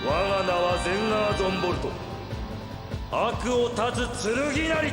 我が名はゼンガーゾンボルト。悪を断つ剣なり。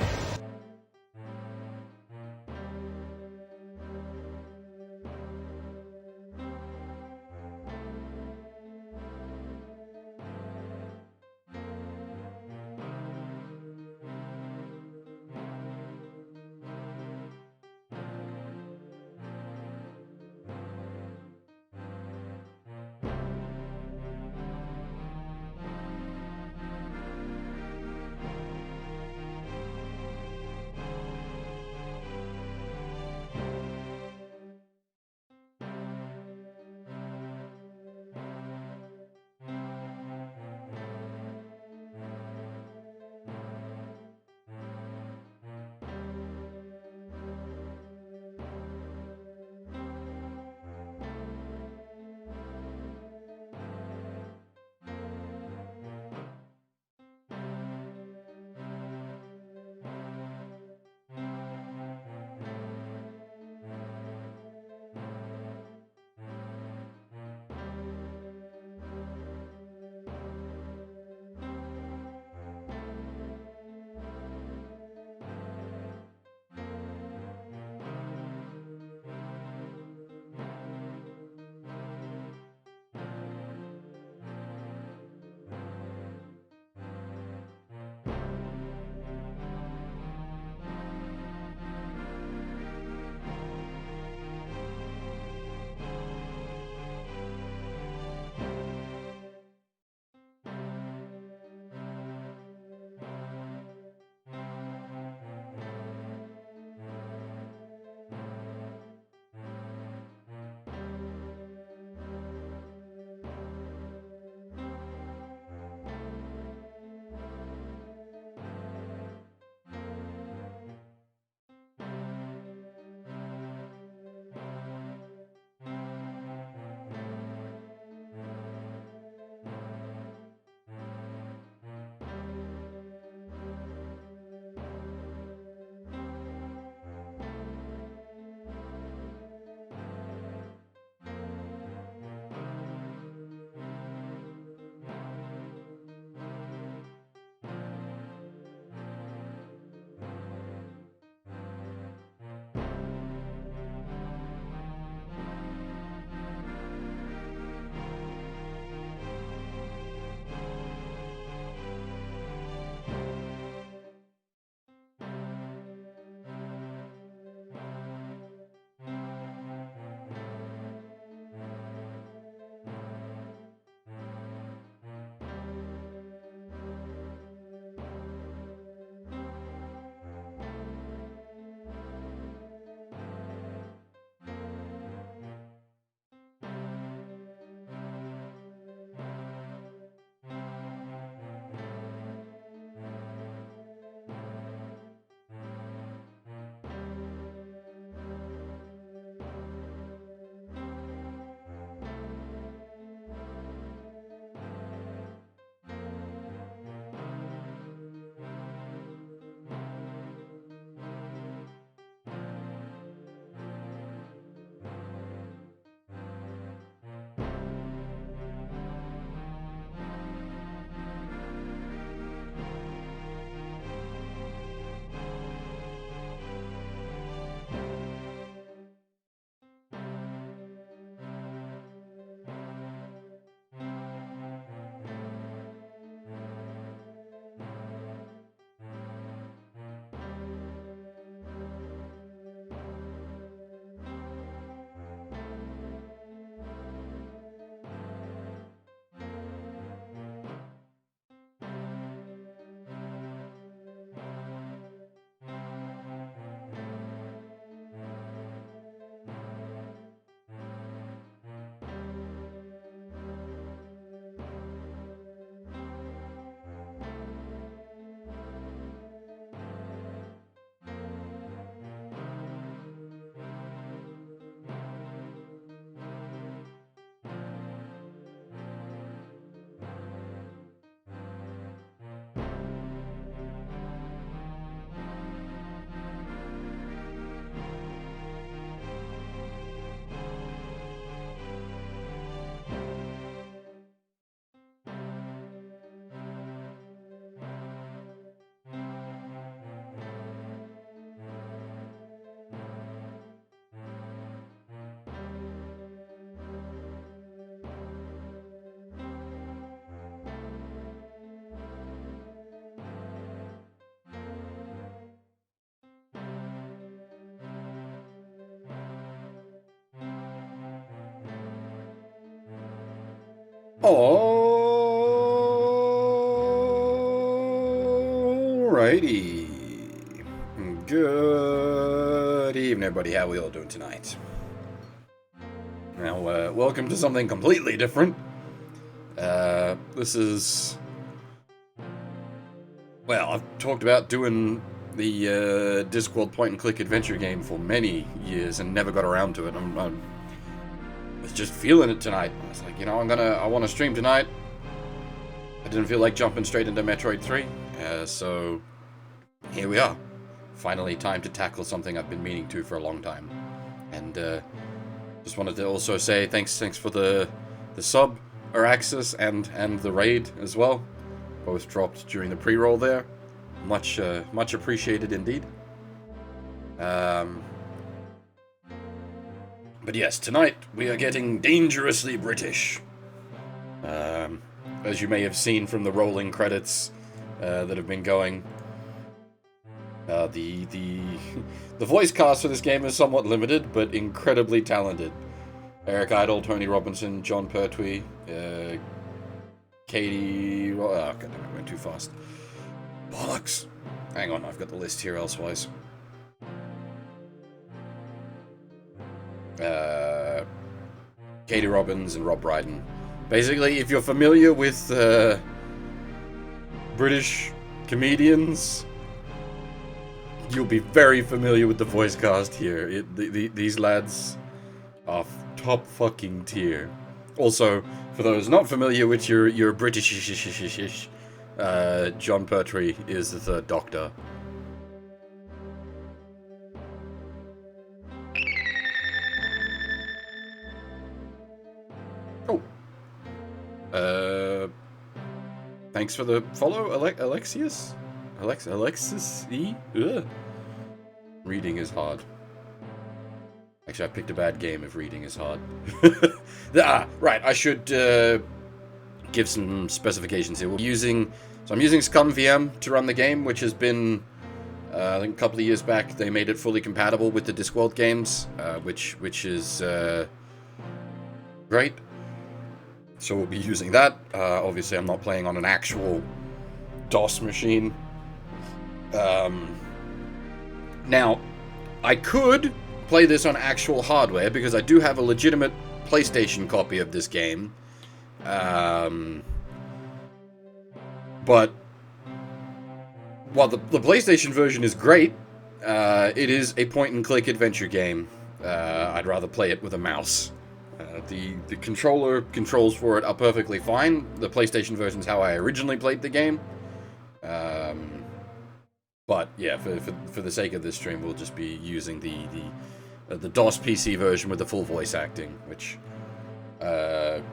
Alrighty. Good evening, everybody. How are we all doing tonight? Now, welcome to something completely different. This is... Well, I've talked about doing the Discworld point-and-click adventure game for many years and never got around to it. I was just feeling it tonight. I was like, you know, I want to stream tonight. I didn't feel like jumping straight into Metroid 3, so here we are. Finally, time to tackle something I've been meaning to for a long time. And just wanted to also say thanks for the sub, Araxis, and the raid as well. Both dropped during the pre-roll there. Much appreciated indeed. But yes, tonight we are getting dangerously British. As you may have seen from the rolling credits that have been going, the voice cast for this game is somewhat limited, but incredibly talented. Eric Idle, Tony Robinson, John Pertwee, Katie... Oh, God damn it, I went too fast. Bollocks! Hang on, I've got the list here elsewise. Katie Robbins and Rob Brydon. Basically, if you're familiar with British comedians, you'll be very familiar with the voice cast here. These lads are top fucking tier. Also, for those not familiar with your British, John Pertwee is the third Doctor. Oh. Thanks for the follow, Alexius? Alexis E? Ugh. Reading is hard. Actually, I picked a bad game if reading is hard. Right, I should give some specifications here. I'm using ScummVM to run the game, which has been, I think a couple of years back, they made it fully compatible with the Discworld games, which is great. So we'll be using that. Obviously, I'm not playing on an actual DOS machine. Now, I could play this on actual hardware, because I do have a legitimate PlayStation copy of this game. But while the PlayStation version is great, it is a point-and-click adventure game. I'd rather play it with a mouse. The controller controls for it are perfectly fine. The PlayStation version is how I originally played the game. But yeah, for the sake of this stream, we'll just be using the DOS PC version with the full voice acting, which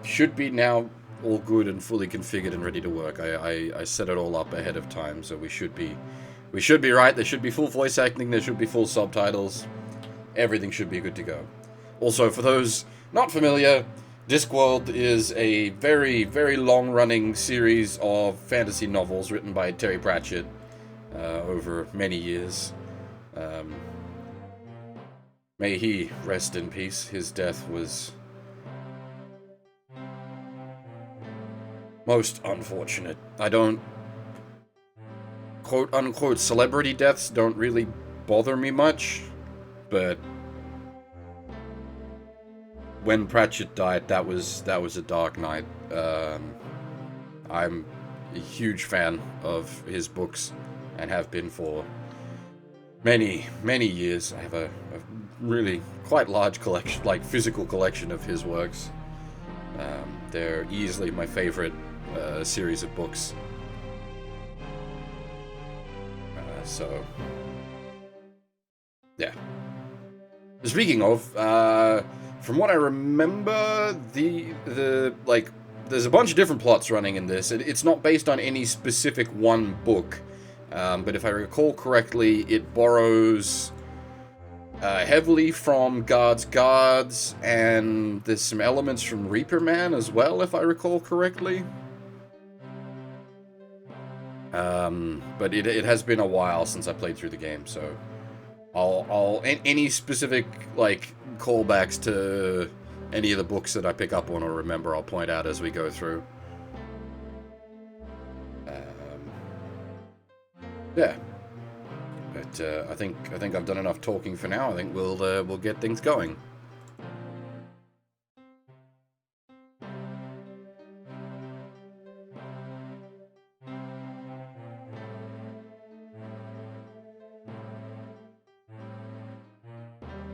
should be now all good and fully configured and ready to work. I set it all up ahead of time, so we should be right. There should be full voice acting. There should be full subtitles. Everything should be good to go. Also, for those not familiar, Discworld is a very, very long-running series of fantasy novels written by Terry Pratchett over many years. May he rest in peace. His death was most unfortunate. I don't... quote-unquote celebrity deaths don't really bother me much, but when Pratchett died, that was a dark night. I'm a huge fan of his books and have been for many, many years. I have a really quite large collection, like physical collection of his works. They're easily my favorite series of books. So, yeah. Speaking of, from what I remember, there's a bunch of different plots running in this. It's not based on any specific one book, but if I recall correctly, it borrows heavily from Guards, and there's some elements from Reaper Man as well, if I recall correctly. But it has been a while since I played through the game, so any specific, like, callbacks to any of the books that I pick up on or remember, I'll point out as we go through. Yeah. But I think I've done enough talking for now. I think we'll get things going.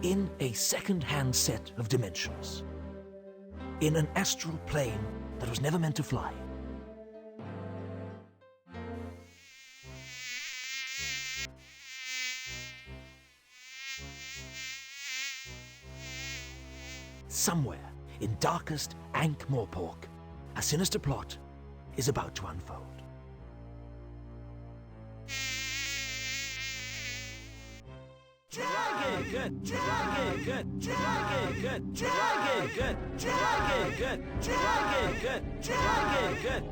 In a second-hand set of dimensions, in an astral plane that was never meant to fly, somewhere in darkest Ankh-Morpork, a sinister plot is about to unfold. Dragon! Dragon! Good! Dragon! Good! Dragon! Good! Dragon! Good! Dragon! Good! Dragon! Good!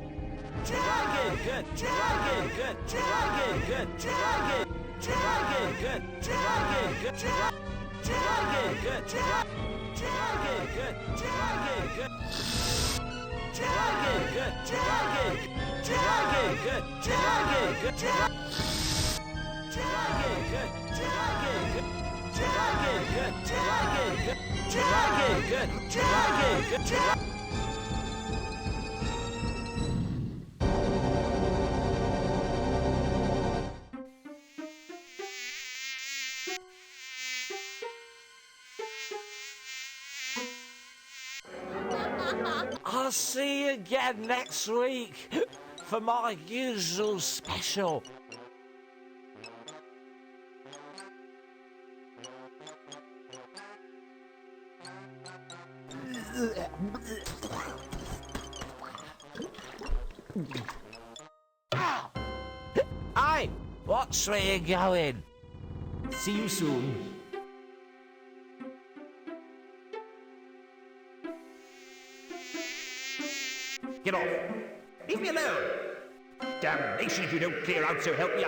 Dragon! Good! Dragon! Good! Dragon! Good! Dragon! Dragon! Good! Dragon! Good! Dragon! Good! Dragon! Good! Dragon! Good! Dragon! Good! Dragon! Dragon! Good! Dragon! Good! Dragon! Good! Dragon! Good! Dragon! Good! Dragon! Good! Dragon! Good! Dragon! Good! I'll see you again next week for my usual special. Hey, watch where you're going. See you soon. Get off. Leave me alone. Damnation if you don't clear out, so help me.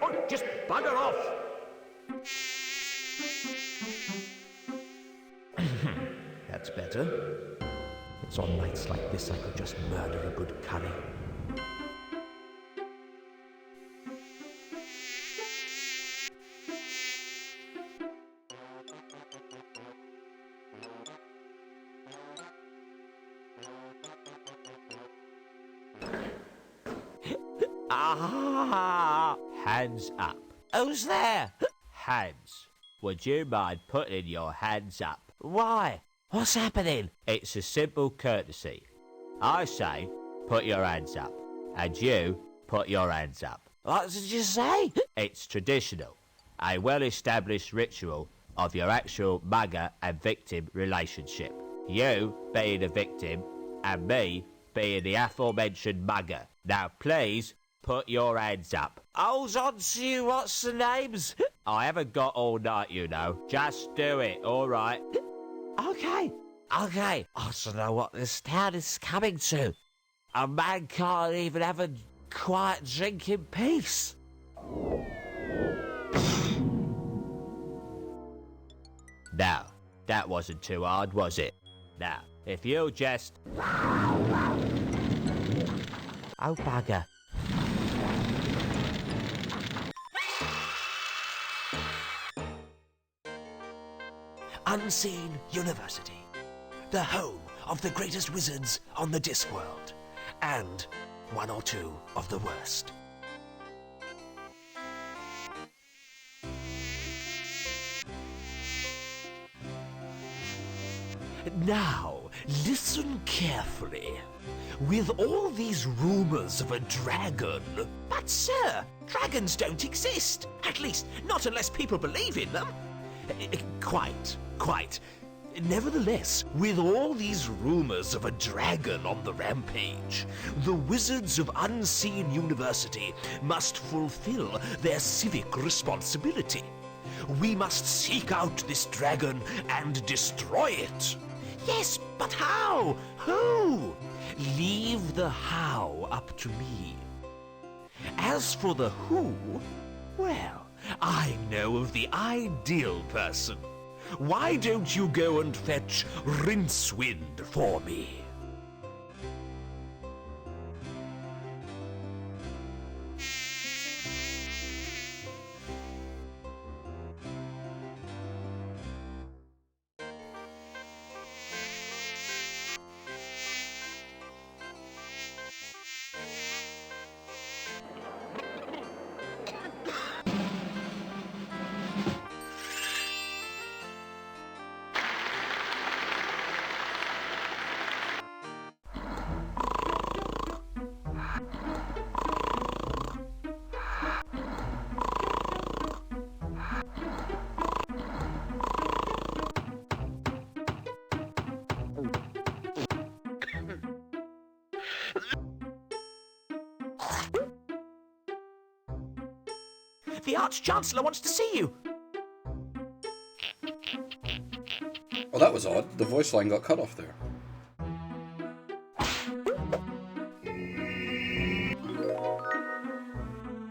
Oh, just bugger off. That's better. It's on nights like this I could just murder a good curry. Ah! Hands up. Who's there? Hands. Would you mind putting your hands up? Why? What's happening? It's a simple courtesy. I say, put your hands up. And you, put your hands up. What did you say? It's traditional. A well-established ritual of your actual mugger and victim relationship. You being the victim, and me being the aforementioned mugger. Now please, put your hands up. Hold on to you, what's the names? I haven't got all night, you know. Just do it, alright? Okay. I don't know what this town is coming to. A man can't even have a quiet drink in peace. Now, that wasn't too hard, was it? Now, if you'll just... Oh, bugger. Unseen University, the home of the greatest wizards on the Discworld, and one or two of the worst. Now, listen carefully. With all these rumors of a dragon... But sir, dragons don't exist. At least, not unless people believe in them. Quite. Nevertheless, with all these rumors of a dragon on the rampage, the wizards of Unseen University must fulfill their civic responsibility. We must seek out this dragon and destroy it. Yes, but how? Who? Leave the how up to me. As for the who, well, I know of the ideal person. why don't you go and fetch Rincewind for me? The Arch-Chancellor wants to see you. Well, that was odd. The voice line got cut off there.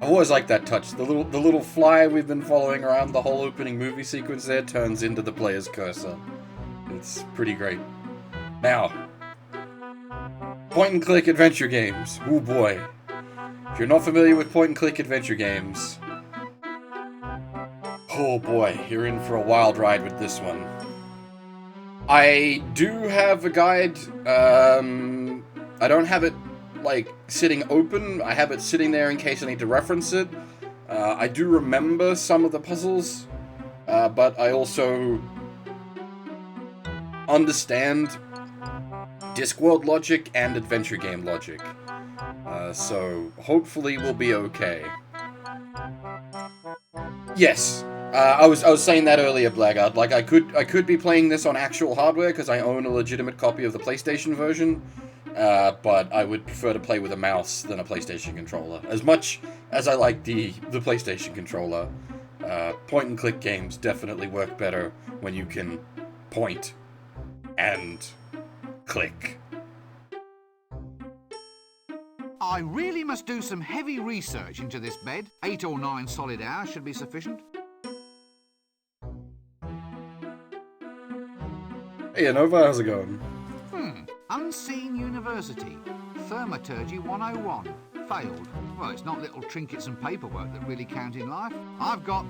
I always like that touch. The little fly we've been following around the whole opening movie sequence there turns into the player's cursor. It's pretty great. Now, point-and-click adventure games. Oh boy. If you're not familiar with point-and-click adventure games, oh boy, you're in for a wild ride with this one. I do have a guide. I don't have it, like, sitting open. I have it sitting there in case I need to reference it. I do remember some of the puzzles, but I also understand Discworld logic and adventure game logic. So hopefully we'll be okay. Yes, I was saying that earlier, Blackguard. Like I could be playing this on actual hardware because I own a legitimate copy of the PlayStation version. But I would prefer to play with a mouse than a PlayStation controller. As much as I like the PlayStation controller, point-and-click games definitely work better when you can point and click. I really must do some heavy research into this bed. 8 or 9 solid hours should be sufficient. Hey, Nova, how's it going? Unseen University. Thaumaturgy 101. Failed. Well, it's not little trinkets and paperwork that really count in life. I've got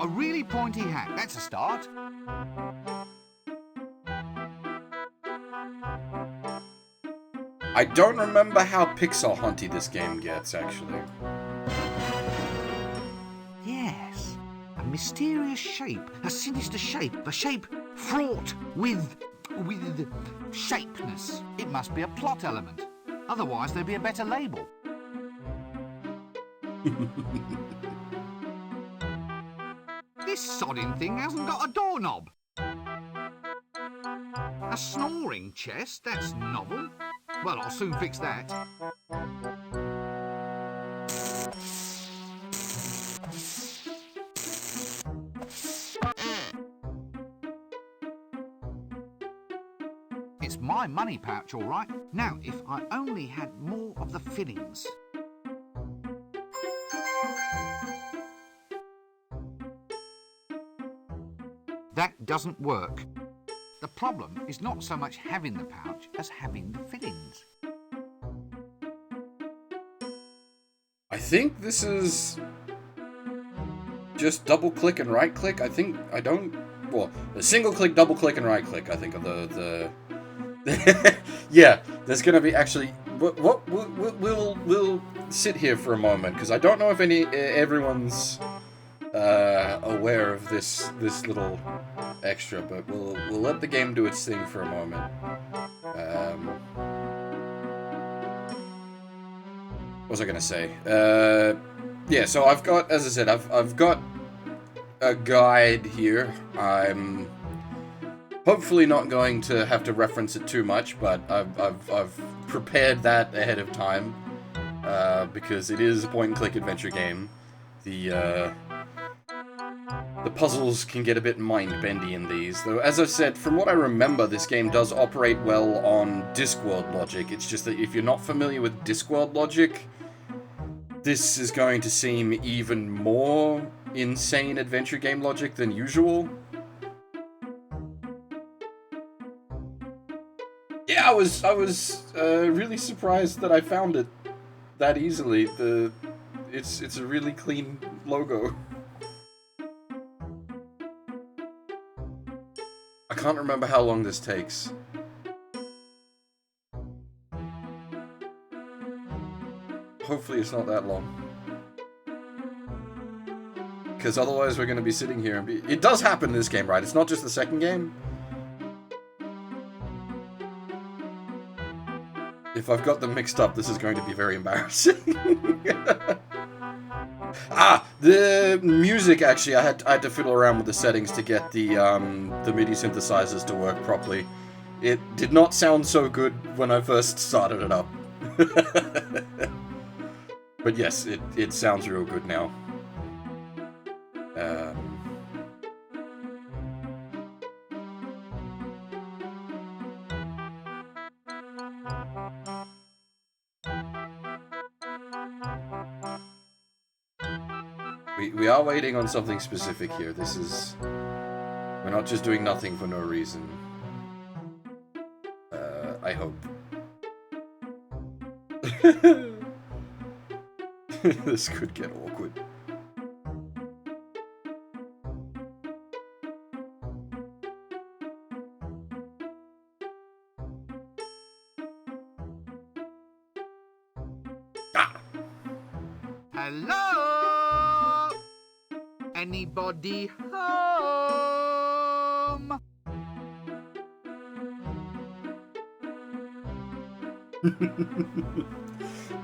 a really pointy hat. That's a start. I don't remember how pixel hunty this game gets, actually. Yes. A mysterious shape. A sinister shape. A shape fraught with shapeness. It must be a plot element. Otherwise, there'd be a better label. This sodding thing hasn't got a doorknob. A snoring chest? That's novel. Well, I'll soon fix that. It's my money pouch, all right. Now, if I only had more of the fillings. That doesn't work. The problem is not so much having the pouch as having the fillings. I think this is just double click and right click. A single click, double click, and right click. I think of the yeah. There's gonna be actually. We'll sit here for a moment because I don't know if everyone's aware of this little extra, but we'll let the game do its thing for a moment. What was I gonna say? Yeah, so I've got, as I said, I've got a guide here. I'm hopefully not going to have to reference it too much, but I've prepared that ahead of time because it is a point-and-click adventure game. The puzzles can get a bit mind-bendy in these, though as I've said, from what I remember, this game does operate well on Discworld logic. It's just that if you're not familiar with Discworld logic, this is going to seem even more insane adventure game logic than usual. Yeah, I was really surprised that I found it that easily. It's a really clean logo. I can't remember how long this takes. Hopefully it's not that long. Because otherwise we're going to be sitting here and be... It does happen in this game, right? It's not just the second game. If I've got them mixed up, this is going to be very embarrassing. The music, actually, I had to fiddle around with the settings to get the MIDI synthesizers to work properly. It did not sound so good when I first started it up. But yes, it sounds real good now. We are waiting on something specific here. This is... We're not just doing nothing for no reason. I hope. This could get awkward. Hello? Anybody home?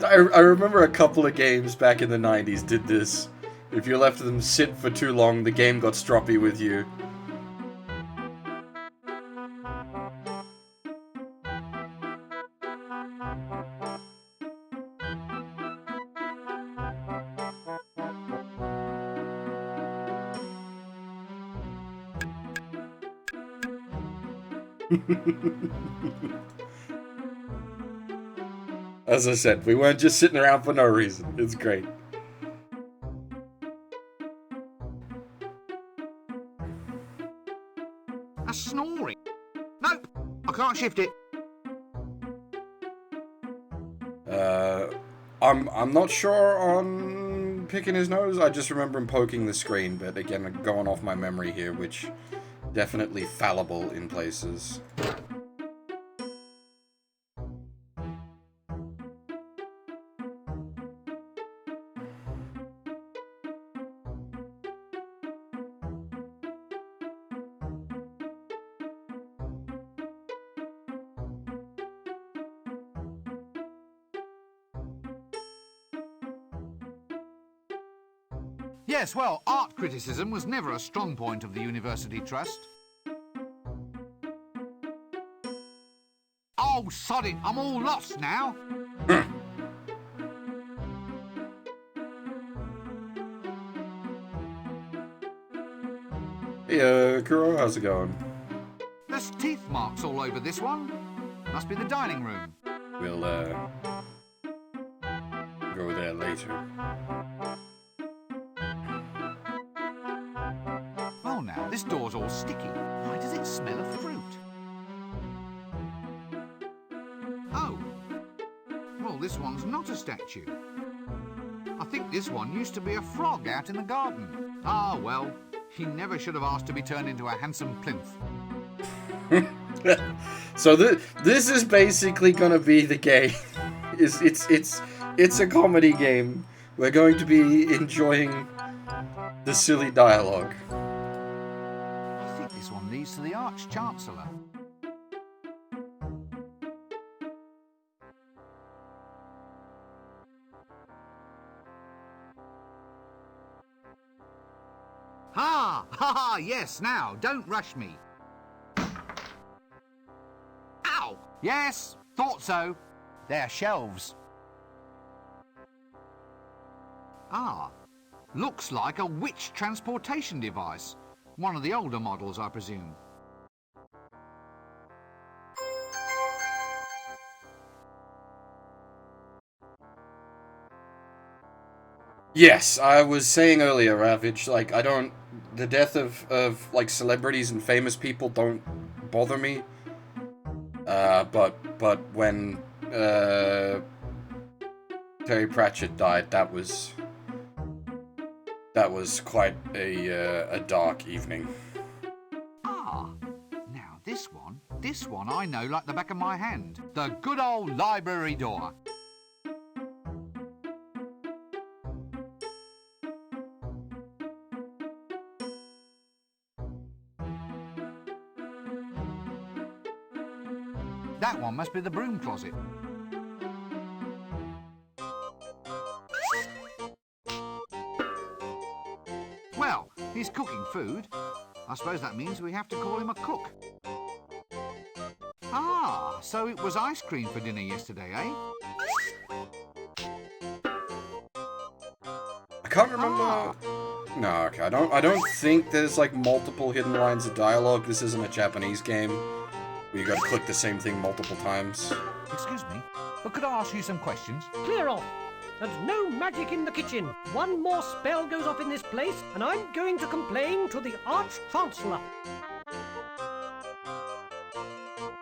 I remember a couple of games back in the 90s did this. If you left them sit for too long, the game got stroppy with you. As I said, we weren't just sitting around for no reason. It's great. A snoring. Nope, I can't shift it. I'm not sure on picking his nose. I just remember him poking the screen, but again, I'm going off my memory here, which definitely fallible in places. Yes, well, art criticism was never a strong point of the University Trust. Oh, sod it, I'm all lost now. Hey, Kuro, how's it going? There's teeth marks all over this one. Must be the dining room. We'll, go there later. Oh, now, this door's all sticky. Why does it smell of fruit? Oh. Well, this one's not a statue. I think this one used to be a frog out in the garden. Ah, well, he never should have asked to be turned into a handsome plinth. So this is basically gonna be the game. It's a comedy game. We're going to be enjoying the silly dialogue. I think this one leads to the Arch-Chancellor. Ha! Ha ha! Yes, now, don't rush me. Ow! Yes, thought so. They're shelves. Ah, looks like a witch transportation device. One of the older models, I presume. Yes, I was saying earlier, Ravage, like, the death of like, celebrities and famous people don't bother me. But when Terry Pratchett died, that was quite a dark evening. Ah, now this one I know like the back of my hand. The good old library door. That one must be the broom closet. Well, he's cooking food. I suppose that means we have to call him a cook. Ah, so it was ice cream for dinner yesterday, eh? I can't remember. No, okay. I don't think there's like multiple hidden lines of dialogue. This isn't a Japanese game where you got to click the same thing multiple times. Excuse me, but could I ask you some questions? Clear off! There's no magic in the kitchen. One more spell goes off in this place, and I'm going to complain to the Arch-Chancellor.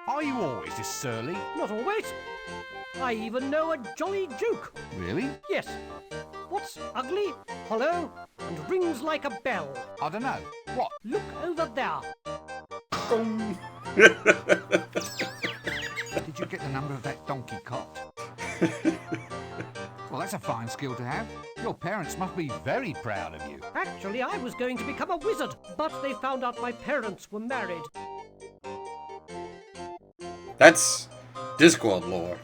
Are you always this surly? Not always. I even know a jolly joke. Really? Yes. What's ugly, hollow, and rings like a bell? I don't know. What? Look over there. Did you get the number of that donkey cot? Well, that's a fine skill to have. Your parents must be very proud of you. Actually, I was going to become a wizard, but they found out my parents were married. That's Discworld lore.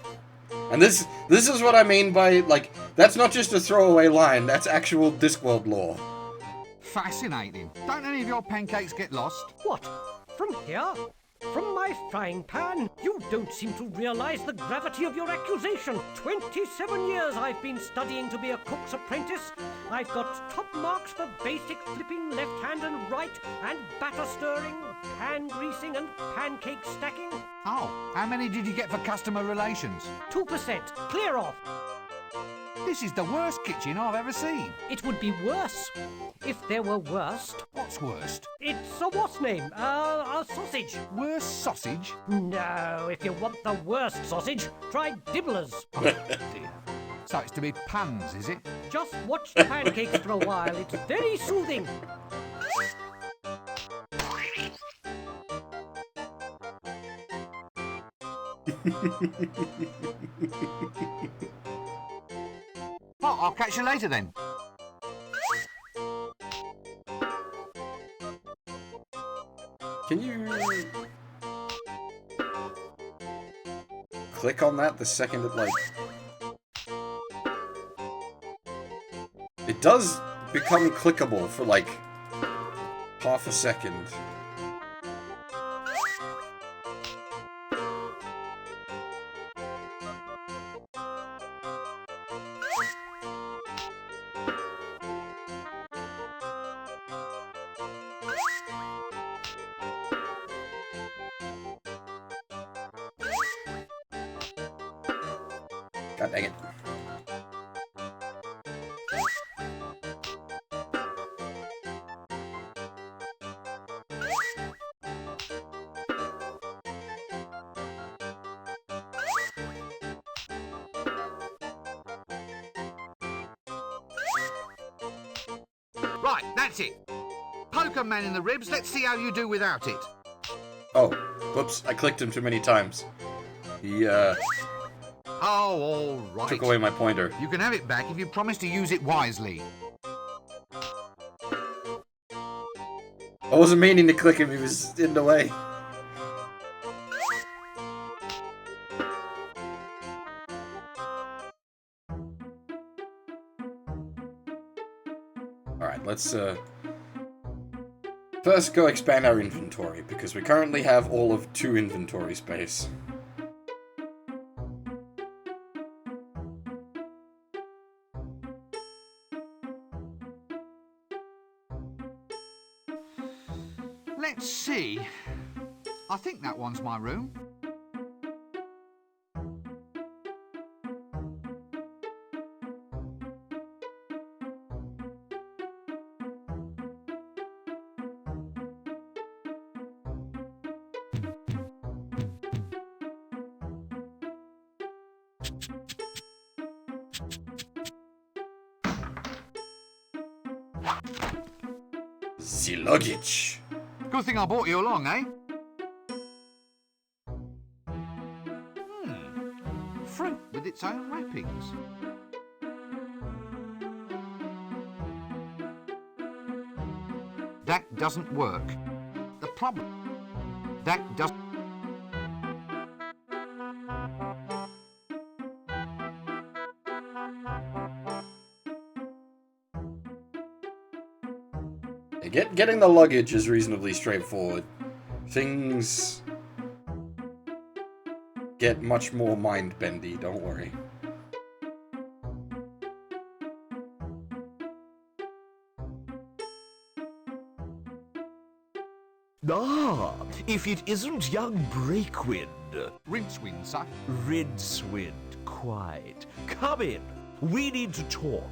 And this is what I mean by, like, that's not just a throwaway line, that's actual Discworld lore. Fascinating. Don't any of your pancakes get lost? What? From here? From my frying pan? You don't seem to realize the gravity of your accusation. 27 years I've been studying to be a cook's apprentice. I've got top marks for basic flipping left hand and right, and batter stirring, pan greasing, and pancake stacking. Oh, how many did you get for customer relations? 2%. Clear off. This is the worst kitchen I've ever seen. It would be worse if there were worst. What's worst? It's a what's name? A sausage. Worst sausage? No, if you want the worst sausage, try Dibblers. Oh, dear. So it's to be puns, is it? Just watch the pancakes for a while. It's very soothing. Well, I'll catch you later then. Can you click on that the second it, like... It does become clickable for, like, half a second. God dang it. Right, that's it. Poke a man in the ribs. Let's see how you do without it. Oh, whoops, I clicked him too many times. He, Oh, all right. took away my pointer. You can have it back if you promise to use it wisely. I wasn't meaning to click him, he was in the way. Alright, let's, first go expand our inventory, because we currently have all of 2 inventory space. Let's see. I think that one's my room. The luggage. Good thing I brought you along, eh? Fruit with its own wrappings. That doesn't work. The problem... That doesn't... Getting the luggage is reasonably straightforward. Things get much more mind-bendy, don't worry. Ah, if it isn't young Breakwind. Rincewind, sir. Rincewind, quite. Come in. We need to talk.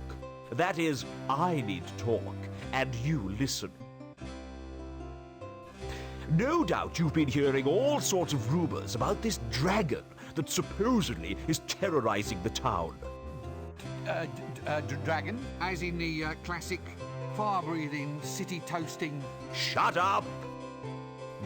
That is, I need to talk, and you listen. No doubt you've been hearing all sorts of rumors about this dragon that supposedly is terrorizing the town. Dragon? As in the classic fire-breathing, city-toasting... Shut up!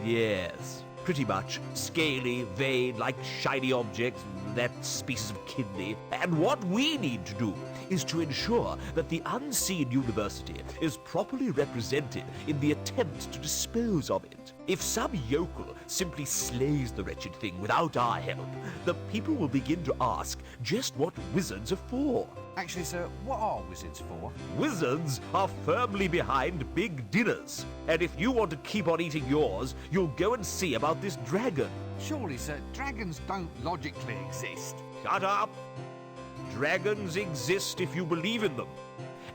Yes, pretty much. Scaly, vein, like shiny objects, that species of kidney. And what we need to do is to ensure that the unseen university is properly represented in the attempt to dispose of it. If some yokel simply slays the wretched thing without our help, the people will begin to ask just what wizards are for. Actually, sir, what are wizards for? Wizards are firmly behind big dinners. And if you want to keep on eating yours, you'll go and see about this dragon. Surely, sir, dragons don't logically exist. Shut up! Dragons exist if you believe in them.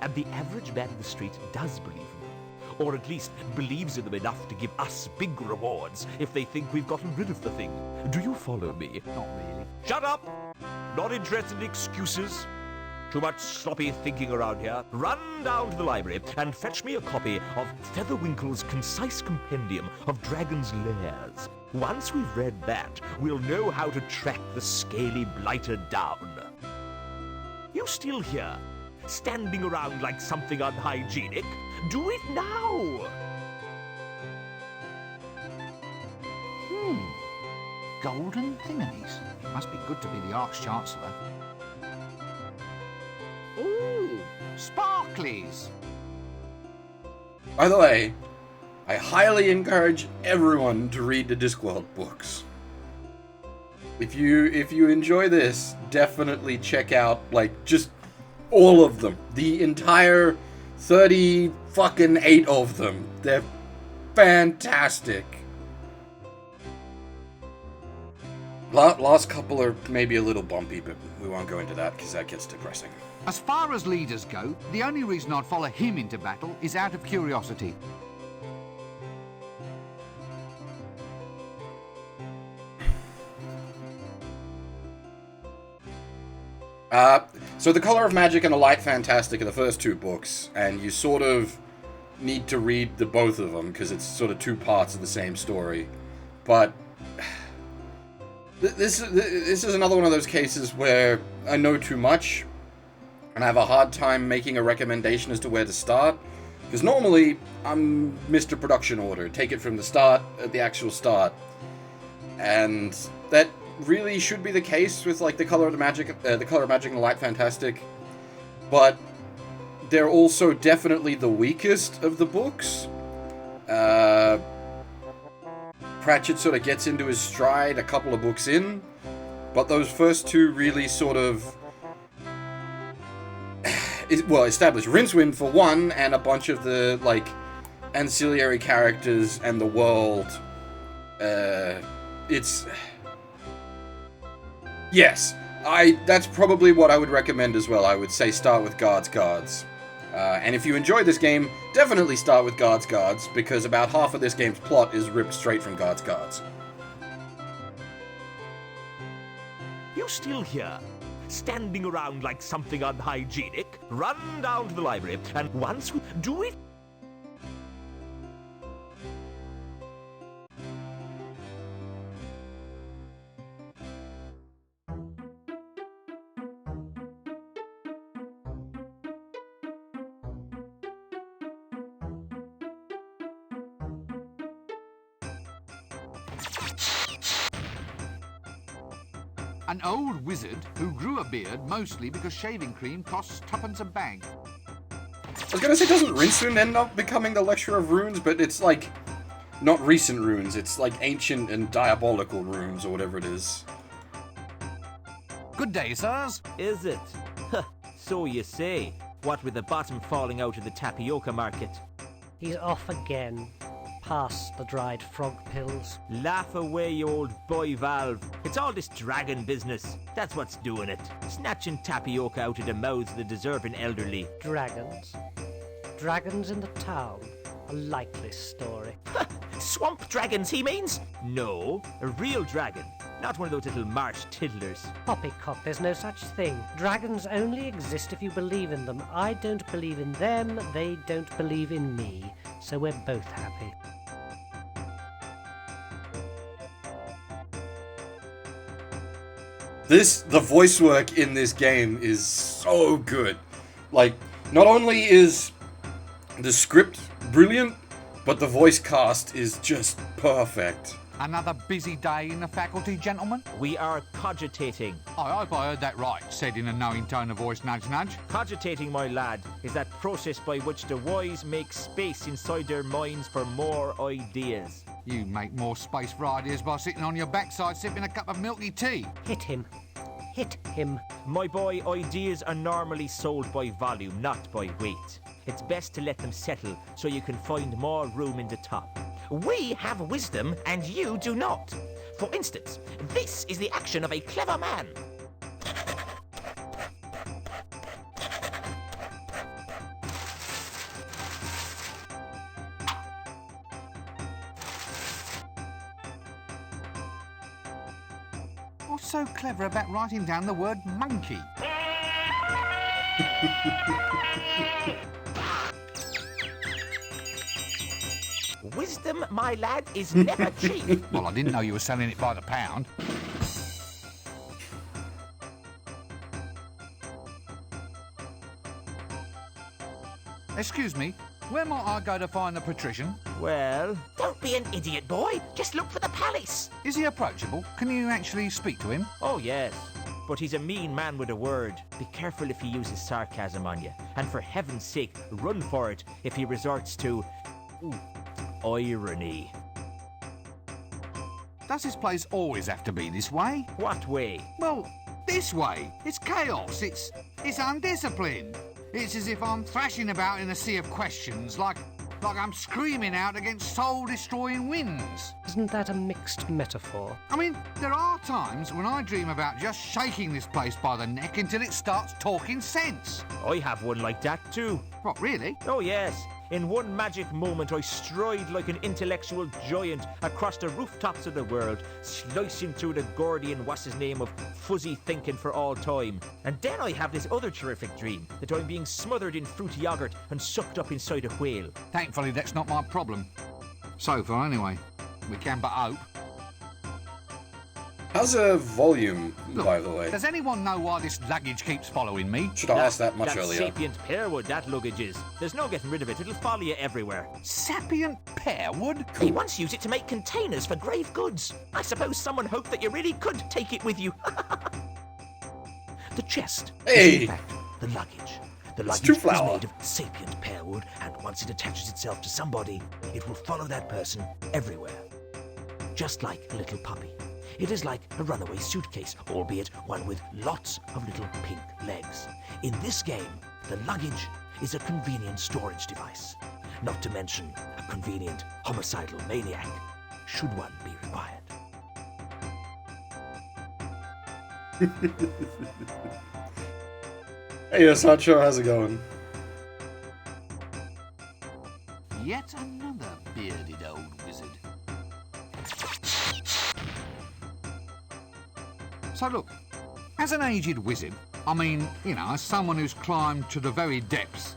And the average man in the street does believe in them. Or at least believes in them enough to give us big rewards if they think we've gotten rid of the thing. Do you follow me? Not really. Shut up! Not interested in excuses. Too much sloppy thinking around here. Run down to the library and fetch me a copy of Featherwinkle's concise compendium of dragons' lairs. Once we've read that, we'll know how to track the scaly blighter down. You still here, standing around like something unhygienic? Do it now! Golden thingamies. Must be good to be the Arch-Chancellor. Ooh, sparklies. By the way, I highly encourage everyone to read the Discworld books. If you enjoy this, definitely check out, like, just all of them. The entire 38 of them. They're fantastic. Last couple are maybe a little bumpy, but we won't go into that because that gets depressing. As far as leaders go, the only reason I'd follow him into battle is out of curiosity. So The Color of Magic and The Light Fantastic are the first two books, and you sort of need to read the both of them because it's sort of two parts of the same story. But this is another one of those cases where I know too much and I have a hard time making a recommendation as to where to start. Because normally I'm Mr. Production Order, take it from the start, at the actual start, and that really should be the case with like the Color of Magic and the Light Fantastic, but they're also definitely the weakest of the books. Pratchett sort of gets into his stride a couple of books in, but those first two really sort of establish Rincewind for one, and a bunch of the like ancillary characters and the world. Yes, that's probably what I would recommend as well. I would say start with Guards. And if you enjoy this game, definitely start with Guards, because about half of this game's plot is ripped straight from Guards. You still here, standing around like something unhygienic? Run down to the library, and once we do it... An old wizard who grew a beard mostly because shaving cream costs tuppence a bag. I was gonna say, doesn't Rincewind end up becoming the Lecturer of Runes? But it's like, not recent runes, it's like ancient and diabolical runes, or whatever it is. Good day, sirs. Is it? So you say. What with the bottom falling out of the tapioca market. He's off again. Past the dried frog pills. Laugh away, you old boy Valve. It's all this dragon business. That's what's doing it. Snatching tapioca out of the mouths of the deserving elderly. Dragons. Dragons in the town. A likely story. Swamp dragons, he means? No, a real dragon. Not one of those little marsh tiddlers. Poppycock, there's no such thing. Dragons only exist if you believe in them. I don't believe in them, they don't believe in me. So we're both happy. The voice work in this game is so good. Like, not only is the script brilliant, but the voice cast is just perfect. Another busy day in the faculty, gentlemen? We are cogitating. I hope I heard that right, said in a knowing tone of voice, nudge nudge. Cogitating, my lad, is that process by which the wise make space inside their minds for more ideas. You make more space for ideas by sitting on your backside sipping a cup of milky tea. Hit him. Hit him. My boy, ideas are normally sold by volume, not by weight. It's best to let them settle so you can find more room in the top. We have wisdom and you do not. For instance, this is the action of a clever man. What's so clever about writing down the word monkey? Wisdom, my lad, is never cheap. Well, I didn't know you were selling it by the pound. Excuse me, where might I go to find the patrician? Well, Don't be an idiot, boy. Just look for the palace. Is he approachable? Can you actually speak to him? oh yes. But he's a mean man with a word. Be careful if he uses sarcasm on you. And for heaven's sake, run for it if he resorts to irony. Does this place always have to be this way? What way? Well, this way. It's chaos. It's undisciplined. It's as if I'm thrashing about in a sea of questions, like I'm screaming out against soul-destroying winds. Isn't that a mixed metaphor? I mean, there are times when I dream about just shaking this place by the neck until it starts talking sense. I have one like that too. What, really? Oh yes. In one magic moment I stride like an intellectual giant across the rooftops of the world, slicing through the Gordian what's-his-name of fuzzy thinking for all time. And then I have this other terrific dream, that I'm being smothered in fruity yogurt and sucked up inside a whale. Thankfully, that's not my problem. So far, anyway. We can but hope. How's a volume, Look, by the way? does anyone know why this luggage keeps following me? Should have asked that much That's earlier. sapient pearwood, that luggage is. There's no getting rid of it, it'll follow you everywhere. Sapient pearwood? He once used it to make containers for grave goods. I suppose someone hoped that you really could take it with you. The chest Hey! is in fact the luggage. The luggage too is flower. made of sapient pearwood, and once it attaches itself to somebody, it will follow that person everywhere. Just like a little puppy. It is like a runaway suitcase, albeit one with lots of little pink legs. In this game, the luggage is a convenient storage device. Not to mention a convenient homicidal maniac, should one be required. Hey, Sancho, how's it going? Yet another bearded old wizard. So look, as an aged wizard, I mean, you know, as someone who's climbed to the very depths,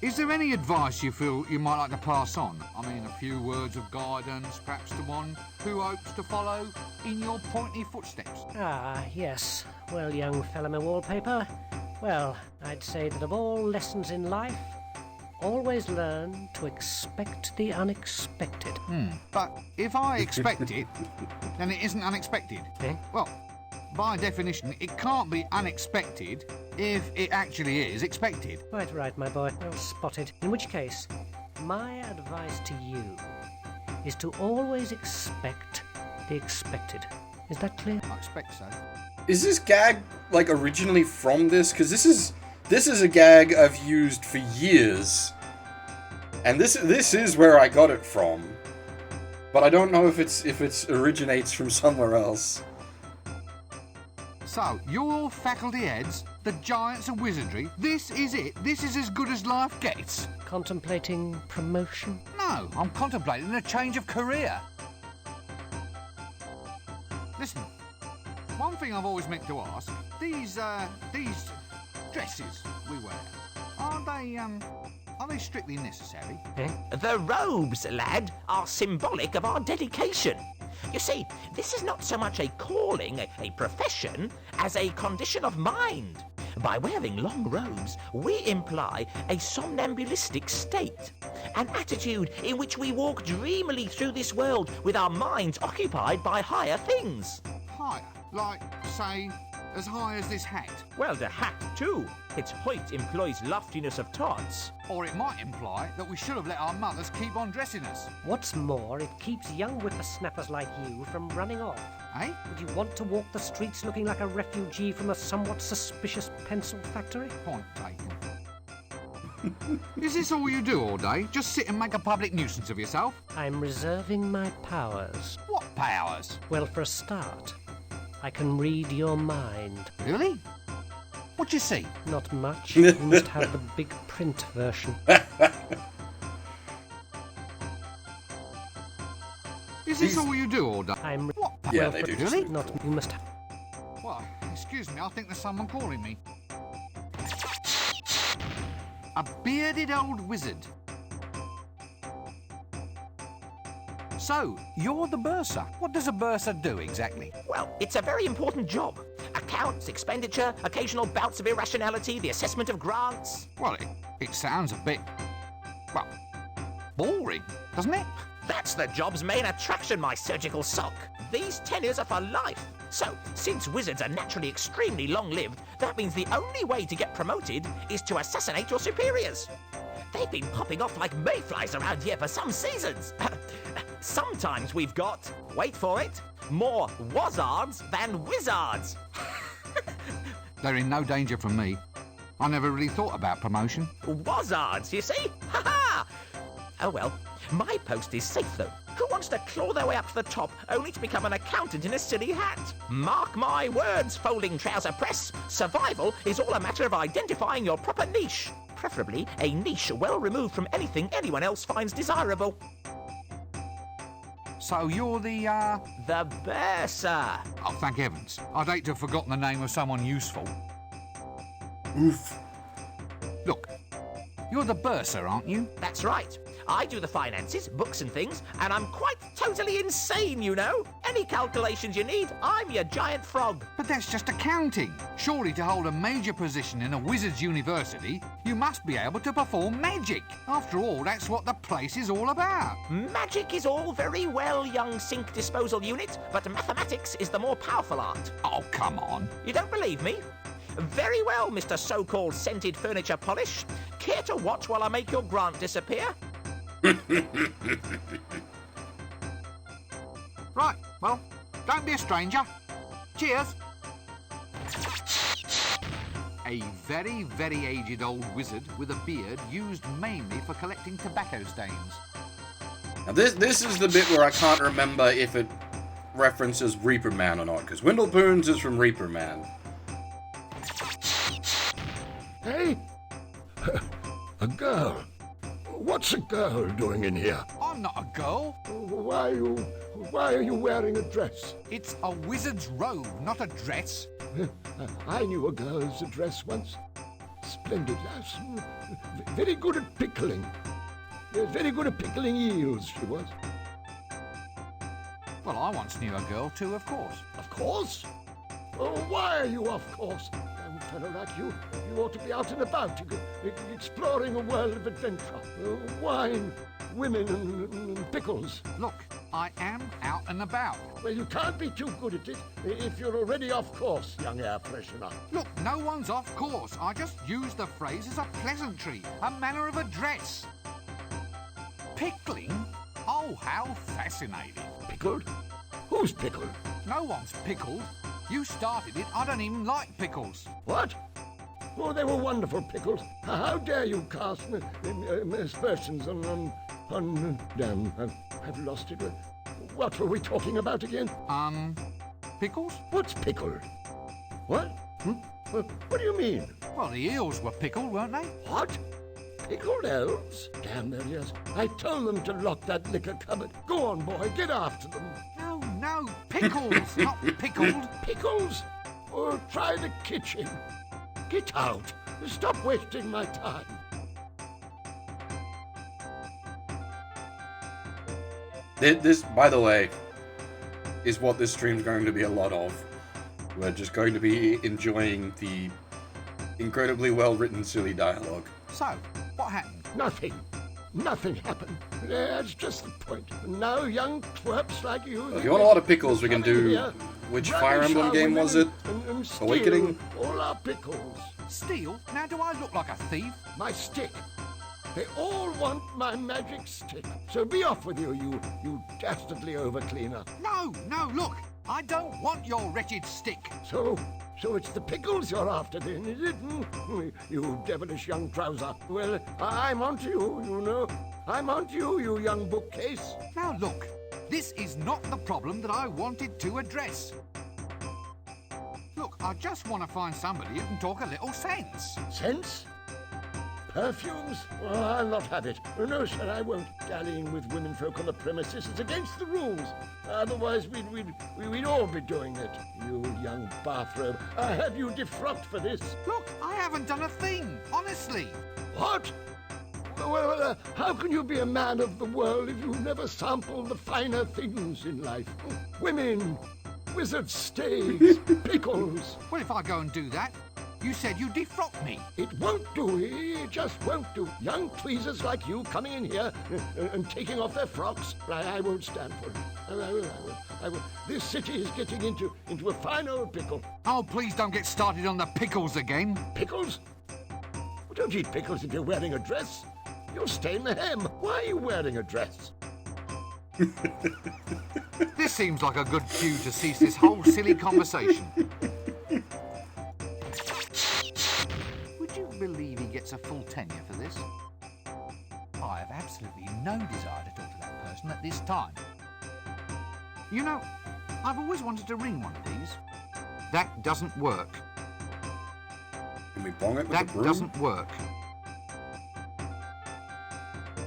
is there any advice you feel you might like to pass on? I mean, a few words of guidance, perhaps to one who hopes to follow in your pointy footsteps? Ah, yes. Well, young fellow wallpaper. Well, I'd say that of all lessons in life, always learn to expect the unexpected. But if I expect it, then it isn't unexpected. Eh? Well, By definition, it can't be unexpected if it actually is expected. Quite right, my boy. Well spotted. In which case, my advice to you is to always expect the expected. Is that clear? I expect so. Is this gag like originally from this? Because this is a gag I've used for years, and this is where I got it from. But I don't know if it originates from somewhere else. So, you're all faculty heads, the giants of wizardry. This is it. This is as good as life gets. Contemplating promotion? No, I'm contemplating a change of career. Listen, one thing I've always meant to ask, these dresses we wear, are they strictly necessary? The robes, lad, are symbolic of our dedication. You see, this is not so much a calling, a profession, as a condition of mind. By wearing long robes, we imply a somnambulistic state, an attitude in which we walk dreamily through this world with our minds occupied by higher things. Higher? Like, say, as high as this hat? Well, the hat, too. Its height implies loftiness of thoughts. Or it might imply that we should have let our mothers keep on dressing us. What's more, it keeps young whippersnappers like you from running off. Eh? Would you want to walk the streets looking like a refugee from a somewhat suspicious pencil factory? Point taken. Is this all you do all day? Just sit and make a public nuisance of yourself? I'm reserving my powers. What powers? Well, for a start, I can read your mind. Really? What you see? Not much. You must have the big print version. Is this all you do all day? I'm... What powers? Yeah, well, they for do. Really? Not... You must have... Well, excuse me, I think there's someone calling me. A bearded old wizard. So, you're the bursar. What does a bursar do exactly? Well, it's a very important job. Accounts, expenditure, occasional bouts of irrationality, the assessment of grants. Well, it sounds a bit, well, boring, doesn't it? That's the job's main attraction, my surgical sock. These tenures are for life. So, since wizards are naturally extremely long-lived, that means the only way to get promoted is to assassinate your superiors. They've been popping off like mayflies around here for some seasons. Sometimes we've got, wait for it, more wazards than wizards. They're in no danger from me. I never really thought about promotion. Wazards, you see? Ha ha! Oh well, my post is safe though. Who wants to claw their way up to the top only to become an accountant in a silly hat? Mark my words, folding trouser press. Survival is all a matter of identifying your proper niche. Preferably a niche well removed from anything anyone else finds desirable. So you're the, The bursar. Oh, thank heavens. I'd hate to have forgotten the name of someone useful. Oof. Look, you're the bursar, aren't you? That's right. I do the finances, books and things, and I'm quite totally insane, you know. Any calculations you need, I'm your giant frog. But that's just accounting. Surely to hold a major position in a wizard's university, you must be able to perform magic. After all, that's what the place is all about. Magic is all very well, young sink disposal unit, but mathematics is the more powerful art. Oh, come on. You don't believe me? Very well, Mr. So-called scented furniture polish. Care to watch while I make your grant disappear? Right, well, don't be a stranger. Cheers. A very, very aged old wizard with a beard used mainly for collecting tobacco stains. Now this is the bit where I can't remember if it references Reaper Man or not, because Windlepoons is from Reaper Man. Hey? A girl? What's a girl doing in here? I'm not a girl. Why are you wearing a dress? It's a wizard's robe, not a dress. I knew a girl's dress once. Splendid lass. Very good at pickling. Very good at pickling eels, she was. Well, I once knew a girl too, of course. Of course. Oh, why are you of course? fellow like you ought to be out and about, exploring a world of adventure. Wine, women, and pickles. Look, I am out and about. Well, you can't be too good at it if you're already off course, young air freshener. Look, no one's off course. I just use the phrase as a pleasantry, a manner of address. Pickling? Oh, how fascinating. Pickled? Who's pickled? No one's pickled. You started it. I don't even like pickles. What? Oh, they were wonderful pickles. How dare you cast aspersions on damn, I've lost it. What were we talking about again? Pickles? What's pickled? What? What do you mean? Well, the eels were pickled, weren't they? What? Pickled elves? Damn their ears. I told them to lock that liquor cupboard. Go on, boy, get after them. No, pickles, not pickled. Pickles? Or try the kitchen. Get out. Stop wasting my time. This, by the way, is what this stream's going to be a lot of. We're just going to be enjoying the incredibly well-written, silly dialogue. So, what happened? Nothing. Nothing happened. That's just the point. Now young twerps like you... Well, if you want a lot of pickles, we can do... Which Fire Emblem game was it? And Awakening? All our pickles. Steal? Now do I look like a thief? My stick. They all want my magic stick. So be off with you, you dastardly overcleaner. No, look. I don't want your wretched stick. So it's the pickles you're after then, is it? You devilish young trouser. Well, I'm onto you, you know. I'm onto you, you young bookcase. Now look, this is not the problem that I wanted to address. Look, I just want to find somebody who can talk a little sense. Sense? Perfumes? Well, I'll not have it. No, sir, I won't. Dallying with womenfolk on the premises is against the rules. Otherwise, we'd all be doing it. You young bathrobe. I have you defrocked for this. Look, I haven't done a thing, honestly. What? Well, how can you be a man of the world if you never sample the finer things in life? Women, wizard staves, pickles. Well, if I go and do that, you said you'd defrock me. It won't do. It just won't do. Young tweezers like you coming in here and taking off their frocks, I won't stand for it. I will. This city is getting into a fine old pickle. Oh, please don't get started on the pickles again. Pickles? Well, don't eat pickles if you're wearing a dress. You'll stain the hem. Why are you wearing a dress? This seems like a good cue to cease this whole silly conversation. Would you believe he gets a full tenure for this? I have absolutely no desire to talk to that person at this time. You know, I've always wanted to ring one of these. That doesn't work. Can we bong it with That the broom? doesn't work.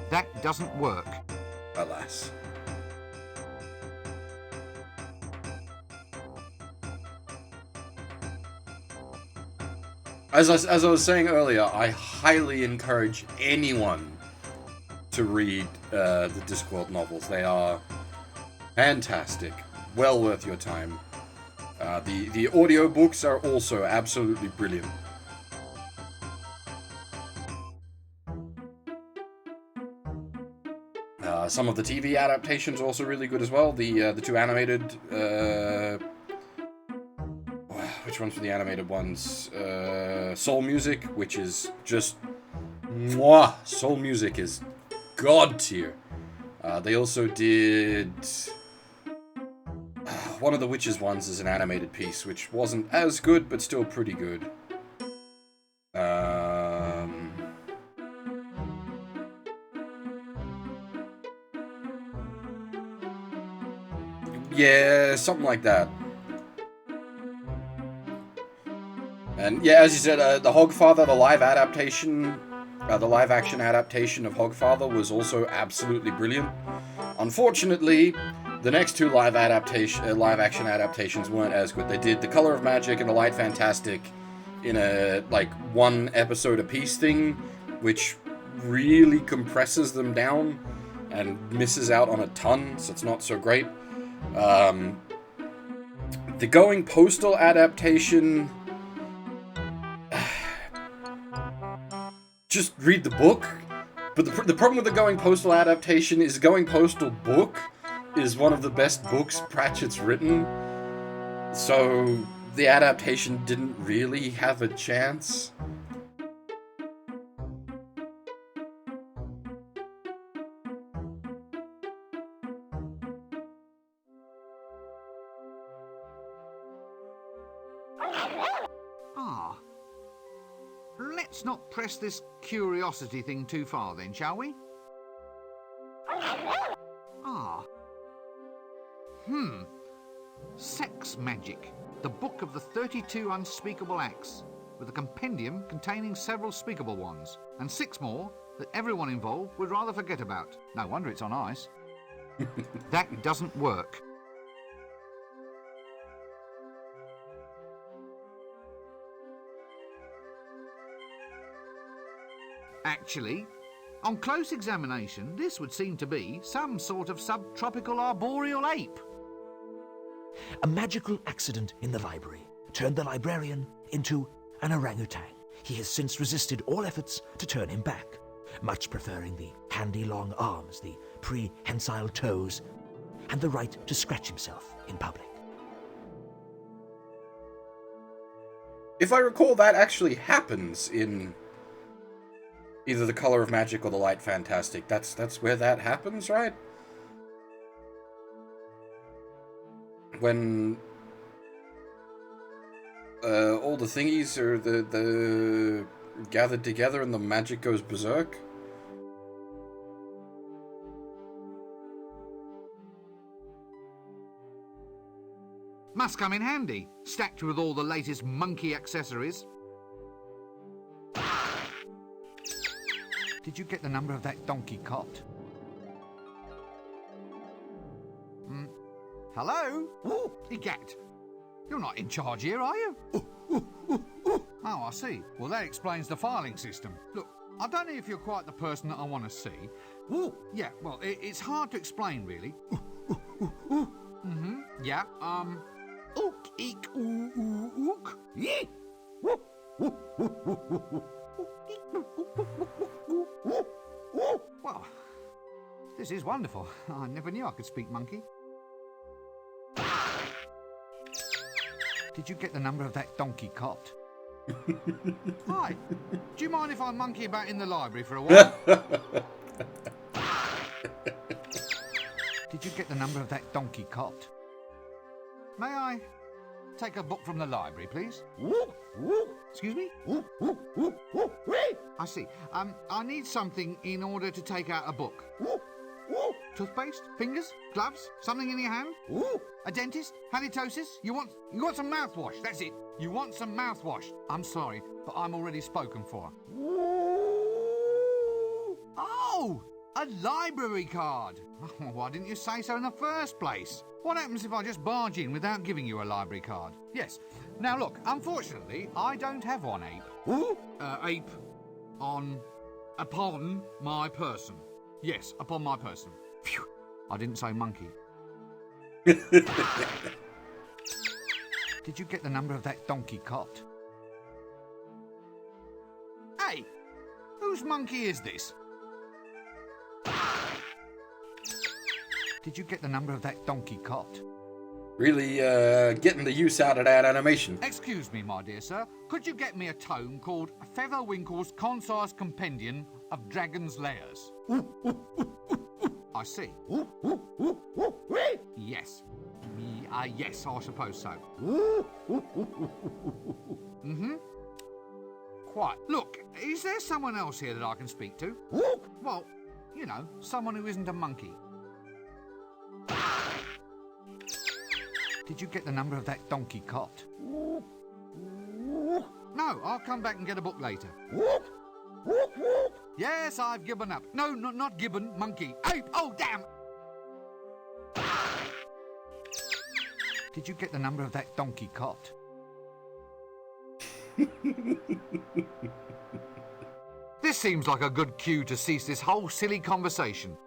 That doesn't work. Alas. As I was saying earlier, I highly encourage anyone to read the Discworld novels. They are fantastic, well worth your time. The audiobooks are also absolutely brilliant. Some of the TV adaptations are also really good as well. The two animated... which ones were the animated ones? Soul Music, which is just... Mwah! Soul Music is god tier. They also did... one of the Witches ones is an animated piece, which wasn't as good, but still pretty good. Yeah, something like that. And yeah, as you said, the Hogfather, the live adaptation, the live-action adaptation of Hogfather was also absolutely brilliant. Unfortunately, the next two live-action adaptations weren't as good. They did The Color of Magic and The Light Fantastic in a, like, one episode apiece thing, which really compresses them down and misses out on a ton, so it's not so great. The Going Postal adaptation just read the book. But the problem with the Going Postal adaptation is Going Postal book is one of the best books Pratchett's written. So the adaptation didn't really have a chance. Ah. Let's not press this curiosity thing too far then, shall we? Ah. Sex Magic, the book of the 32 unspeakable acts, with a compendium containing several speakable ones, and 6 more that everyone involved would rather forget about. No wonder it's on ice. That doesn't work. Actually, on close examination, this would seem to be some sort of subtropical arboreal ape. A magical accident in the library turned the librarian into an orangutan. He has since resisted all efforts to turn him back, much preferring the handy long arms, the prehensile toes, and the right to scratch himself in public. If I recall, that actually happens in either The Color of Magic or The Light Fantastic. That's where that happens, right? When all the thingies are the gathered together and the magic goes berserk. Must come in handy, stacked with all the latest monkey accessories. Did you get the number of that donkey cot? Hello? Ooh, Egat. You're not in charge here, are you? Oh, I see. Well, that explains the filing system. Look, I don't know if you're quite the person that I want to see. Yeah, well, it's hard to explain, really. Yeah, ook, eek, ook. Yee. Well, this is wonderful. I never knew I could speak monkey. Did you get the number of that donkey cot? Hi, do you mind if I monkey about in the library for a while? Did you get the number of that donkey cot? May I take a book from the library, please? Excuse me? I see. I need something in order to take out a book. Toothpaste? Fingers? Gloves? Something in your hand? A dentist? Halitosis? You want some mouthwash? That's it. You want some mouthwash. I'm sorry, but I'm already spoken for. Oh! A library card! Why didn't you say so in the first place? What happens if I just barge in without giving you a library card? Yes. Now look, unfortunately, I don't have one ape. Ape upon my person. Yes, upon my person. Phew. I didn't say monkey. Did you get the number of that donkey cot? Hey, whose monkey is this? Did you get the number of that donkey cot? Really, getting the use out of that animation. Excuse me, my dear sir. Could you get me a tome called Featherwinkle's Concise Compendium of Dragon's Lairs? I see. Yes. Yes, I suppose so. Quite. Look, is there someone else here that I can speak to? Well, you know, someone who isn't a monkey. Did you get the number of that donkey cot? No, I'll come back and get a book later. Yes, I've given up. No, not gibbon, monkey. Ape! Oh, damn! Did you get the number of that donkey cot? This seems like a good cue to cease this whole silly conversation.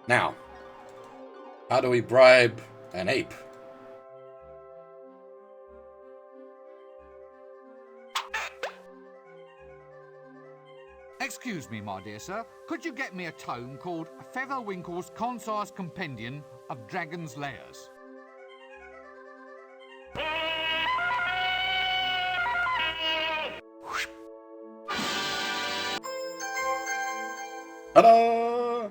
Now, how do we bribe an ape? Excuse me, my dear sir. Could you get me a tome called Featherwinkle's Concise Compendium of Dragon's Lairs? Ta-da!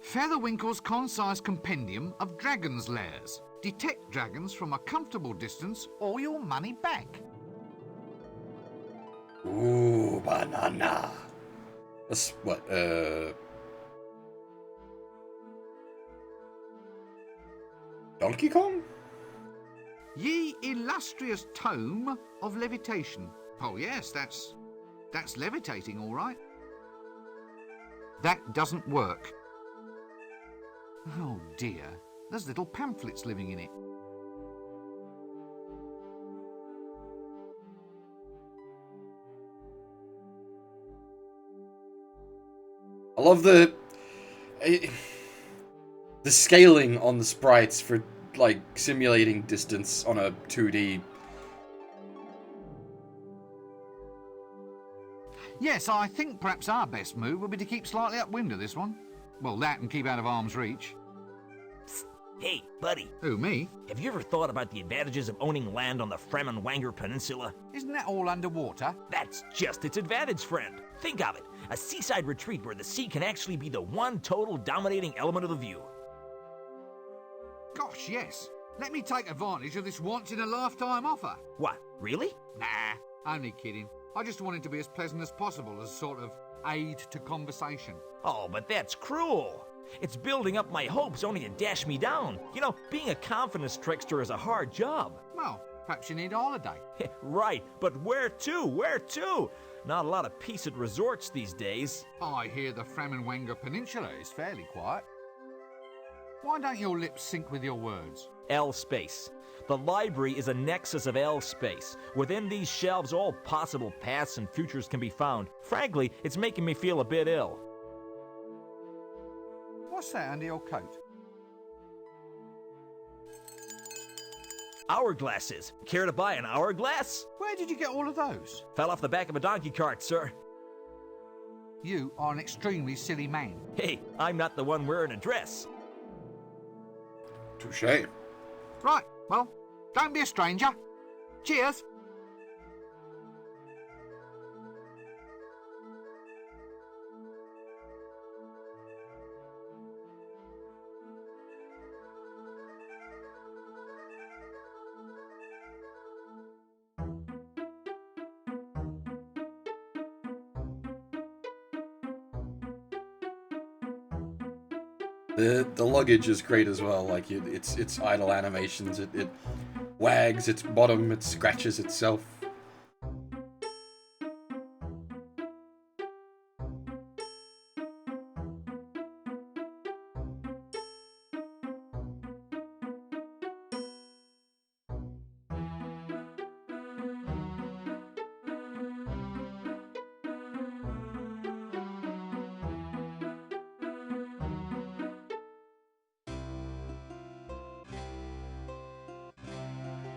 Featherwinkle's Concise Compendium of Dragon's Lairs. Detect dragons from a comfortable distance or your money back. Ooh, banana. That's what, Donkey Kong? Ye illustrious tome of levitation. Oh yes, that's levitating, all right. That doesn't work. Oh dear, there's little pamphlets living in it. I love the scaling on the sprites for, like, simulating distance on a 2D. Yes, I think perhaps our best move would be to keep slightly upwind of this one. Well, that and keep out of arm's reach. Hey, buddy, Who, me? have you ever thought about the advantages of owning land on the Fremenwanger Peninsula? Isn't that all underwater? That's just its advantage, friend. Think of it, a seaside retreat where the sea can actually be the one total dominating element of the view. Gosh, yes. Let me take advantage of this once-in-a-lifetime offer. What, really? Nah, only kidding. I just want it to be as pleasant as possible as a sort of aid to conversation. Oh, but that's cruel. It's building up my hopes only to dash me down. You know, being a confidence trickster is a hard job. Well, perhaps you need a holiday. Right, but where to? Where to? Not a lot of peace at resorts these days. I hear the Fremenwanger Peninsula is fairly quiet. Why don't your lips sync with your words? L-space. The library is a nexus of L-space. Within these shelves, all possible paths and futures can be found. Frankly, it's making me feel a bit ill. What's that under your coat? Hourglasses. Care to buy an hourglass? Where did you get all of those? Fell off the back of a donkey cart, sir. You are an extremely silly man. Hey, I'm not the one wearing a dress. Touché. Right, well, don't be a stranger. Cheers. The luggage is great as well. Like it's idle animations. It wags its bottom. It scratches itself.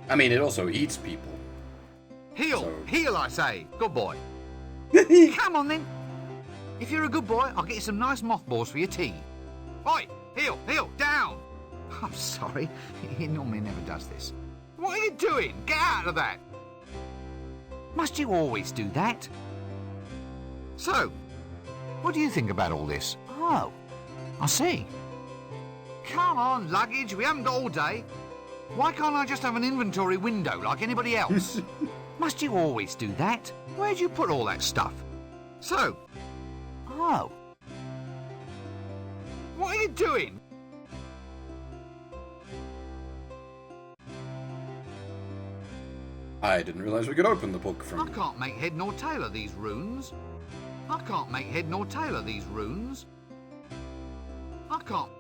I mean, it also eats people. Heel, So- heel, I say. Good boy. Come on then. If you're a good boy, I'll get you some nice mothballs for your tea. Oi, heel, heel, down. I'm sorry, he normally never does this. What are you doing? Get out of that. Must you always do that? So, what do you think about all this? Oh, I see. Come on, luggage, we haven't got all day. Why can't I just have an inventory window like anybody else? Must you always do that? Where'd you put all that stuff? So, oh. What are you doing? I didn't realize we could open the book I from. can't make head nor tail of these runes. I can't make head nor tail of these runes. I can't.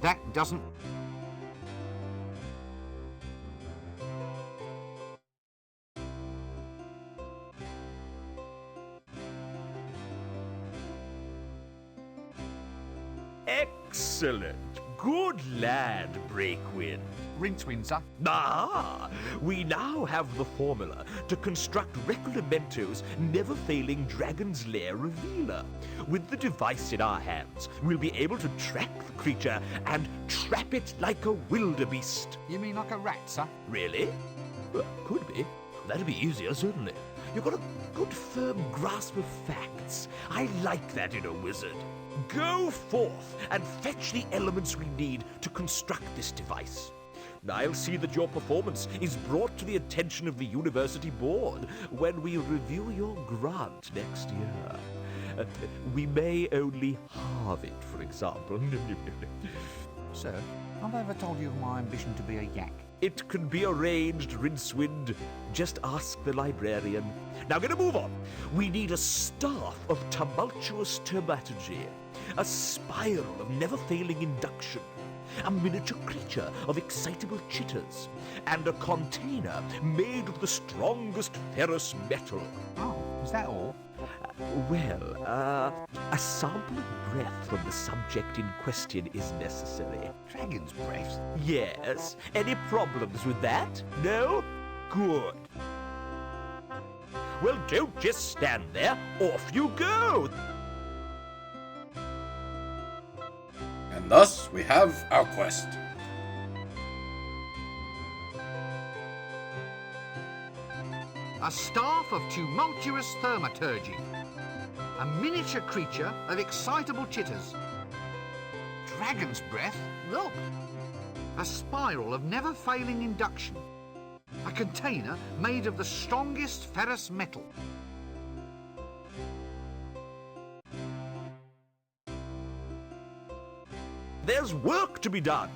That doesn't. Excellent. Good glad, Breakwind. Rincewind, sir. Ah, we now have the formula to construct Reclamento's never-failing Dragon's Lair revealer. With the device in our hands, we'll be able to track the creature and trap it like a wildebeest. You mean like a rat, sir? Really? Well, could be. That'd be easier, certainly. You've got a good firm grasp of facts. I like that in a wizard. Go forth and fetch the elements we need to construct this device. I'll see that your performance is brought to the attention of the university board when we review your grant next year. We may only halve it, for example. Sir, have I ever told you of my ambition to be a yak? It can be arranged, Rincewind. Just ask the librarian. Now, gonna move on. We need a staff of tumultuous termaturgy, a spiral of never-failing induction, a miniature creature of excitable chitters, and a container made of the strongest ferrous metal. Oh, is that all? A sample of breath from the subject in question is necessary. Dragon's breath? Yes. Any problems with that? No? Good. Well, don't just stand there. Off you go. And thus, we have our quest. A staff of tumultuous thaumaturgy. A miniature creature of excitable chitters. Dragon's breath? Look. A spiral of never-failing induction. A container made of the strongest ferrous metal. There's work to be done.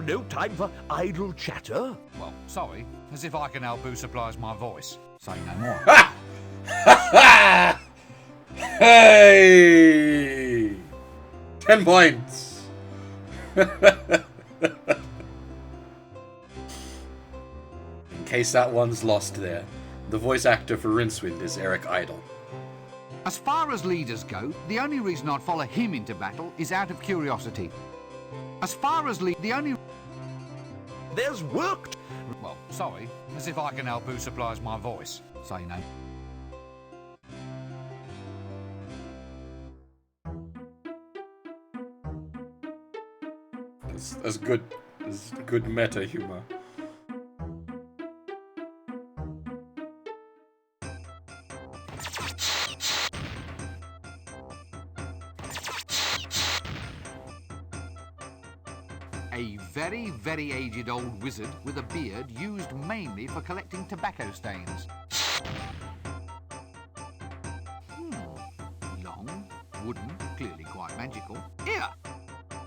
No time for idle chatter. Well, sorry. As if I can help who supplies my voice. Say no more. Hey! 10 points! In case that one's lost there, the voice actor for Rincewind is Eric Idle. As far as leaders go, the only reason I'd follow him into battle is out of curiosity. As far as the only... There's work. Well, sorry. As if I can help who supplies my voice. Say no. That's good meta humor. A very, very aged old wizard with a beard used mainly for collecting tobacco stains. Long, wooden, clearly quite magical. Here!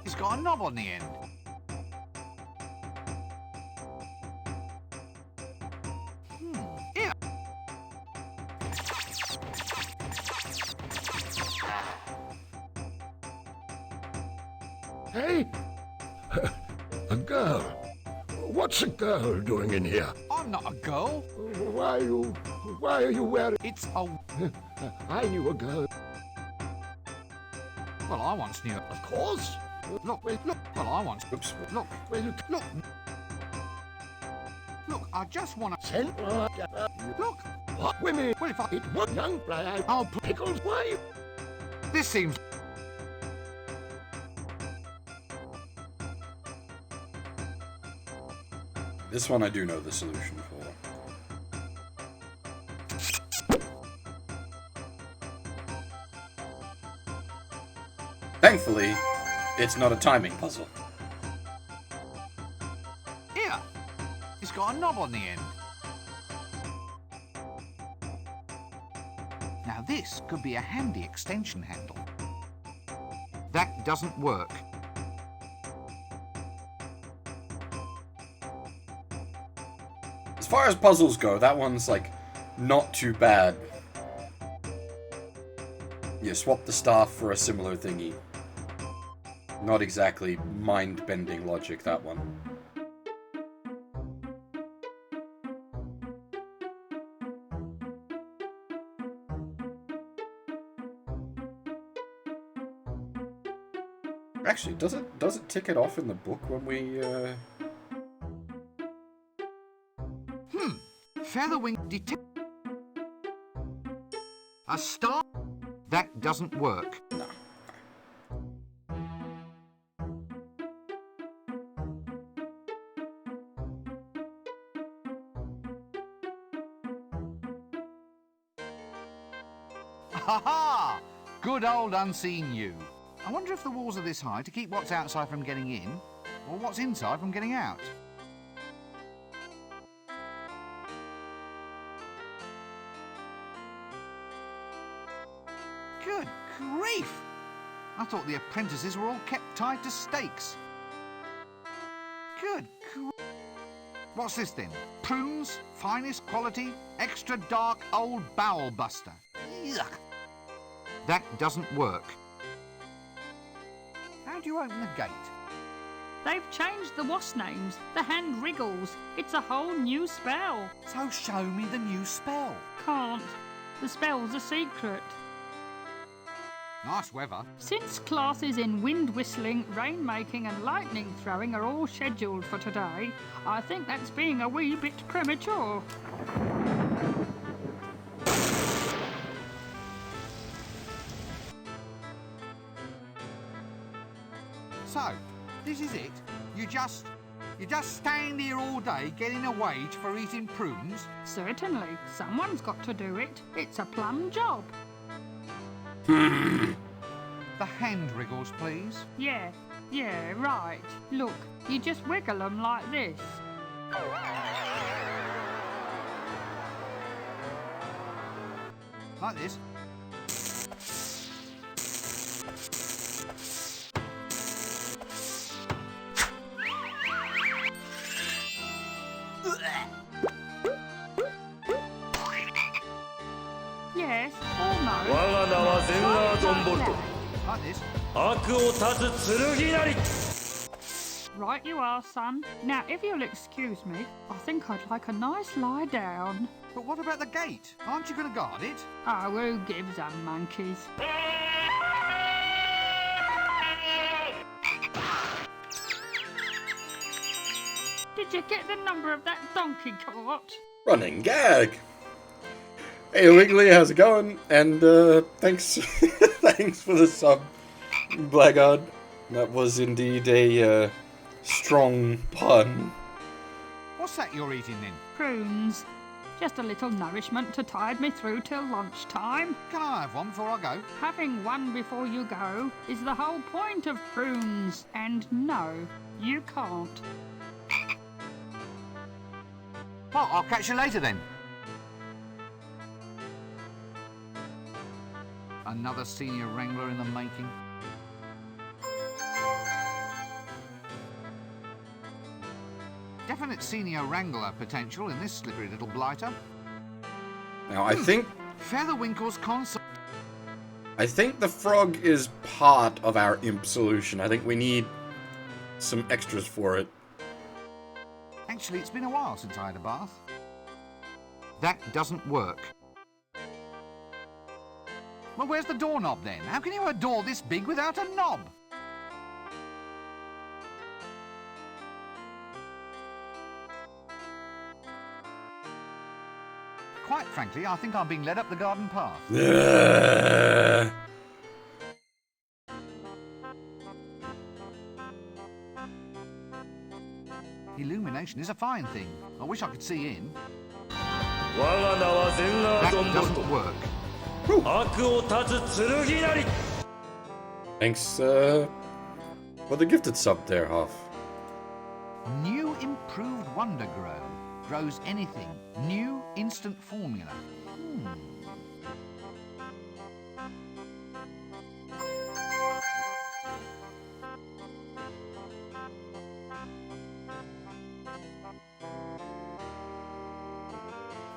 It's got a knob on the end. Here! Hey! A girl. What's a girl doing in here? I'm not a girl. Why are you wearing... It's a... I knew a girl. Well, I once knew... Of course. Look, look. Well, I once... Oops. Look, Well, you look. Look, I just want to... sent... Look. What women? Well, if I... It was young fly. I'll... Pickles. Why? This seems... This one I do know the solution for. Thankfully, it's not a timing puzzle. Here! It's got a knob on the end. Now this could be a handy extension handle. That doesn't work. As far as puzzles go, that one's, like, not too bad. Yeah, swap the staff for a similar thingy. Not exactly mind-bending logic, that one. Actually, does it tick it off in the book when we? Featherwing detect. A star. That doesn't work. No. Ha ha! Good old unseen you. I wonder if the walls are this high to keep what's outside from getting in, or what's inside from getting out. Good grief! I thought the apprentices were all kept tied to stakes. Good grief. What's this then? Prunes, finest quality, extra dark old bowel buster. Yuck! That doesn't work. How do you open the gate? They've changed the wasp names. The hand wriggles. It's a whole new spell. So show me the new spell. Can't. The spell's a secret. Nice weather. Since classes in wind whistling, rainmaking and lightning throwing are all scheduled for today, I think that's being a wee bit premature. So, this is it? You just stand here all day getting a wage for eating prunes? Certainly. Someone's got to do it. It's a plum job. The hand wriggles, please. Yeah, right. Look, you just wiggle them like this. Like this. Yes, almost. 我が名はゼンガードンボルト Like this. 悪を断つ剣なり Right you are, son. Now, if you'll excuse me, I think I'd like a nice lie down. But what about the gate? Aren't you going to guard it? Oh, who gives a monkeys? Did you get the number of that donkey cart? Running gag. Hey Wiggly, how's it going? And thanks, thanks for the sub, Blackguard. That was indeed a strong pun. What's that you're eating then? Prunes. Just a little nourishment to tide me through till lunchtime. Can I have one before I go? Having one before you go is the whole point of prunes. And no, you can't. Well, I'll catch you later then. Another senior wrangler in the making. Definite senior wrangler potential in this slippery little blighter. Now I think Featherwinkle's console. I think the frog is part of our imp solution. I think we need some extras for it. Actually, it's been a while since I had a bath. That doesn't work. Well, where's the doorknob then? How can you have a door this big without a knob? Quite frankly, I think I'm being led up the garden path. Illumination is a fine thing. I wish I could see in. 我が名はゼンガー That ドンボル doesn't ト work. 悪を断つ剣なり Thanks for the gifted sub there, Hoff. New improved Wonder Grow. Grows anything. New instant formula.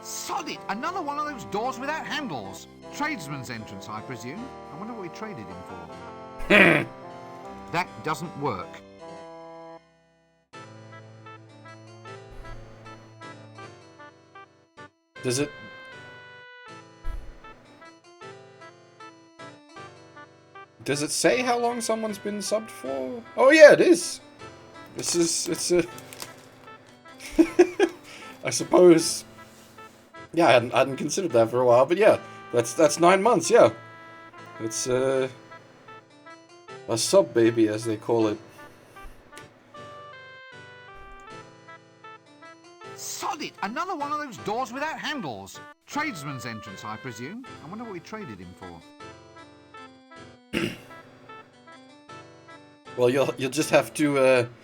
Sod it! Another one of those doors without handles. Tradesman's entrance, I presume. I wonder what we traded him for. That doesn't work. Does it? Does it say how long someone's been subbed for? Oh yeah, it is. It's a... I suppose... Yeah, I hadn't considered that for a while, but yeah, that's 9 months, yeah. It's, a sub baby, as they call it. Sod it! Another one of those doors without handles. Tradesman's entrance, I presume. I wonder what we traded him for. Well, you'll just have to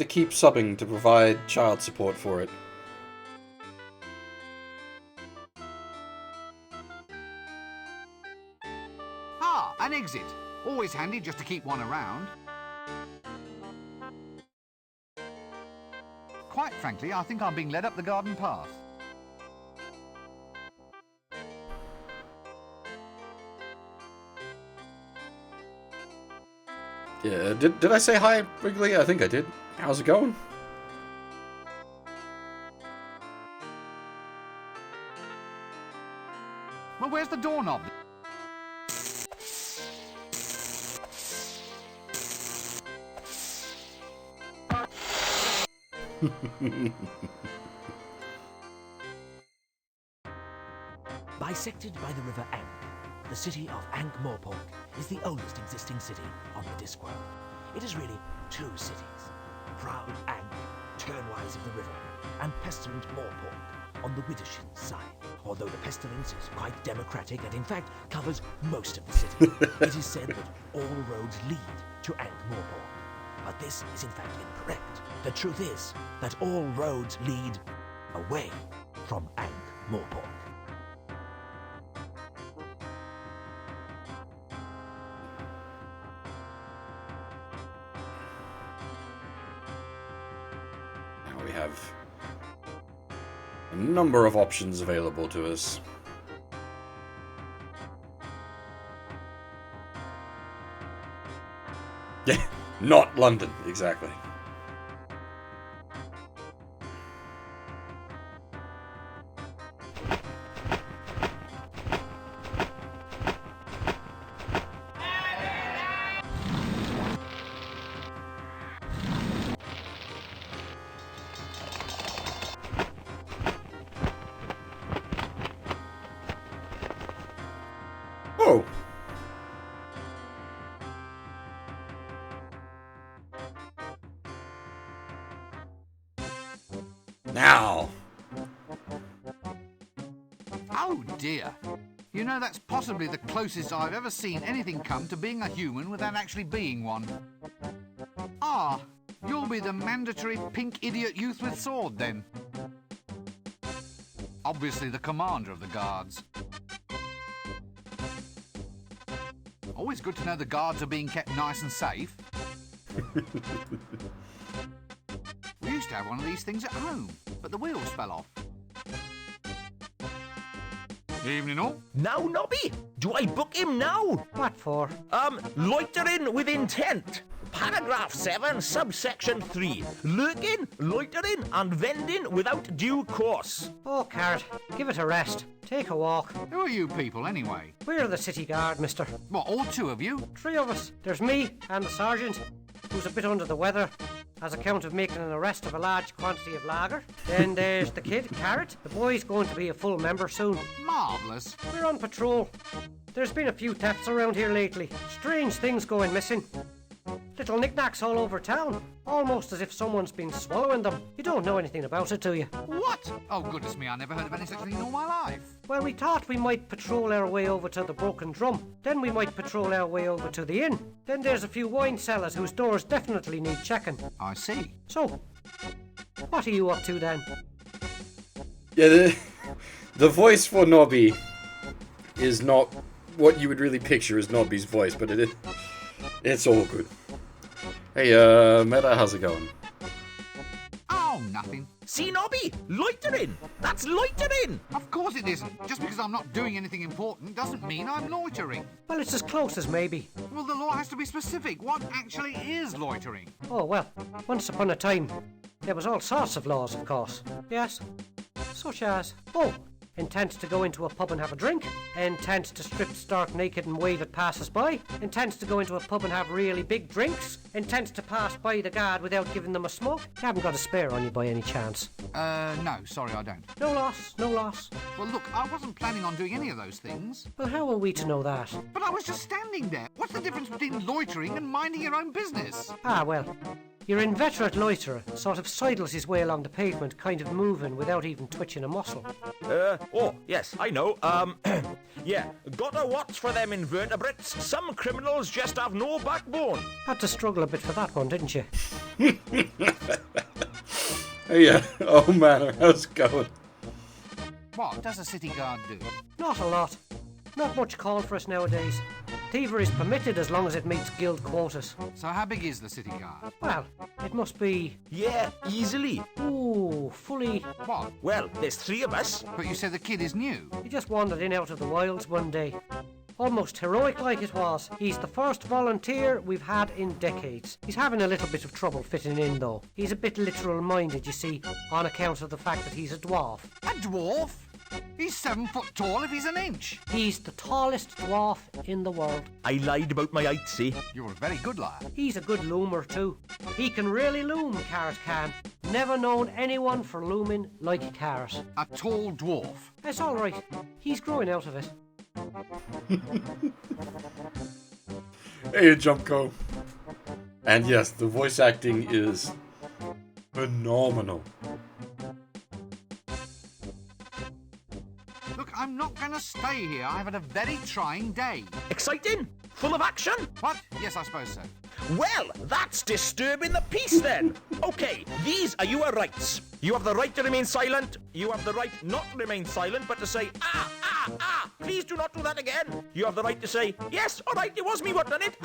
keep subbing to provide child support for it. Ah, an exit. Always handy just to keep one around. Quite frankly, I think I'm being led up the garden path. Yeah, did I say hi, Wrigley? I think I did. How's it going? Well, where's the doorknob? Bisected by the River Ankh, the city of Ankh-Morpork is the oldest existing city on the Discworld. It is really two cities, proud Ankh, turnwise of the river, and pestilent Morpork on the Widdershin side. Although the pestilence is quite democratic and in fact covers most of the city, it is said that all roads lead to Ankh-Morpork. But this is in fact incorrect. The truth is that all roads lead away from Ankh-Morpork. Now we have a number of options available to us. Yeah, not London, exactly. Oh! Now! Oh dear. You know, that's possibly the closest I've ever seen anything come to being a human without actually being one. Ah, you'll be the mandatory pink idiot youth with sword then. Obviously the commander of the guards. Always good to know the guards are being kept nice and safe. We used to have one of these things at home, but the wheels fell off. Evening all. Now, Nobby, do I book him now? What for? Loitering with intent. Paragraph 7, subsection 3. Lurking, loitering, and vending without due course. Oh, Carrot, give it a rest. Take a walk. Who are you people anyway? We're the city guard, mister. What, all two of you? 3 of us. There's me and the sergeant, who's a bit under the weather, as account of making an arrest of a large quantity of lager. Then there's the kid, Carrot. The boy's going to be a full member soon. Marvellous. We're on patrol. There's been a few thefts around here lately. Strange things going missing. Little knickknacks all over town. Almost as if someone's been swallowing them. You don't know anything about it, do you? What? Oh, goodness me, I never heard of any such thing in all my life. Well, we thought we might patrol our way over to the Broken Drum. Then we might patrol our way over to the inn. Then there's a few wine cellars whose doors definitely need checking. I see. So, what are you up to then? Yeah, the voice for Nobby is not what you would really picture as Nobby's voice, but it's all good. Hey, Meta, how's it going? Oh, nothing. See, Nobby, loitering. That's loitering. Of course it isn't. Just because I'm not doing anything important doesn't mean I'm loitering. Well, it's as close as maybe. Well, the law has to be specific. What actually is loitering? Oh, well, once upon a time, there was all sorts of laws, of course. Yes, such as... Oh, intends to go into a pub and have a drink, intends to strip stark naked and wave at passers-by, intends to go into a pub and have really big drinks, intends to pass by the guard without giving them a smoke. You haven't got a spare on you by any chance? No, sorry I don't. No loss, no loss. Well, look, I wasn't planning on doing any of those things. Well, how are we to know that? But I was just standing there. What's the difference between loitering and minding your own business? Ah, well, your inveterate loiterer sort of sidles his way along the pavement, kind of moving without even twitching a muscle. Oh, yes, I know. Yeah, gotta watch for them invertebrates. Some criminals just have no backbone. Had to struggle a bit for that one, didn't you? Yeah. Oh, man, how's it going? What does a city guard do? Not a lot. Not much call for us nowadays. Thievery is permitted as long as it meets guild quotas. So how big is the city guard? Well, it must be... Yeah, easily. Ooh, fully... What? Well, there's 3 of us. But you said the kid is new. He just wandered in out of the wilds one day. Almost heroic like it was. He's the first volunteer we've had in decades. He's having a little bit of trouble fitting in though. He's a bit literal-minded, you see, on account of the fact that he's a dwarf. A dwarf? He's 7 foot tall if he's an inch. He's the tallest dwarf in the world. I lied about my height, see? You're a very good liar. He's a good loomer too. He can really loom, Carrot can. Never known anyone for looming like Carrot. A tall dwarf. That's all right. He's growing out of it. Hey, Jumpco. And yes, the voice acting is phenomenal. Look, I'm not going to stay here. I've had a very trying day. Exciting? Full of action? What? Yes, I suppose so. Well, that's disturbing the peace then. Okay, these are your rights. You have the right to remain silent. You have the right not to remain silent, but to say, please do not do that again. You have the right to say, yes, all right, it was me what done it.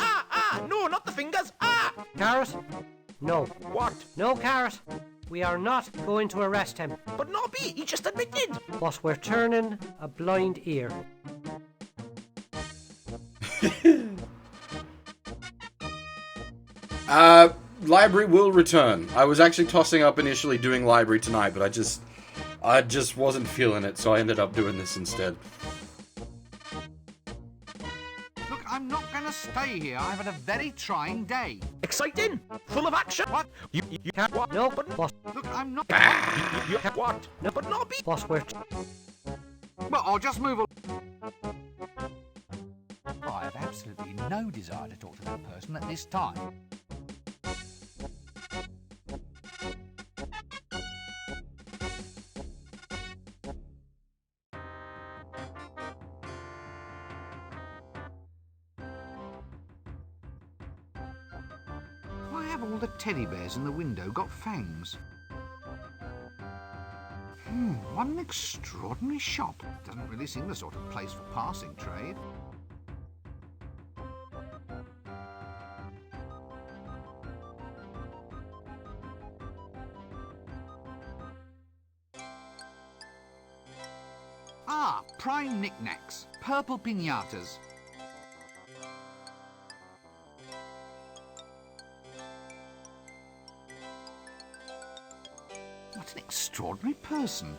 No, not the fingers. Carrot? No. What? No, Carrot. We are not going to arrest him. But Nobby, he just admitted. But we're turning a blind ear. Library will return. I was actually tossing up initially doing library tonight, but I just wasn't feeling it, so I ended up doing this instead. Look, I'm not going to stay here. I've had a very trying day. Exciting? Full of action? What? You can't what? No, but Look, I'm not... You what? No, but Nobby. but we're... Well, I'll just move on. I have absolutely no desire to talk to that person at this time. Why have all the teddy bears in the window got fangs? What an extraordinary shop. Doesn't really seem the sort of place for passing trade. Prime knickknacks. Purple piñatas. What an extraordinary person.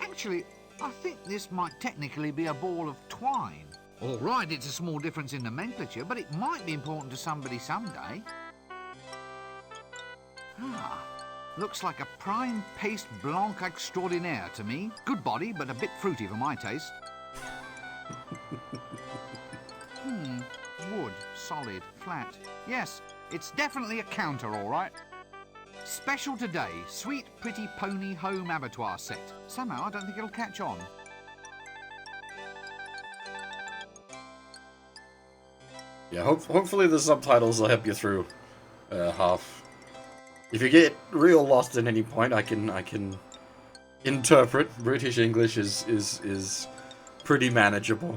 Actually, I think this might technically be a ball of twine. All right, it's a small difference in nomenclature, but it might be important to somebody someday. Looks like a prime paste blanc extraordinaire to me. Good body, but a bit fruity for my taste. Wood, solid, flat. Yes, it's definitely a counter, all right. Special today, sweet pretty pony home abattoir set. Somehow I don't think it'll catch on. Yeah, hopefully the subtitles will help you through half. If you get real lost at any point, I can interpret. British English is pretty manageable.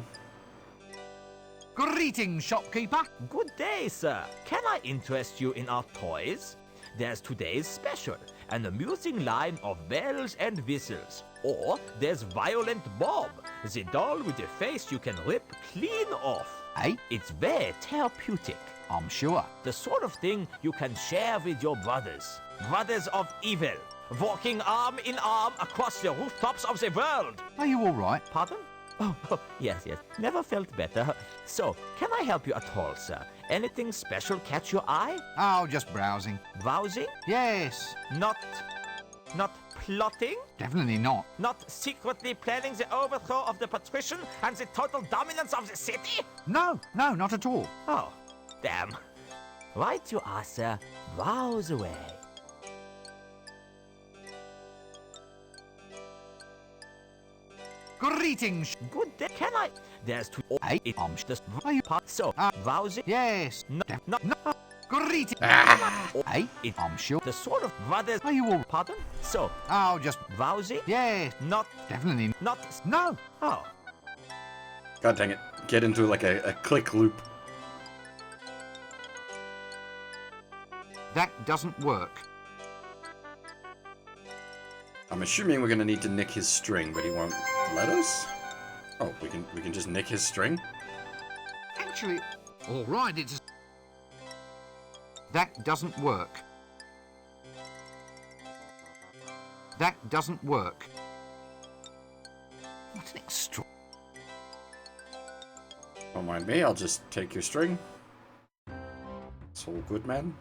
Greetings, shopkeeper. Good day, sir. Can I interest you in our toys? There's today's special, an amusing line of bells and whistles. Or there's Violent Bob, the doll with a face you can rip clean off. Eh? It's very therapeutic. I'm sure. The sort of thing you can share with your brothers. Brothers of evil. walking arm in arm across the rooftops of the world. Are you all right? Pardon? Oh, yes. Never felt better. So, can I help you at all, sir? Anything special catch your eye? Oh, just browsing. Browsing? Yes. Not plotting? Definitely not. Not secretly planning the overthrow of the patrician and the total dominance of the city? No, not at all. Oh, damn. Right you are, sir. Browse away. Greetings. Good day. Can I? There's two. Hey, Just are you part. So, browsing. Yes. No. Greetings. Hey, I'm sure. The sort of brothers. Are you all? Pardon? So, Oh, just browsing. yes. Not. Definitely Not. no. Oh. God dang it. Get into like a click loop. That doesn't work. I'm assuming we're gonna need to nick his string, but he won't let us? Oh, we can just nick his string? Actually, all right. It's that doesn't work. That doesn't work. What an extra. Don't mind me, I'll just take your string. It's all good, man.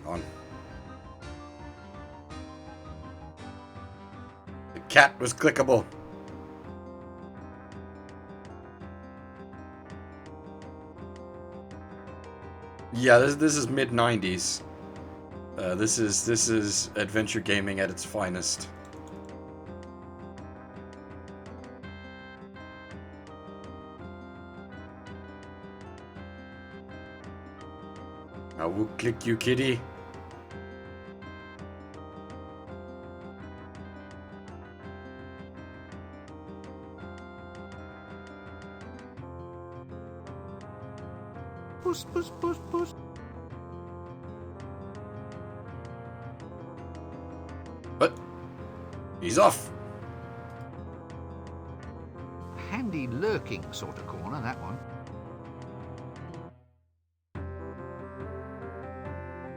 On. The cat was clickable. Yeah, this is mid-90s. This is adventure gaming at its finest. I will click you, kitty. Puss, puss, puss, puss. But he's off. Handy lurking sort of corner, that one.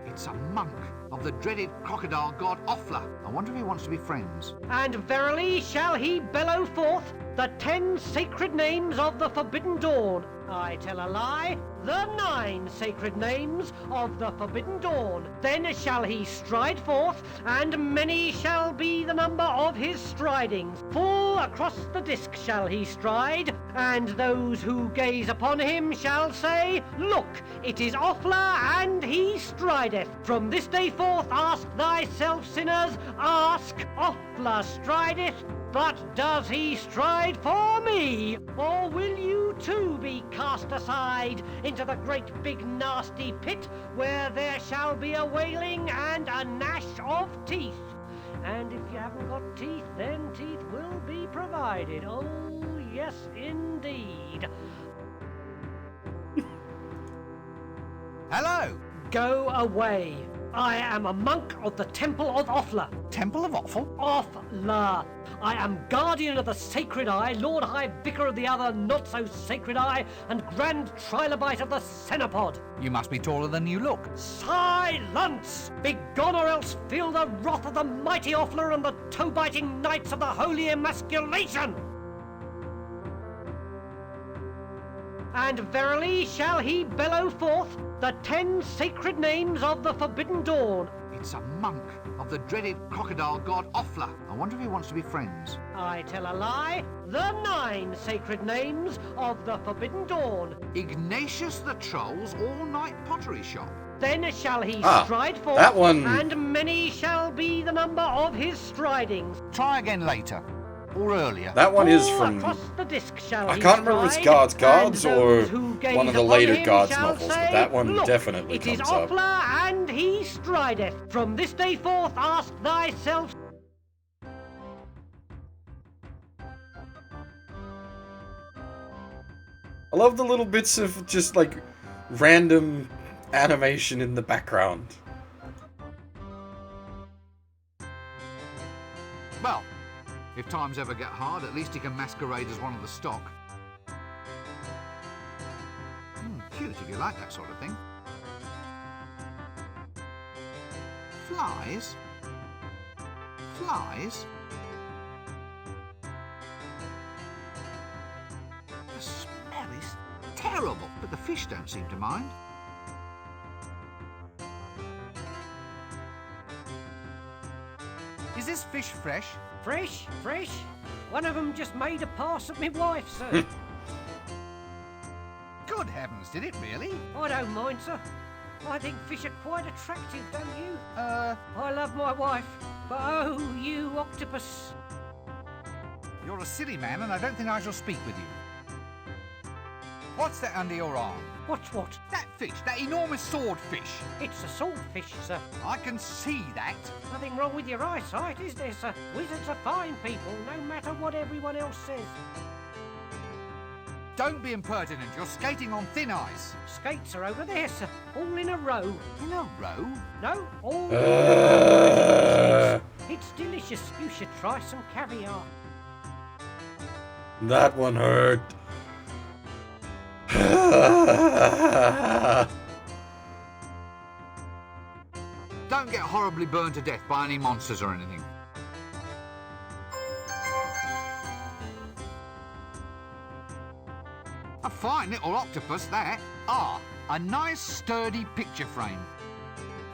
It's a monk of the dreaded crocodile god Offla. I wonder if he wants to be friends. And verily shall he bellow forth the 10 sacred names of the Forbidden Dawn. I tell a lie, the 9 sacred names of the Forbidden Dawn. Then shall he stride forth, and many shall be the number of his stridings. Full across the disc shall he stride, and those who gaze upon him shall say, Look, it is Offla, and he strideth. From this day forth ask thyself, sinners, ask, Offla strideth, but does he stride for me? Or will you too be cast aside into the great big nasty pit where there shall be a wailing and a gnash of teeth? And if you haven't got teeth, then teeth will be provided. Oh, yes, indeed. Hello. Go away. I am a monk of the Temple of Offla. Temple of Offal? Offla. I am guardian of the sacred eye, Lord High Vicar of the other not-so-sacred eye, and Grand Trilobite of the Cenopod. You must be taller than you look. Silence! Begone, or else feel the wrath of the mighty Offla and the toe-biting knights of the Holy Emasculation! And verily shall he bellow forth the 10 sacred names of the Forbidden Dawn. It's a monk of the dreaded crocodile god Offla. I wonder if he wants to be friends. I tell a lie, the 9 sacred names of the Forbidden Dawn. Ignatius the Troll's all-night pottery shop. Then shall he stride forth, that one. and many shall be the number of his stridings. Try again later. Or earlier. That one is Full from... across the disc shall I he can't remember if it's stride, Guards and or those who gaze one of the upon later him Guards shall novels, but say, that one Look, definitely it is comes up. Offla, and he strideth. From this day forth ask thyself... I love the little bits of just, like, random animation in the background. Well, if times ever get hard, at least he can masquerade as one of the stock. Cute if you like that sort of thing. Flies? Flies? The smell is terrible, but the fish don't seem to mind. Is this fish fresh? Fresh, fresh. One of them just made a pass at me wife, sir. Good heavens, did it really? I don't mind, sir. I think fish are quite attractive, don't you? I love my wife, but oh, you octopus. You're a silly man, and I don't think I shall speak with you. What's that under your arm? What's what? That fish, that enormous swordfish. It's a swordfish, sir. I can see that. Nothing wrong with your eyesight, is there, sir? Wizards are fine people, no matter what everyone else says. Don't be impertinent, you're skating on thin ice. Skates are over there, sir. All in a row. In a row? No, all It's delicious. You should try some caviar. That one hurt. Don't get horribly burned to death by any monsters or anything. A fine little octopus, that. Ah, a nice sturdy picture frame.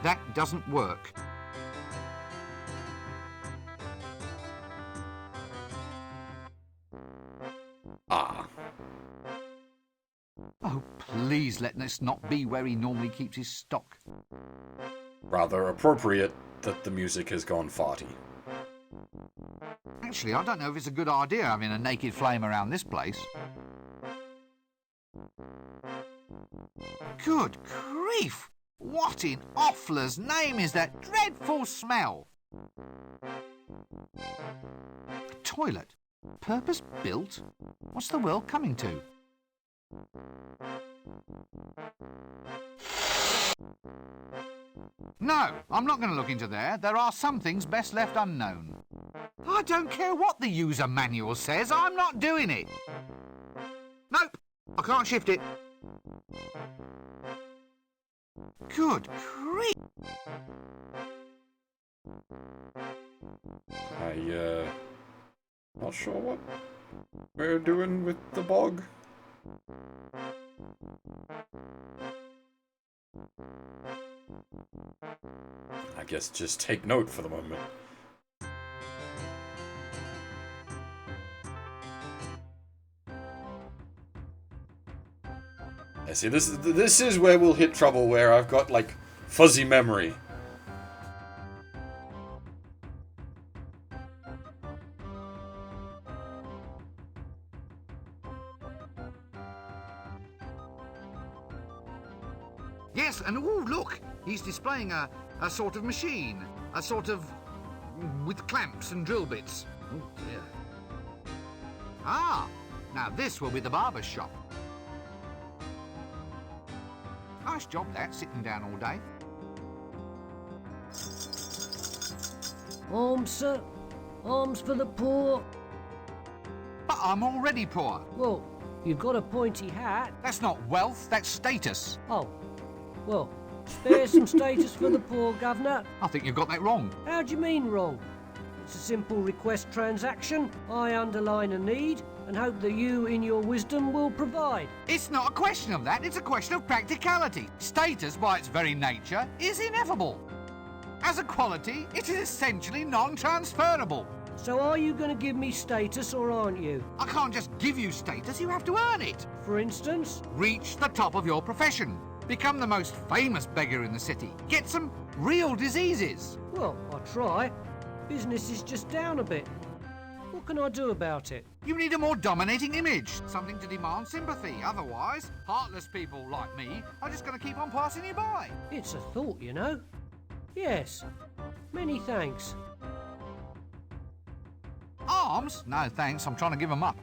That doesn't work. Ah. Oh, please let this not be where he normally keeps his stock. Rather appropriate that the music has gone farty. Actually, I don't know if it's a good idea having a naked flame around this place. Good grief! What in Offler's name is that dreadful smell? A toilet? Purpose built? What's the world coming to? No, I'm not going to look into there. There are some things best left unknown. I don't care what the user manual says, I'm not doing it. Nope, I can't shift it. Good grief! Not sure what we're doing with the bog. I guess just take note for the moment. I see, this is where we'll hit trouble, where I've got, like, fuzzy memory. Yes, and oh look, he's displaying a sort of machine, a sort of with clamps and drill bits. Oh dear. Ah, now this will be the barber's shop. Nice job that, sitting down all day. Alms, sir. Alms for the poor. But I'm already poor. Well, you've got a pointy hat. That's not wealth, that's status. Oh, well, spare some status for the poor, Governor. I think you've got that wrong. How do you mean wrong? It's a simple request transaction. I underline a need and hope that you, in your wisdom, will provide. It's not a question of that, it's a question of practicality. Status, by its very nature, is ineffable. As a quality, it is essentially non-transferable. So are you going to give me status or aren't you? I can't just give you status, you have to earn it. For instance? Reach the top of your profession. Become the most famous beggar in the city. Get some real diseases. Well, I'll try. Business is just down a bit. What can I do about it? You need a more dominating image, something to demand sympathy. Otherwise, heartless people like me are just going to keep on passing you by. It's a thought, you know. Yes. Many thanks. Arms? No, thanks. I'm trying to give them up.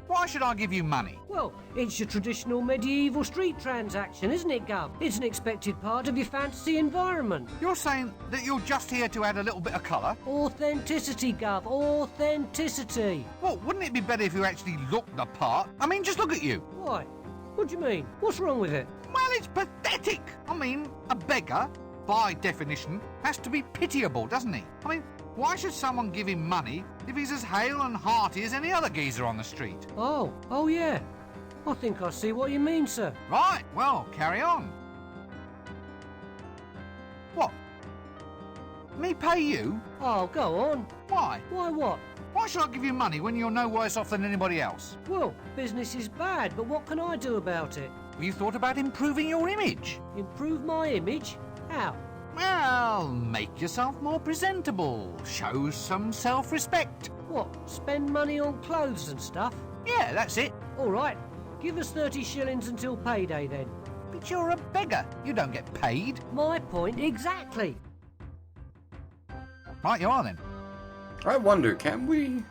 What Why should I give you money? Well, it's your traditional medieval street transaction, isn't it, Gov? It's an expected part of your fantasy environment. You're saying that you're just here to add a little bit of colour? Authenticity, Gov. Authenticity. Well, wouldn't it be better if you actually looked the part? I mean, just look at you. Why? What do you mean? What's wrong with it? Well, it's pathetic. I mean, a beggar, by definition, has to be pitiable, doesn't he? I mean, why should someone give him money if he's as hale and hearty as any other geezer on the street? Oh yeah. I think I see what you mean, sir. Right, well, carry on. What? Me pay you? Oh, go on. Why? Why what? Why should I give you money when you're no worse off than anybody else? Well, business is bad, but what can I do about it? Have you thought about improving your image? Improve my image? How? Well, make yourself more presentable. Show some self-respect. What, spend money on clothes and stuff? Yeah, that's it. All right, give us 30 shillings until payday then. But you're a beggar. You don't get paid. My point exactly. Right you are then. I wonder, can we...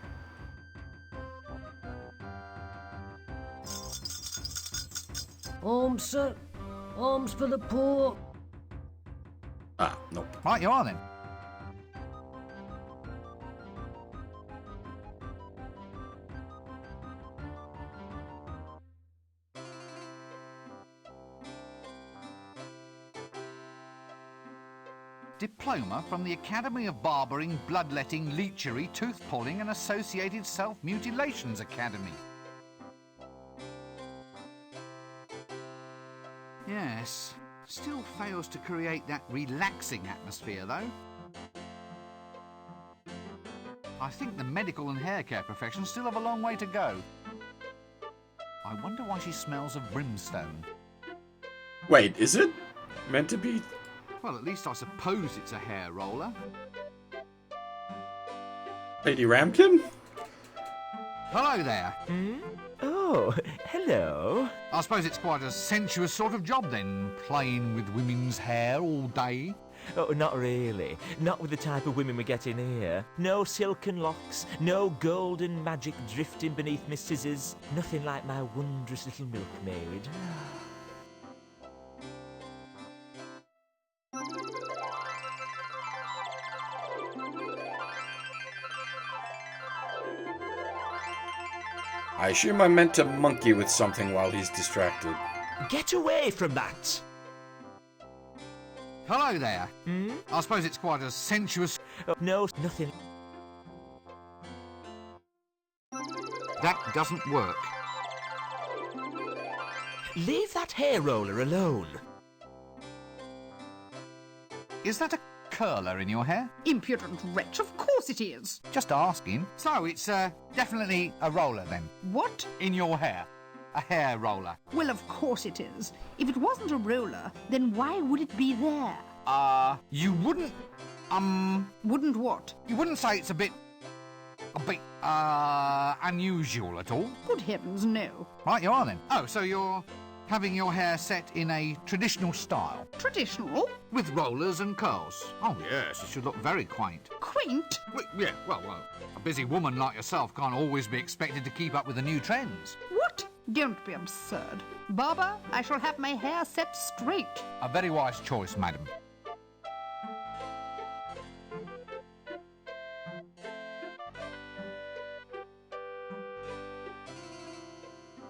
Alms, sir. Alms for the poor. Ah, nope. Right you are then. Diploma from the Academy of Barbering, Bloodletting, Leechery, Tooth-Pulling and Associated Self-Mutilations Academy. Yes, still fails to create that relaxing atmosphere though. I think the medical and hair care professions still have a long way to go. I wonder why she smells of brimstone. Wait, is it meant to be? Well, at least I suppose it's a hair roller. Lady Ramkin? Hello there. Oh, hello. I suppose it's quite a sensuous sort of job then, playing with women's hair all day. Oh, not really. Not with the type of women we get in here. No silken locks, no golden magic drifting beneath my scissors. Nothing like my wondrous little milkmaid. I assume I meant to monkey with something while he's distracted. Get away from that! Hello there. I suppose it's quite a sensuous... Oh, no, nothing. That doesn't work. Leave that hair roller alone. Is that a curler in your hair? Impudent wretch, of course it is. Just asking. So it's definitely a roller then? What? In your hair. A hair roller. Well, of course it is. If it wasn't a roller, then why would it be there? You wouldn't... Wouldn't what? You wouldn't say it's a bit, unusual at all? Good heavens, no. Right you are then. Oh, so you're having your hair set in a traditional style? Traditional? With rollers and curls? Oh, yes, it should look very quaint. Quaint? Well, a busy woman like yourself can't always be expected to keep up with the new trends. What? Don't be absurd. Barber, I shall have my hair set straight. A very wise choice, madam.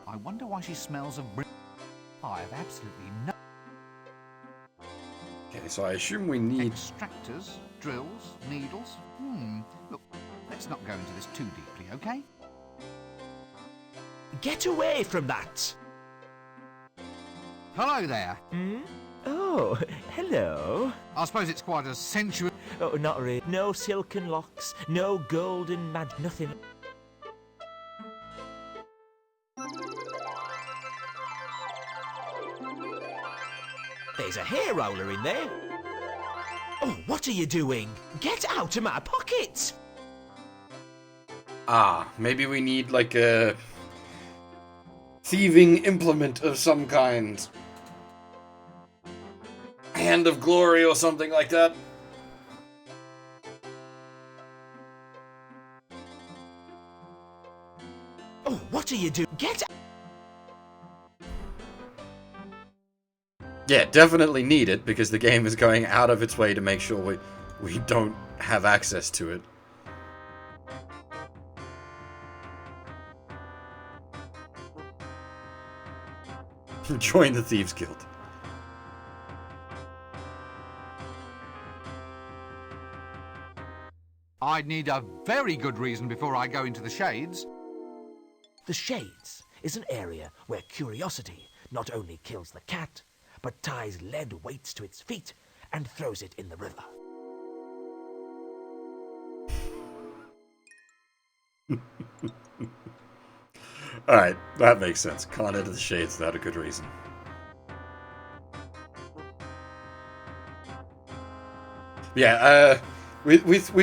I wonder why she smells of I have absolutely no... Okay, so I assume we need... Extractors, drills, needles... Look, let's not go into this too deeply, okay? Get away from that! Hello there. Oh, hello. I suppose it's quite a sensuous... Oh, not really. No silken locks, no golden magic, nothing. There's a hair roller in there. Oh, what are you doing? Get out of my pocket! Ah, maybe we need like a thieving implement of some kind. Hand of glory or something like that. Oh, what What are you doing? Get Yeah, definitely need it, because the game is going out of its way to make sure we don't have access to it. Join the Thieves Guild. I'd need a very good reason before I go into the Shades. The Shades is an area where curiosity not only kills the cat, but ties lead weights to its feet and throws it in the river. Alright, that makes sense. Can't enter the Shades without a good reason. Yeah, with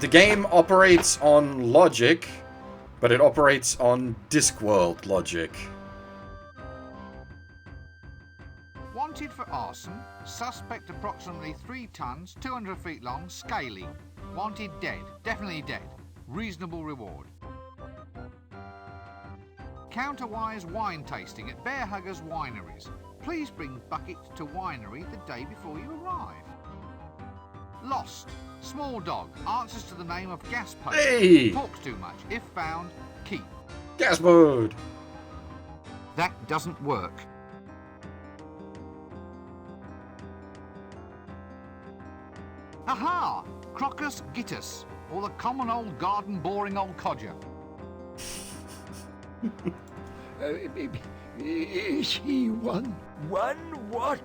the game operates on logic, but it operates on Discworld logic. Wanted for arson. Suspect approximately 3 tons, 200 feet long, scaly. Wanted dead. Definitely dead. Reasonable reward. Counterwise wine tasting at Bear Huggers Wineries. Please bring bucket to winery the day before you arrive. Lost. Small dog. Answers to the name of gas post. Hey! Talks too much. If found, keep. Gas mode! That doesn't work. Aha! Crocus gitus, or the common old garden boring old codger. Is he one? One what?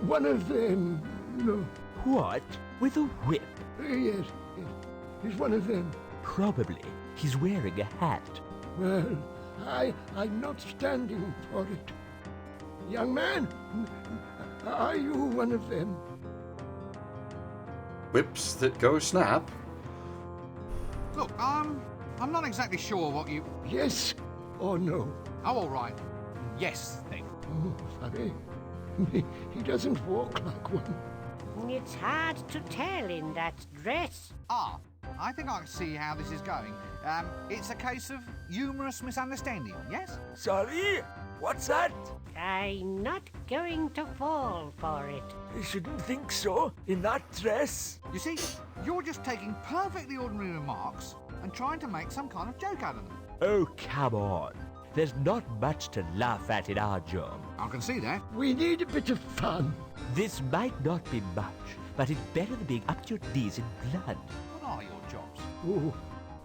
One of them, no. What? With a whip? Yes, yes. He's one of them. Probably. He's wearing a hat. Well, I'm not standing for it. Young man, are you one of them? Whips that go snap. Look, I'm not exactly sure what you... Yes or no? Oh, all right. Yes, then. Oh, funny. He doesn't walk like one. It's hard to tell in that dress. Ah, I think I can see how this is going. It's a case of humorous misunderstanding, yes? Sorry? What's that? I'm not going to fall for it. I shouldn't think so. In that dress. You see, you're just taking perfectly ordinary remarks and trying to make some kind of joke out of them. Oh, come on. There's not much to laugh at in our job. I can see that. We need a bit of fun. This might not be much, but it's better than being up to your knees in blood. What are your jobs? Oh,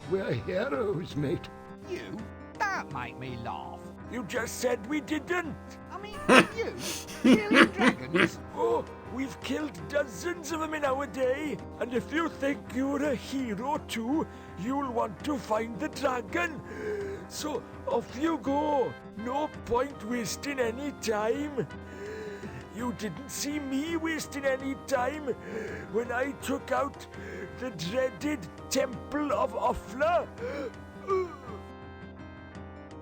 we're heroes, mate. You? Don't make me laugh. You just said we didn't. I mean, you? Killing dragons? Oh, we've killed dozens of them in our day. And if you think you're a hero too, you'll want to find the dragon. So off you go. No point wasting any time. You didn't see me wasting any time when I took out the dreaded Temple of Offla.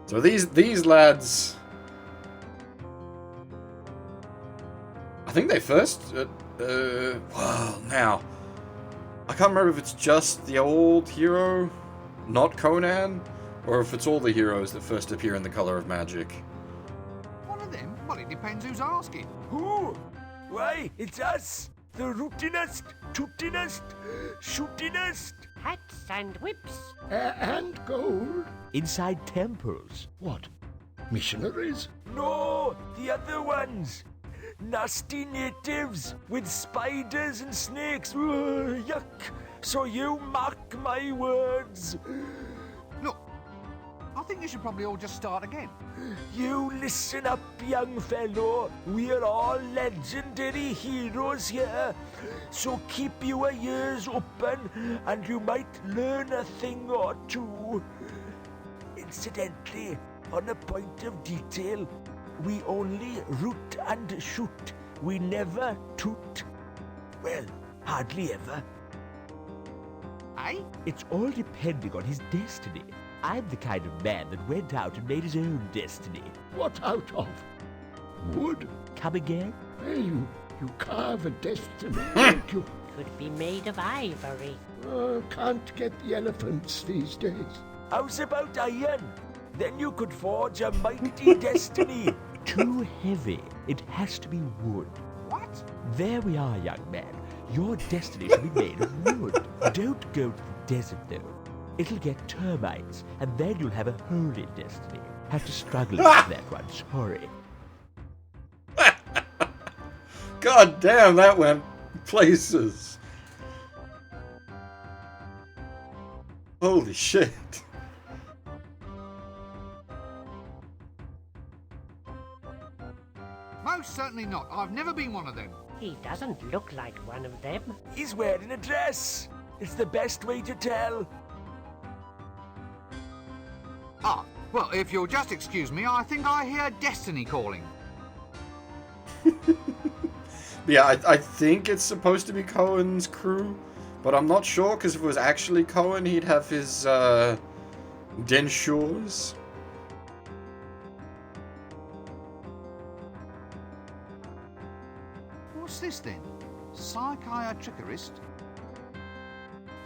So these lads, I think they first, well, now, I can't remember if it's just the old hero, not Conan, or if it's all the heroes that first appear in The Color of Magic. One of them? Well, it depends who's asking. Who? Why, it's us, the rootinest, tootinest, shootinest. Hats and whips. And gold. Inside temples. What? Missionaries? No, the other ones. Nasty natives with spiders and snakes. Ugh, yuck. So you mark my words. Look, I think you should probably all just start again. You listen up, young fellow. We're all legendary heroes here. So keep your ears open and you might learn a thing or two. Incidentally, on a point of detail, we only root and shoot. We never toot. Well, hardly ever. Eh? It's all depending on his destiny. I'm the kind of man that went out and made his own destiny. What out of? Wood? Come again? Well, you carve a destiny, don't you? could be made of ivory. Can't get the elephants these days. How's about iron? Then you could forge a mighty destiny. Too heavy. It has to be wood. What? There we are, young man. Your destiny should be made of wood. Don't go to the desert, though. It'll get termites, and then you'll have a hole in destiny. Have to struggle with that one, sorry. God damn, that went places. Holy shit. Most certainly not. I've never been one of them. He doesn't look like one of them. He's wearing a dress. It's the best way to tell. Ah, well, if you'll just excuse me, I think I hear destiny calling. Yeah, I think it's supposed to be Cohen's crew, but I'm not sure, because if it was actually Cohen, he'd have his, dentures. What's this then? Psychiatricist?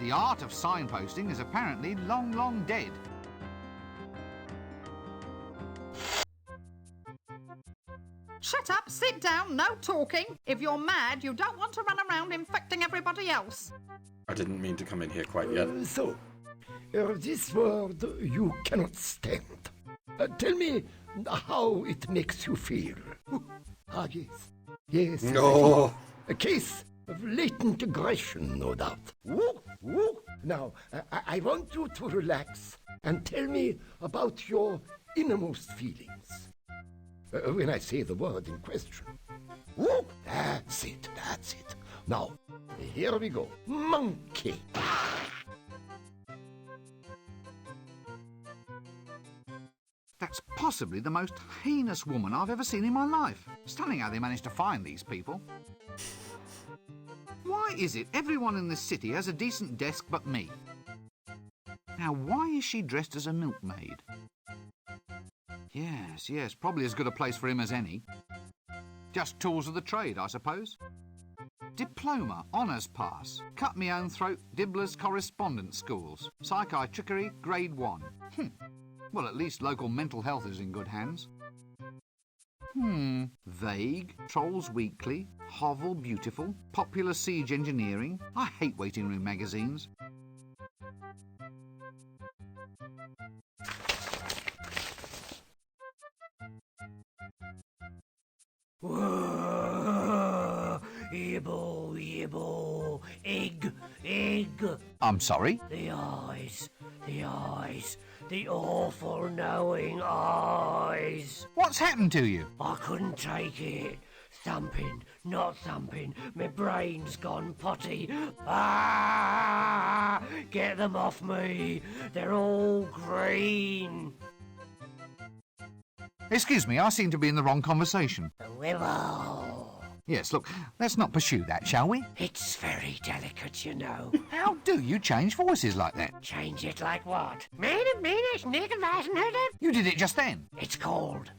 The art of signposting is apparently long, long dead. Shut up, sit down, no talking. If you're mad, you don't want to run around infecting everybody else. I didn't mean to come in here quite yet. This world you cannot stand. Tell me how it makes you feel. Ah, yes. Yes. No. A case of latent aggression, no doubt. Now, I want you to relax and tell me about your innermost feelings. When I say the word in question. That's it. Now, here we go. Monkey. That's possibly the most heinous woman I've ever seen in my life. Stunning how they managed to find these people. Why is it everyone in this city has a decent desk but me? Now, why is she dressed as a milkmaid? Yes, probably as good a place for him as any. Just tools of the trade, I suppose. Diploma, honours pass, cut me own throat, Dibbler's correspondence schools, psychiatrickery, grade 1. Well, at least local mental health is in good hands. Vague, Trolls Weekly, Hovel Beautiful, Popular Siege Engineering. I hate waiting room magazines. Yibble, egg. I'm sorry? The eyes, the awful knowing eyes. What's happened to you? I couldn't take it. Thumping, not thumping, my brain's gone potty. Ah! Get them off me. They're all green. Excuse me, I seem to be in the wrong conversation. Wibble. Yes, look, let's not pursue that, shall we? It's very delicate, you know. How do you change voices like that? Change it like what? You did it just then. It's called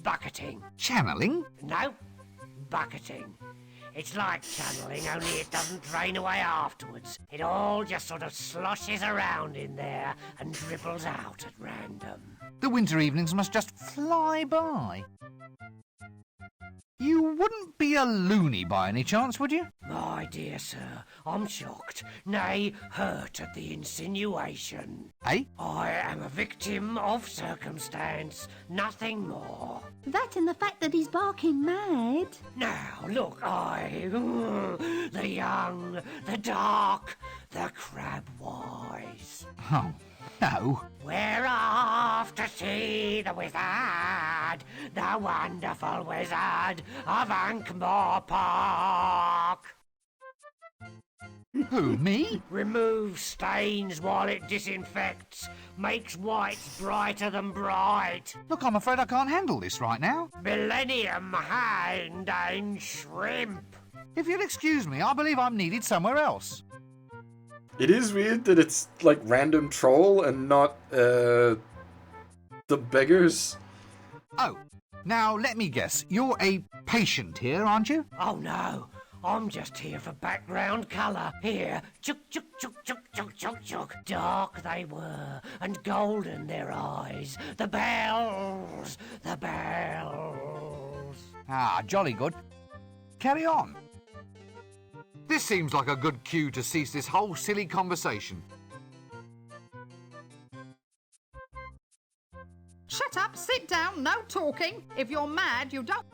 bucketing. Channeling? No, bucketing. It's like channeling, only it doesn't drain away afterwards. It all just sort of sloshes around in there and dribbles out at random. The winter evenings must just fly by. You wouldn't be a loony by any chance, would you? My dear sir, I'm shocked, nay, hurt at the insinuation. Eh? I am a victim of circumstance, nothing more. That and the fact that he's barking mad. Now, look, the young, the dark, the crab-wise. Oh, no. We're off to see the wizard, the wonderful wizard of Ankh-Morpork. Who, me? Removes stains while it disinfects, makes whites brighter than bright. Look, I'm afraid I can't handle this right now. Millennium hand and shrimp. If you'll excuse me, I believe I'm needed somewhere else. It is weird that it's like random troll and not the beggars. Oh, now let me guess. You're a patient here, aren't you? Oh no, I'm just here for background colour. Here, chuk chuk chuk chuk chuk chuk chuk. Dark they were, and golden their eyes. The bells, the bells. Ah, jolly good. Carry on. This seems like a good cue to cease this whole silly conversation. Shut up, sit down, no talking. If you're mad, you don't...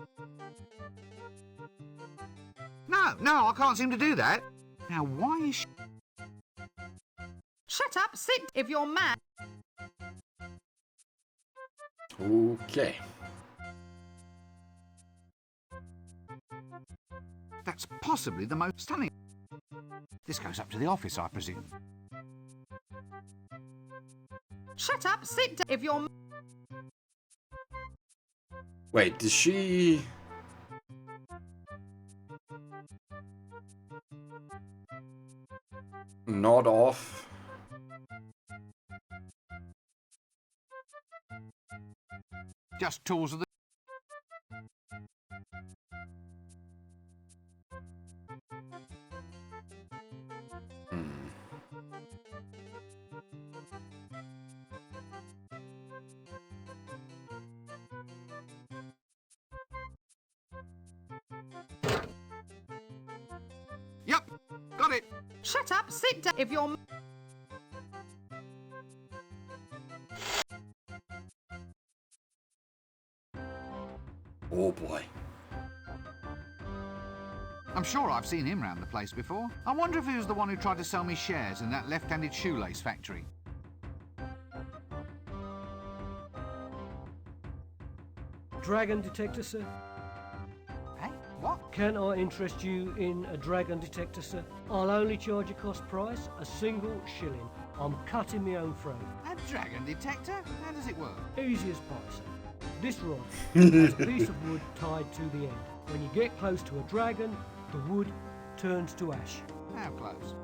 No, I can't seem to do that. Now, why is Shut up, sit... If you're mad... Okay. That's possibly the most stunning. This goes up to the office, I presume. Shut up, sit down. If you're... Wait, does she... nod off? Just tools of the... Yep, got it. Shut up, sit down. If you're... Oh boy. I'm sure I've seen him round the place before. I wonder if he was the one who tried to sell me shares in that left-handed shoelace factory. Dragon detector, sir? Hey, what? Can I interest you in a dragon detector, sir? I'll only charge a cost price, a single shilling. I'm cutting my own throat. A dragon detector? How does it work? Easy as pie, sir. This rod has a piece of wood tied to the end. When you get close to a dragon, the wood turns to ash. How close?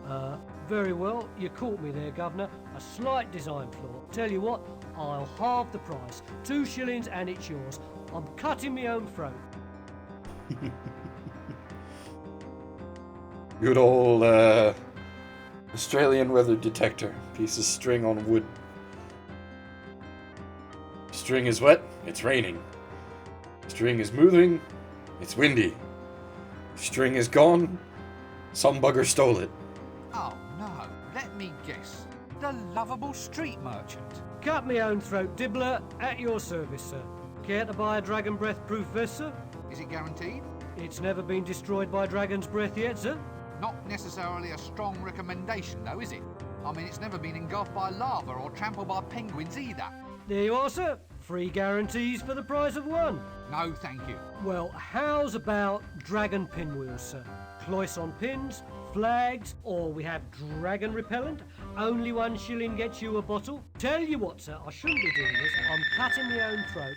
Very well, you caught me there, Governor. A slight design flaw. Tell you what, I'll halve the price. 2 shillings and it's yours. I'm cutting my own throat. Good old Australian weather detector. Piece of string on wood. String is wet, it's raining. String is moving, it's windy. String is gone, some bugger stole it. Oh no, let me guess. The lovable street merchant. Cut me own throat, Dibbler, at your service, sir. Care to buy a dragon breath proof vest, sir? Is it guaranteed? It's never been destroyed by dragon's breath yet, sir. Not necessarily a strong recommendation though, is it? I mean, it's never been engulfed by lava or trampled by penguins either. There you are, sir. Free guarantees for the price of one. No, thank you. Well, how's about dragon pinwheels, sir? Cloison pins, flags, or we have dragon repellent. Only 1 shilling gets you a bottle. Tell you what, sir, I shouldn't be doing this. I'm cutting my own throat.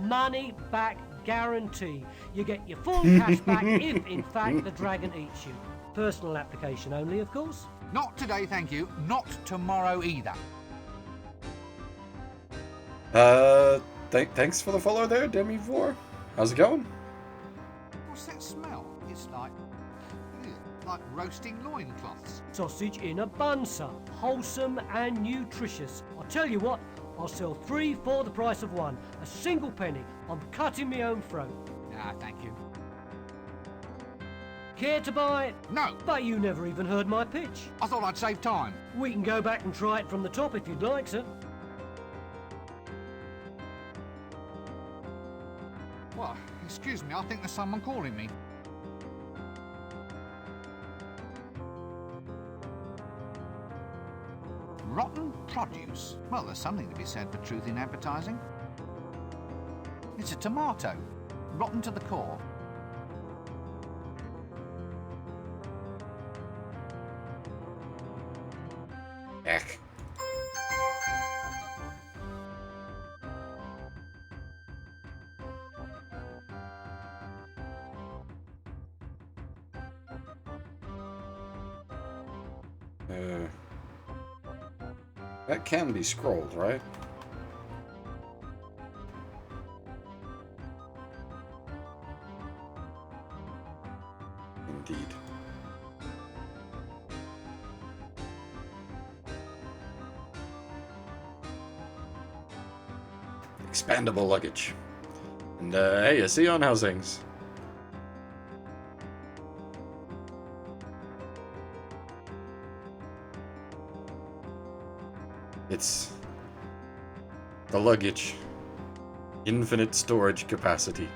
Money back guarantee. You get your full cash back if, in fact, the dragon eats you. Personal application only, of course. Not today, thank you. Not tomorrow either. Thanks for the follow there, Demivore. How's it going? What's that smell? It's like roasting loincloths. Sausage in a bun, sir. Wholesome and nutritious. I'll tell you what, I'll sell 3 for the price of 1. A single penny. I'm cutting my own throat. Ah, thank you. Care to buy it? No. But you never even heard my pitch. I thought I'd save time. We can go back and try it from the top if you'd like, sir. Well, excuse me, I think there's someone calling me. Rotten produce? Well, there's something to be said for truth in advertising. It's a tomato. Rotten to the core. Heck. That can be scrolled, right? Indeed. Expandable luggage. And hey, I see you on housings. It's the luggage. Infinite storage capacity.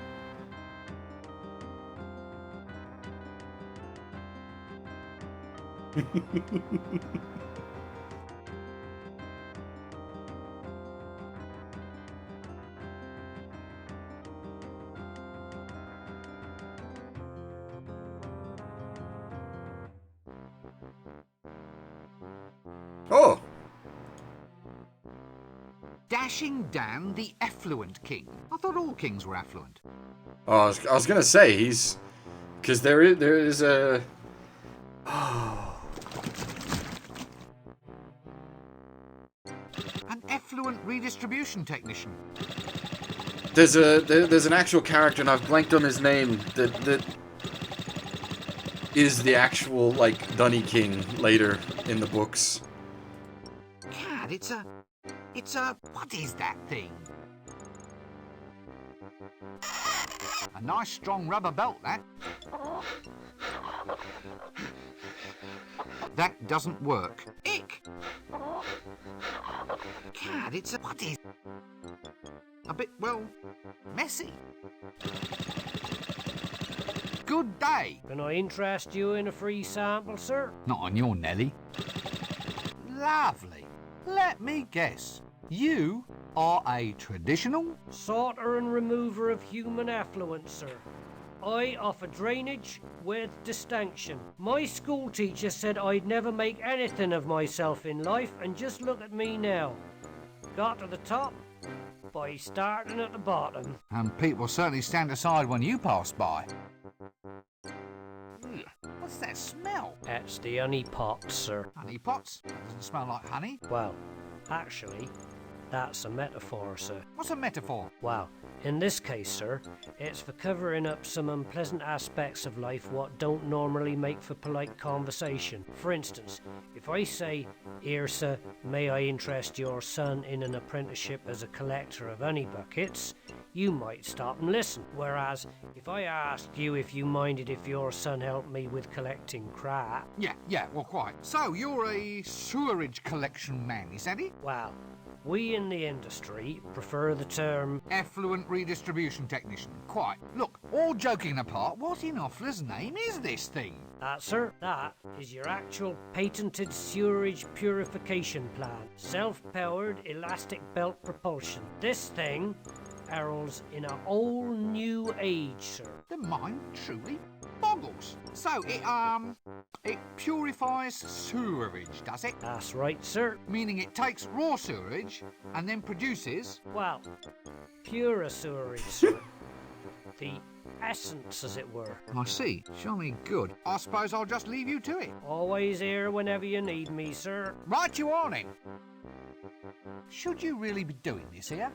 Oh! Dashing Dan, the affluent king. I thought all kings were affluent. Oh, I was gonna say, he's... Because there is a... An affluent redistribution technician. There's an actual character, and I've blanked on his name, that is the actual, like, Dunny King later in the books. God, it's a... What is that thing? A nice strong rubber belt, that. That doesn't work. Ick! God, it's a... What is... A bit, well, messy. Good day. Can I interest you in a free sample, sir? Not on your Nelly. Lovely. Let me guess. You are a traditional... Sorter and remover of human effluent, sir. I offer drainage with distinction. My school teacher said I'd never make anything of myself in life, and just look at me now. Got to the top by starting at the bottom. And people certainly stand aside when you pass by. What's that smell? That's the honey pot, sir. Honey pots? That doesn't smell like honey. Well, actually, that's a metaphor, sir. What's a metaphor? Well, in this case, sir, it's for covering up some unpleasant aspects of life what don't normally make for polite conversation. For instance, if I say, "Here, sir, may I interest your son in an apprenticeship as a collector of honey buckets?" you might stop and listen. Whereas, if I asked you if you minded if your son helped me with collecting crap... Yeah, well, quite. So, you're a sewerage collection man, is that it? Well, we in the industry prefer the term... Effluent redistribution technician. Quite. Look, all joking apart, what in Offler's name is this thing? That, sir, that is your actual patented sewerage purification plant. Self-powered elastic belt propulsion. This thing heralds in a whole new age, sir. The mind truly boggles. So, it purifies sewerage, does it? That's right, sir. Meaning it takes raw sewerage and then produces... Well, pure sewerage, sir. The essence, as it were. I see. Jolly good. I suppose I'll just leave you to it. Always here whenever you need me, sir. Right you on it. Should you really be doing this here?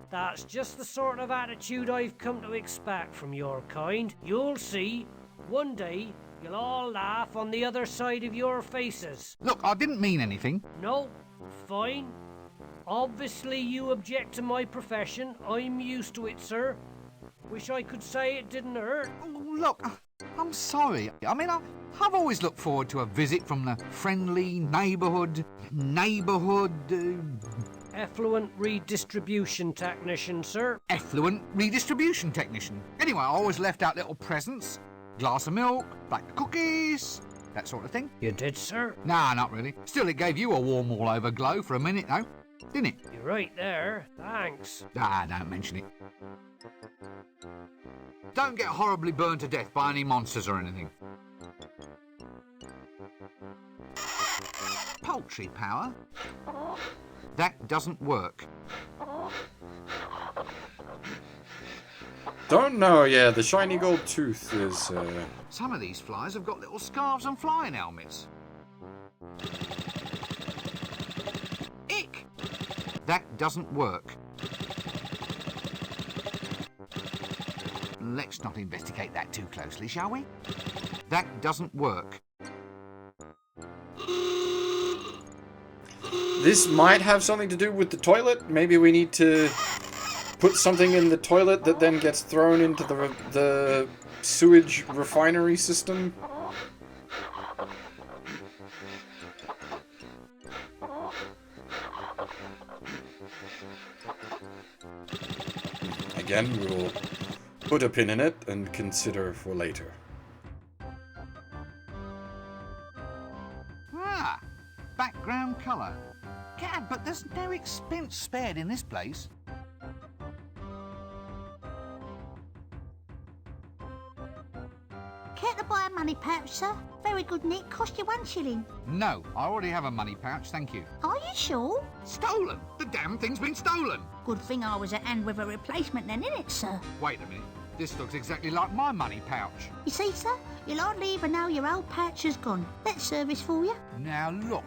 That's just the sort of attitude I've come to expect from your kind. You'll see, one day you'll all laugh on the other side of your faces. Look, I didn't mean anything. No, fine. Obviously you object to my profession. I'm used to it, sir. Wish I could say it didn't hurt. Oh, look, I'm sorry. I mean, I've always looked forward to a visit from the friendly neighbourhood... Effluent redistribution technician, sir. Effluent redistribution technician. Anyway, I always left out little presents. Glass of milk, black cookies, that sort of thing. You did, sir? Nah, not really. Still, it gave you a warm all-over glow for a minute, though. Didn't it? You're right there. Thanks. Don't mention it. Don't get horribly burned to death by any monsters or anything. Poultry power? That doesn't work. Don't know, yeah, the shiny gold tooth is, Some of these flies have got little scarves and flying helmets. Ick! That doesn't work. Let's not investigate that too closely, shall we? That doesn't work. This might have something to do with the toilet. Maybe we need to put something in the toilet that then gets thrown into the sewage refinery system. Again, we will put a pin in it and consider for later. Ah, background colour. Gad, but there's no expense spared in this place. Care to buy a money pouch, sir? Very good, Nick. Cost you 1 shilling. No, I already have a money pouch, thank you. Are you sure? Stolen! The damn thing's been stolen! Good thing I was at hand with a replacement then, innit, sir? Wait a minute. This looks exactly like my money pouch. You see, sir? You'll hardly even know your old pouch has gone. That's service for you. Now look.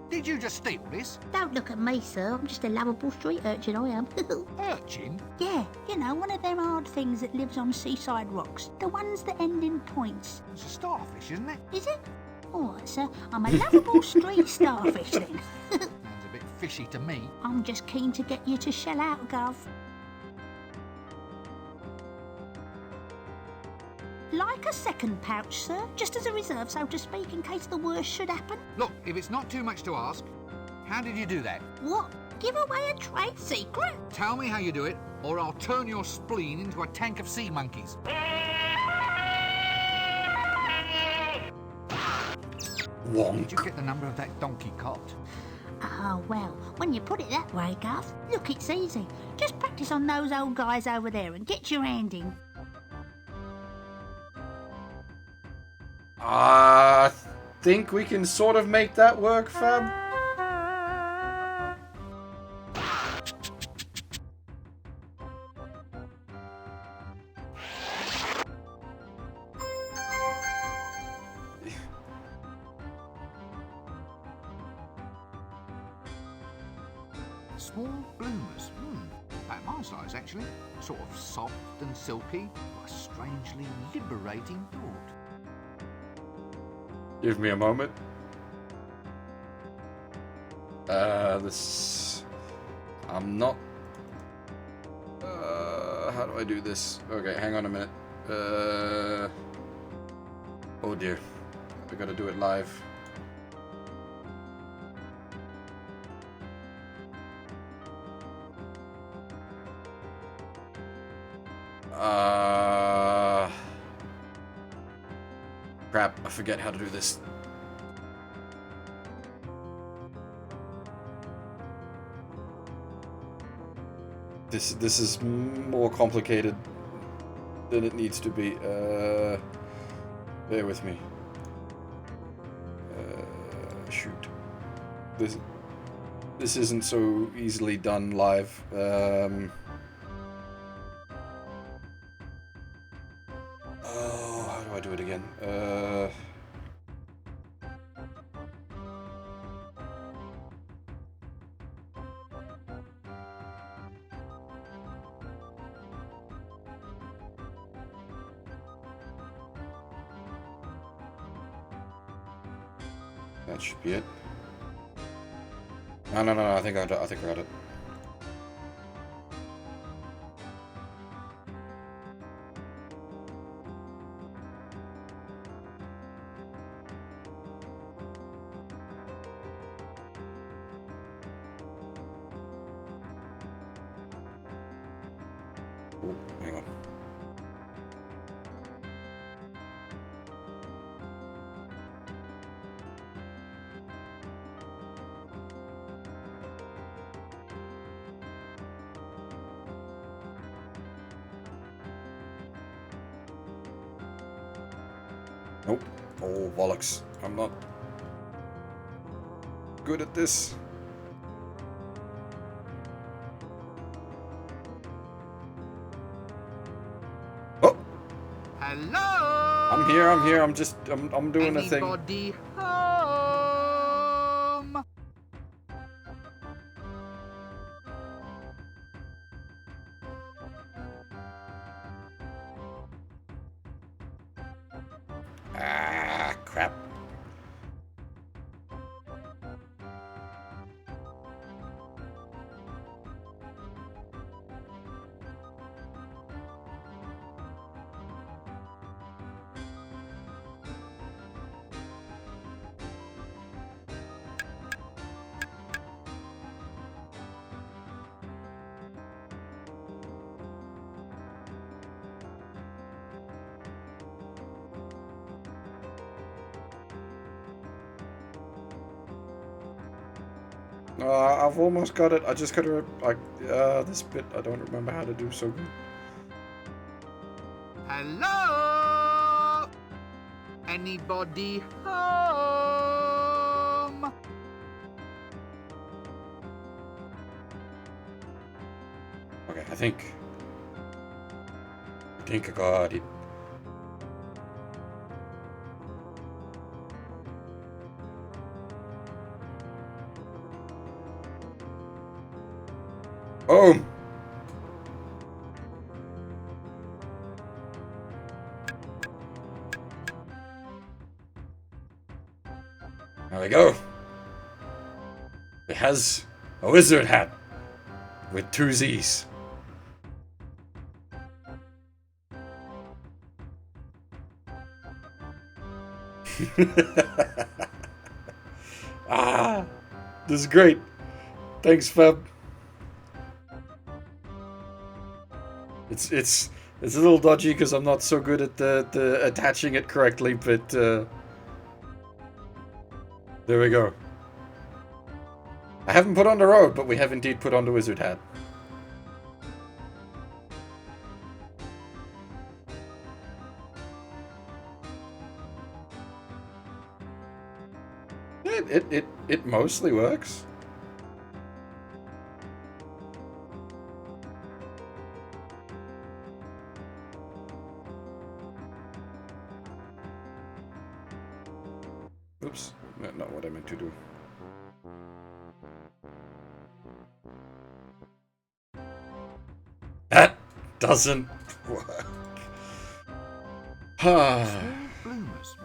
Did you just steal this? Don't look at me, sir. I'm just a lovable street urchin, I am. Urchin? Yeah, you know, one of them hard things that lives on seaside rocks. The ones that end in points. It's a starfish, isn't it? Is it? All right, sir. I'm a lovable street starfish, then. Sounds a bit fishy to me. I'm just keen to get you to shell out, Gov. Like a second pouch, sir, just as a reserve, so to speak, in case the worst should happen. Look, if it's not too much to ask, how did you do that? What? Give away a trade secret? Tell me how you do it, or I'll turn your spleen into a tank of sea monkeys. Wonk. Did you get the number of that donkey cot? Oh, well, when you put it that way, Gov, look, it's easy. Just practice on those old guys over there and get your hand in. I think we can sort of make that work, Fab. Small bloomers. About my size, actually. Sort of soft and silky. A strangely liberating thought. Give me a moment. This... I'm not... how do I do this? Okay, hang on a minute. Oh dear. I gotta do it live. Crap, I forget how to do this. This is more complicated than it needs to be. Bear with me. Shoot. This isn't so easily done live. How do I do it again? That should be it. No. I think I got it. Oh, hang on. Nope. Oh, bollocks. I'm not good at this. Oh! Hello? I'm here. I'm doing a thing. Anybody home? crap. I've almost got it. I just gotta, this bit I don't remember how to do so good. Hello? Anybody home? Okay, I think I got it. Boom! There we go. It has a wizard hat with 2 Z's. Ah, this is great. Thanks, Feb. It's a little dodgy because I'm not so good at the attaching it correctly, but there we go. I haven't put on the robe, but we have indeed put on the wizard hat. It mostly works. Oops, not what I meant to do. That doesn't work. Small bloomers.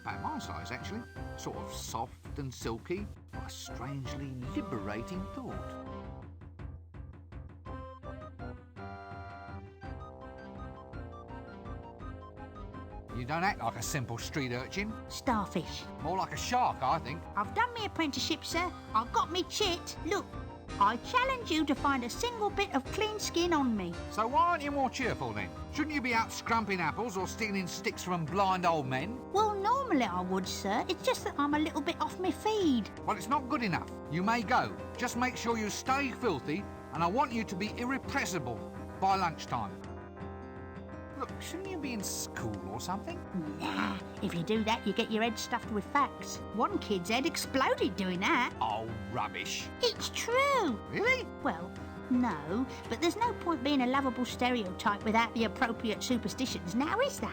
About my size, actually. Sort of soft and silky. What a strangely liberating thought. You don't act like a simple street urchin. Starfish. More like a shark, I think. I've done me apprenticeship, sir. I've got me chit. Look, I challenge you to find a single bit of clean skin on me. So why aren't you more cheerful then? Shouldn't you be out scrumping apples or stealing sticks from blind old men? Well, normally I would, sir. It's just that I'm a little bit off my feed. Well, it's not good enough. You may go. Just make sure you stay filthy, and I want you to be irrepressible by lunchtime. Look, shouldn't you be in school or something? Nah, if you do that, you get your head stuffed with facts. One kid's head exploded doing that. Oh, rubbish. It's true. Really? Well, no, but there's no point being a lovable stereotype without the appropriate superstitions, now is there?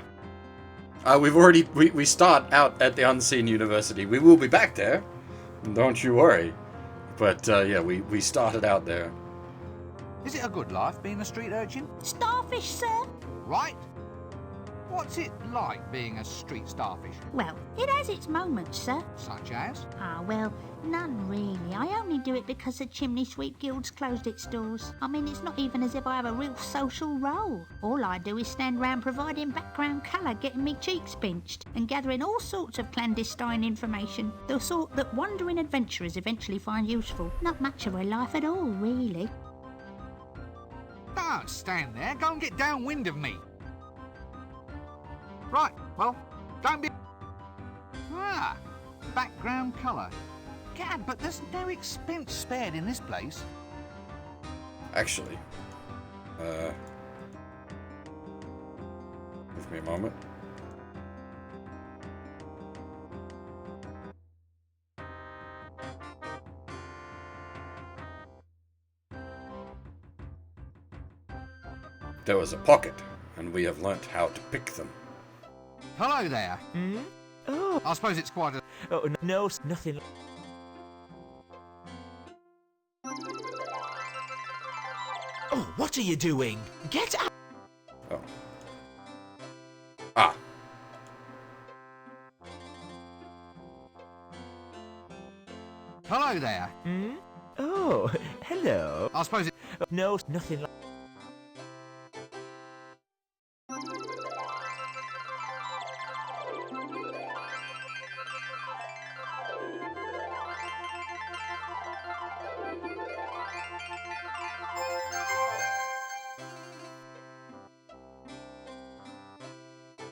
We start out at the Unseen University. We will be back there. Don't you worry. But, yeah, we started out there. Is it a good life being a street urchin? Starfish, sir? Right. What's it like being a street starfish? Well, it has its moments, sir. Such as? Ah, well, none really. I only do it because the Chimney Sweep Guild's closed its doors. I mean, it's not even as if I have a real social role. All I do is stand round providing background colour, getting me cheeks pinched, and gathering all sorts of clandestine information. The sort that wandering adventurers eventually find useful. Not much of a life at all, really. Don't stand there. Go and get downwind of me. Right, well, don't be... Ah, background colour. Gad, but there's no expense spared in this place. Actually, give me a moment. There was a pocket, and we have learnt how to pick them. Hello there. Oh. I suppose it's quite a... Oh, no, nothing. Oh, what are you doing? Get out! Oh. Ah. Hello there. Oh, hello. I suppose it... No, nothing like...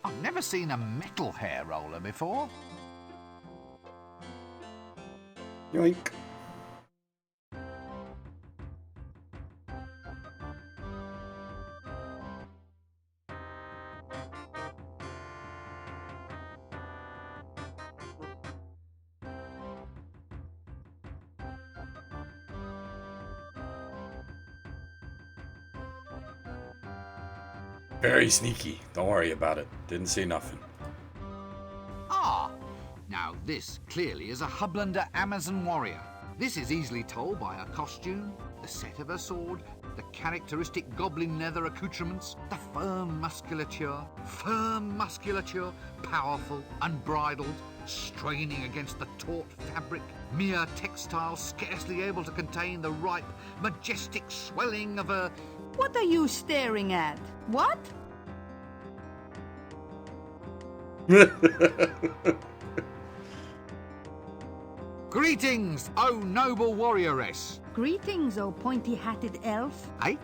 I've never seen a metal hair roller before. Yoink. Very sneaky. Don't worry about it. Didn't see nothing. Ah! Now this clearly is a Hublander Amazon warrior. This is easily told by her costume, the set of her sword, the characteristic goblin leather accoutrements, the firm musculature, powerful, unbridled, straining against the taut fabric, mere textile scarcely able to contain the ripe, majestic swelling of her... What are you staring at? What? Greetings, O noble warrioress! Greetings, O pointy-hatted elf. Eh?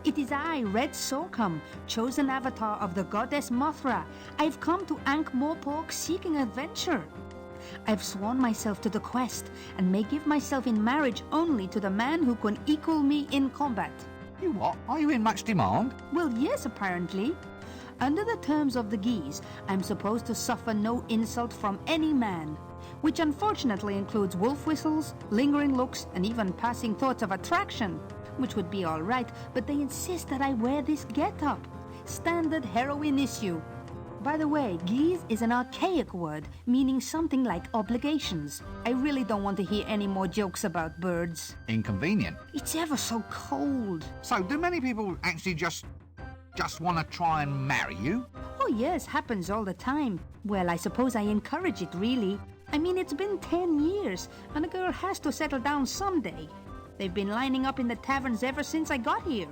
It is I, Red Sorghum, chosen avatar of the goddess Mothra. I've come to Ankh-Morpork seeking adventure. I've sworn myself to the quest, and may give myself in marriage only to the man who can equal me in combat. You what? Are you in much demand? Well, yes, apparently. Under the terms of the Geese, I'm supposed to suffer no insult from any man, which unfortunately includes wolf whistles, lingering looks, and even passing thoughts of attraction, which would be all right, but they insist that I wear this get-up. Standard heroine issue. By the way, geese is an archaic word, meaning something like obligations. I really don't want to hear any more jokes about birds. Inconvenient. It's ever so cold. So, do many people actually just want to try and marry you? Oh yes, happens all the time. Well, I suppose I encourage it, really. I mean, it's been 10 years, and a girl has to settle down someday. They've been lining up in the taverns ever since I got here.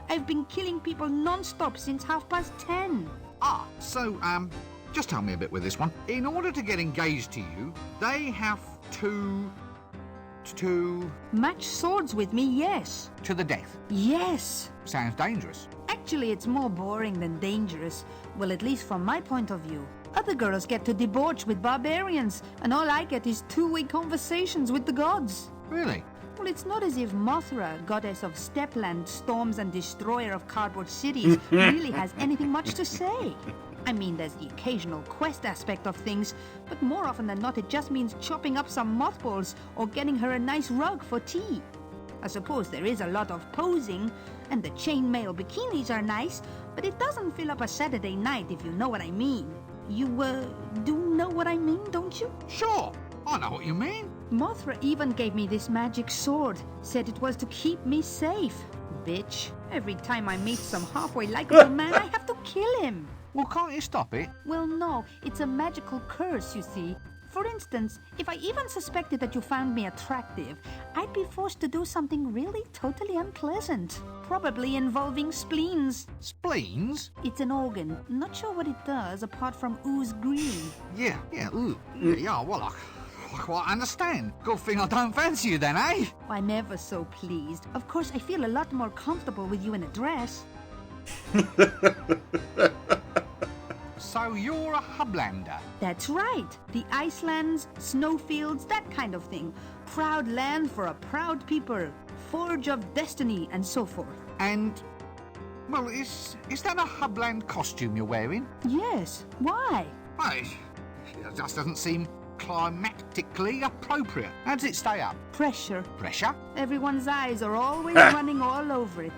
I've been killing people non-stop since 10:30. Ah, so, just tell me a bit with this one. In order to get engaged to you, they have to match swords with me, yes. to the death. Yes. Sounds dangerous. Actually, it's more boring than dangerous. Well, at least from my point of view. Other girls get to debauch with barbarians, and all I get is two-way conversations with the gods. Really? Well, it's not as if Mothra, goddess of Stepland, storms and destroyer of cardboard cities, really has anything much to say. I mean, there's the occasional quest aspect of things, but more often than not it just means chopping up some mothballs or getting her a nice rug for tea. I suppose there is a lot of posing, and the chainmail bikinis are nice, but it doesn't fill up a Saturday night, if you know what I mean. You, do know what I mean, don't you? Sure, I know what you mean. Mothra even gave me this magic sword, said it was to keep me safe. Bitch, every time I meet some halfway likable man, I have to kill him. Well, can't you stop it? Well, no, it's a magical curse, you see. For instance, if I even suspected that you found me attractive, I'd be forced to do something really totally unpleasant. Probably involving spleens. Spleens? It's an organ. Not sure what it does apart from ooze green. Yeah, ooh. Yeah, well, I quite understand. Good thing I don't fancy you then, eh? I'm ever so pleased. Of course, I feel a lot more comfortable with you in a dress. So you're a Hublander? That's right. The Icelands, snowfields, that kind of thing. Proud land for a proud people. Forge of destiny, and so forth. And, well, is that a Hubland costume you're wearing? Yes. Why? Well, it just doesn't seem climatically appropriate. How does it stay up? Pressure. Pressure? Everyone's eyes are always running all over it.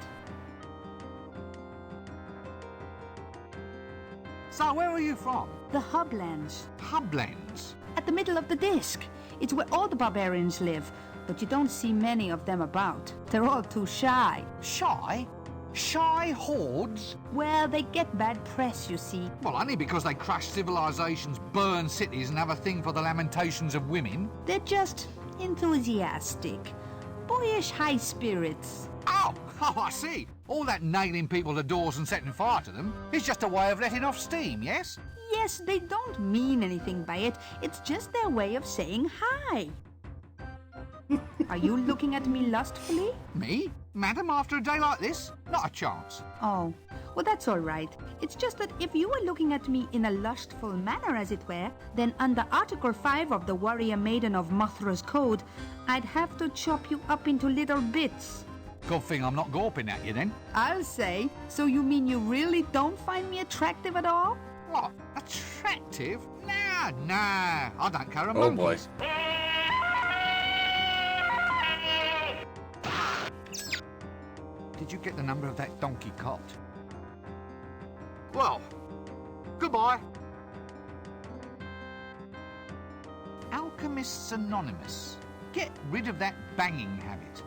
So where are you from? The Hublands. Hublands? At the middle of the disc. It's where all the barbarians live, but you don't see many of them about. They're all too shy. Shy? Shy hordes? Well, they get bad press, you see. Well, only because they crash civilizations, burn cities, and have a thing for the lamentations of women. They're just enthusiastic. Boyish high spirits. Oh, I see. All that nailing people to doors and setting fire to them is just a way of letting off steam, yes? Yes, they don't mean anything by it. It's just their way of saying hi. Are you looking at me lustfully? Me? Madam, after a day like this? Not a chance. Oh, well, that's all right. It's just that if you were looking at me in a lustful manner, as it were, then under Article 5 of the Warrior Maiden of Mothra's Code, I'd have to chop you up into little bits. Good thing I'm not gawping at you then. I'll say. So you mean you really don't find me attractive at all? What? Attractive? Nah. I don't care a Oh boy. monkey's. Did you get the number of that donkey cot? Well, goodbye. Alchemists Anonymous. Get rid of that banging habit.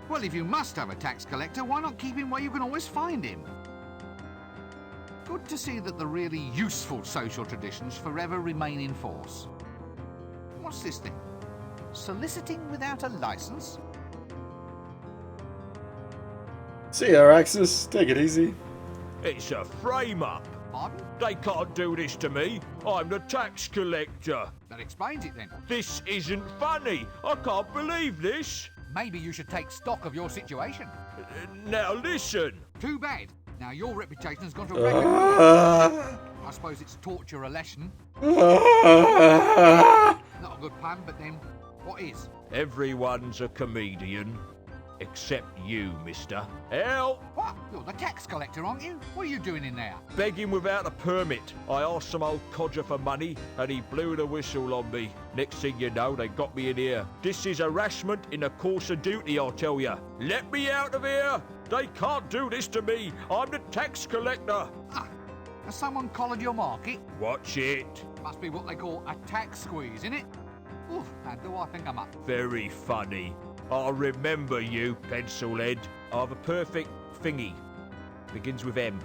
Well, if you must have a tax collector, why not keep him where you can always find him? Good to see that the really useful social traditions forever remain in force. What's this thing? Soliciting without a license? See ya, Araxis. Take it easy. It's a frame-up. Pardon? They can't do this to me. I'm the tax collector. That explains it then. This isn't funny. I can't believe this. Maybe you should take stock of your situation. Now listen. Too bad. Now your reputation has gone to wreck. I suppose it's taught you a lesson. Not a good pun, but then, what is? Everyone's a comedian. Except you, mister. Help! What? You're the tax collector, aren't you? What are you doing in there? Begging without a permit. I asked some old codger for money and he blew the whistle on me. Next thing you know, they got me in here. This is harassment in the course of duty, I'll tell you. Let me out of here! They can't do this to me. I'm the tax collector. Ah, has someone collared your market? Watch it. Must be what they call a tax squeeze, innit? Oof, now do I think I'm up? Very funny. I'll remember you, pencilhead. I've a perfect thingy. Begins with M.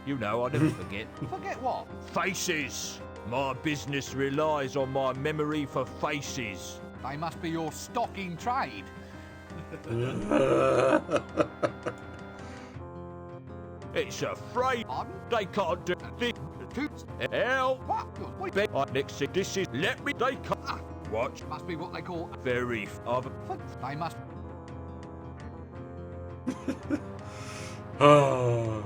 You know, I never forget. Forget what? Faces. My business relies on my memory for faces. They must be your stock in trade. It's a frame. Pardon? They can't do this. Help! What? Beg next thing. This is. Let me. They can't. Ah, Watch. must be what they call. Very. They must. Oh.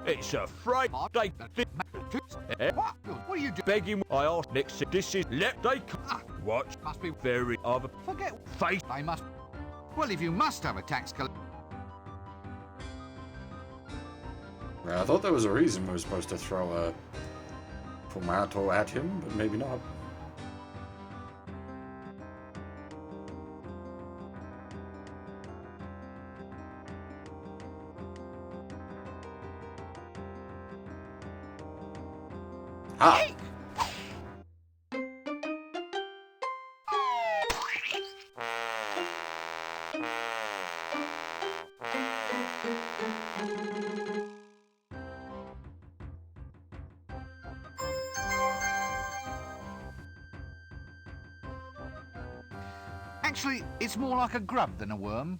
It's a frame. They. What? What are you doing? Begging. I asked next thing. This is. Let. They can't. Ah, Watch. must be. Very. Forget. Face. They must. Well, if you must have a tax collector. I thought there was a reason we were supposed to throw a tomato at him, but maybe not. Ah! Actually, it's more like a grub than a worm.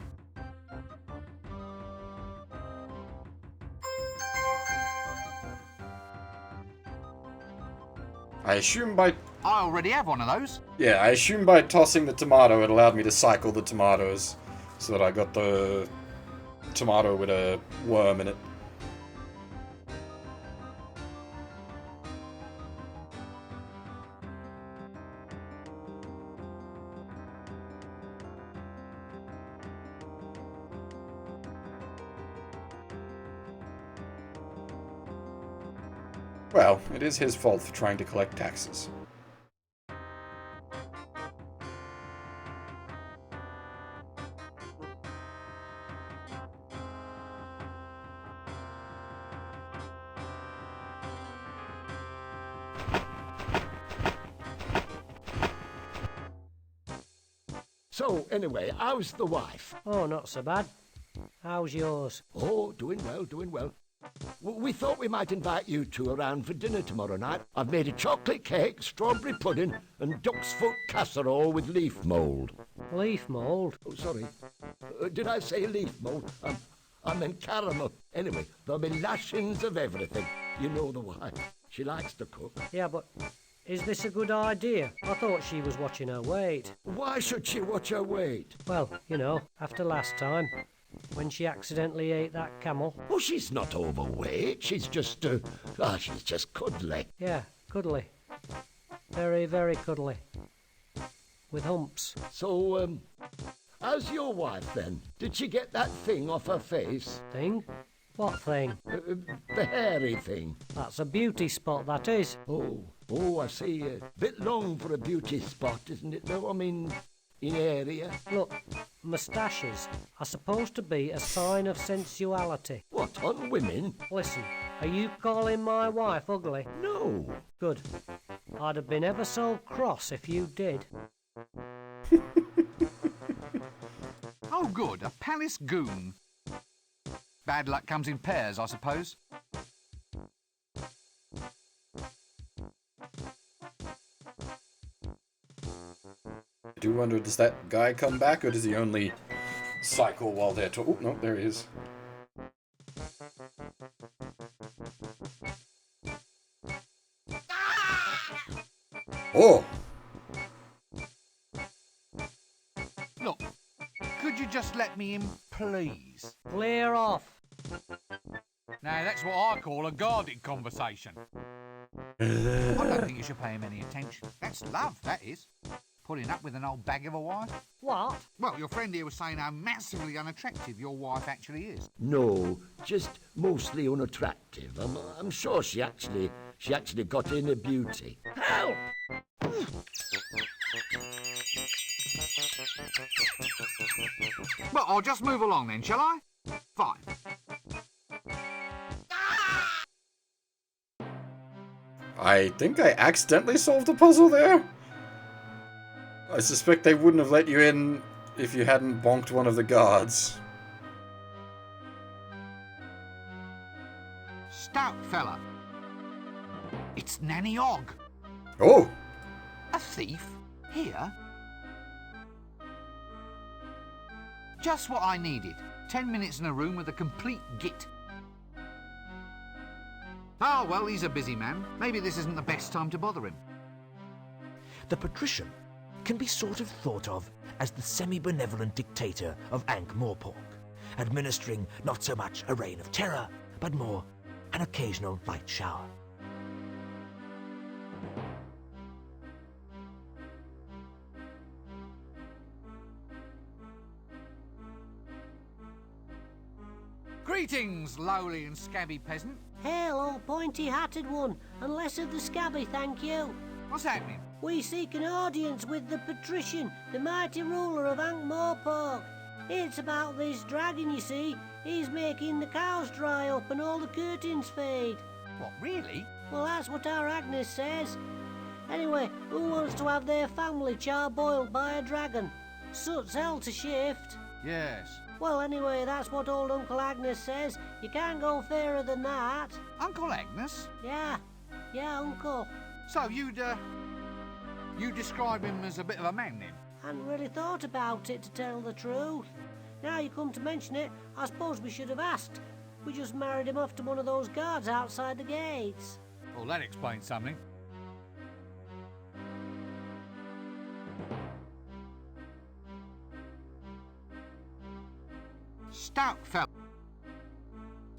I assume by... I already have one of those. Yeah, I assume by tossing the tomato it allowed me to cycle the tomatoes. So that I got the tomato with a worm in it. Well, it is his fault for trying to collect taxes. So, anyway, how's the wife? Oh, not so bad. How's yours? Oh, doing well, doing well. We thought we might invite you two around for dinner tomorrow night. I've made a chocolate cake, strawberry pudding, and duck's foot casserole with leaf mould. Leaf mould? Oh, sorry. Did I say leaf mould? I meant caramel. Anyway, there'll be lashings of everything. You know the wife. She likes to cook. Yeah, but is this a good idea? I thought she was watching her weight. Why should she watch her weight? Well, you know, after last time, when she accidentally ate that camel. Oh, she's not overweight. She's just, she's just cuddly. Yeah, cuddly. Very, very cuddly. With humps. So, how's your wife then? Did she get that thing off her face? Thing? What thing? The hairy thing. That's a beauty spot, that is. Oh, I see. A bit long for a beauty spot, isn't it, though? I mean, in area. Look, moustaches are supposed to be a sign of sensuality. What, on women? Listen, are you calling my wife ugly? No. Good. I'd have been ever so cross if you did. Oh, good, a palace goon. Bad luck comes in pairs, I suppose. I do wonder, does that guy come back, or does he only cycle while they're oh, no, there he is. Oh! Look, could you just let me in, please? Clear off. Now, that's what I call a guarded conversation. I don't think you should pay him any attention. That's love, that is. Putting up with an old bag of a wife. What? Well, your friend here was saying how massively unattractive your wife actually is. No, just mostly unattractive. I'm sure she actually got in a beauty. Help! Well, I'll just move along then, shall I? Fine. I think I accidentally solved a puzzle there. I suspect they wouldn't have let you in if you hadn't bonked one of the guards. Stout fella. It's Nanny Og. Oh! A thief? Here? Just what I needed. 10 minutes in a room with a complete git. Oh, well, he's a busy man. Maybe this isn't the best time to bother him. The patrician can be sort of thought of as the semi-benevolent dictator of Ankh-Morpork, administering not so much a reign of terror, but more an occasional light shower. Greetings, lowly and scabby peasant. Hail, old pointy-hatted one, and less of the scabby, thank you. What's happening? We seek an audience with the patrician, the mighty ruler of Ankh-Morpork. It's about this dragon, you see. He's making the cows dry up and all the curtains fade. What, really? Well, that's what our Agnes says. Anyway, who wants to have their family char-boiled by a dragon? Soot's hell to shift. Yes. Well, anyway, that's what old Uncle Agnes says. You can't go fairer than that. Uncle Agnes? Yeah, Uncle. So you describe him as a bit of a man, then? Hadn't really thought about it, to tell the truth. Now you come to mention it, I suppose we should have asked. We just married him off to one of those guards outside the gates. Well, that explains something. Stout fella.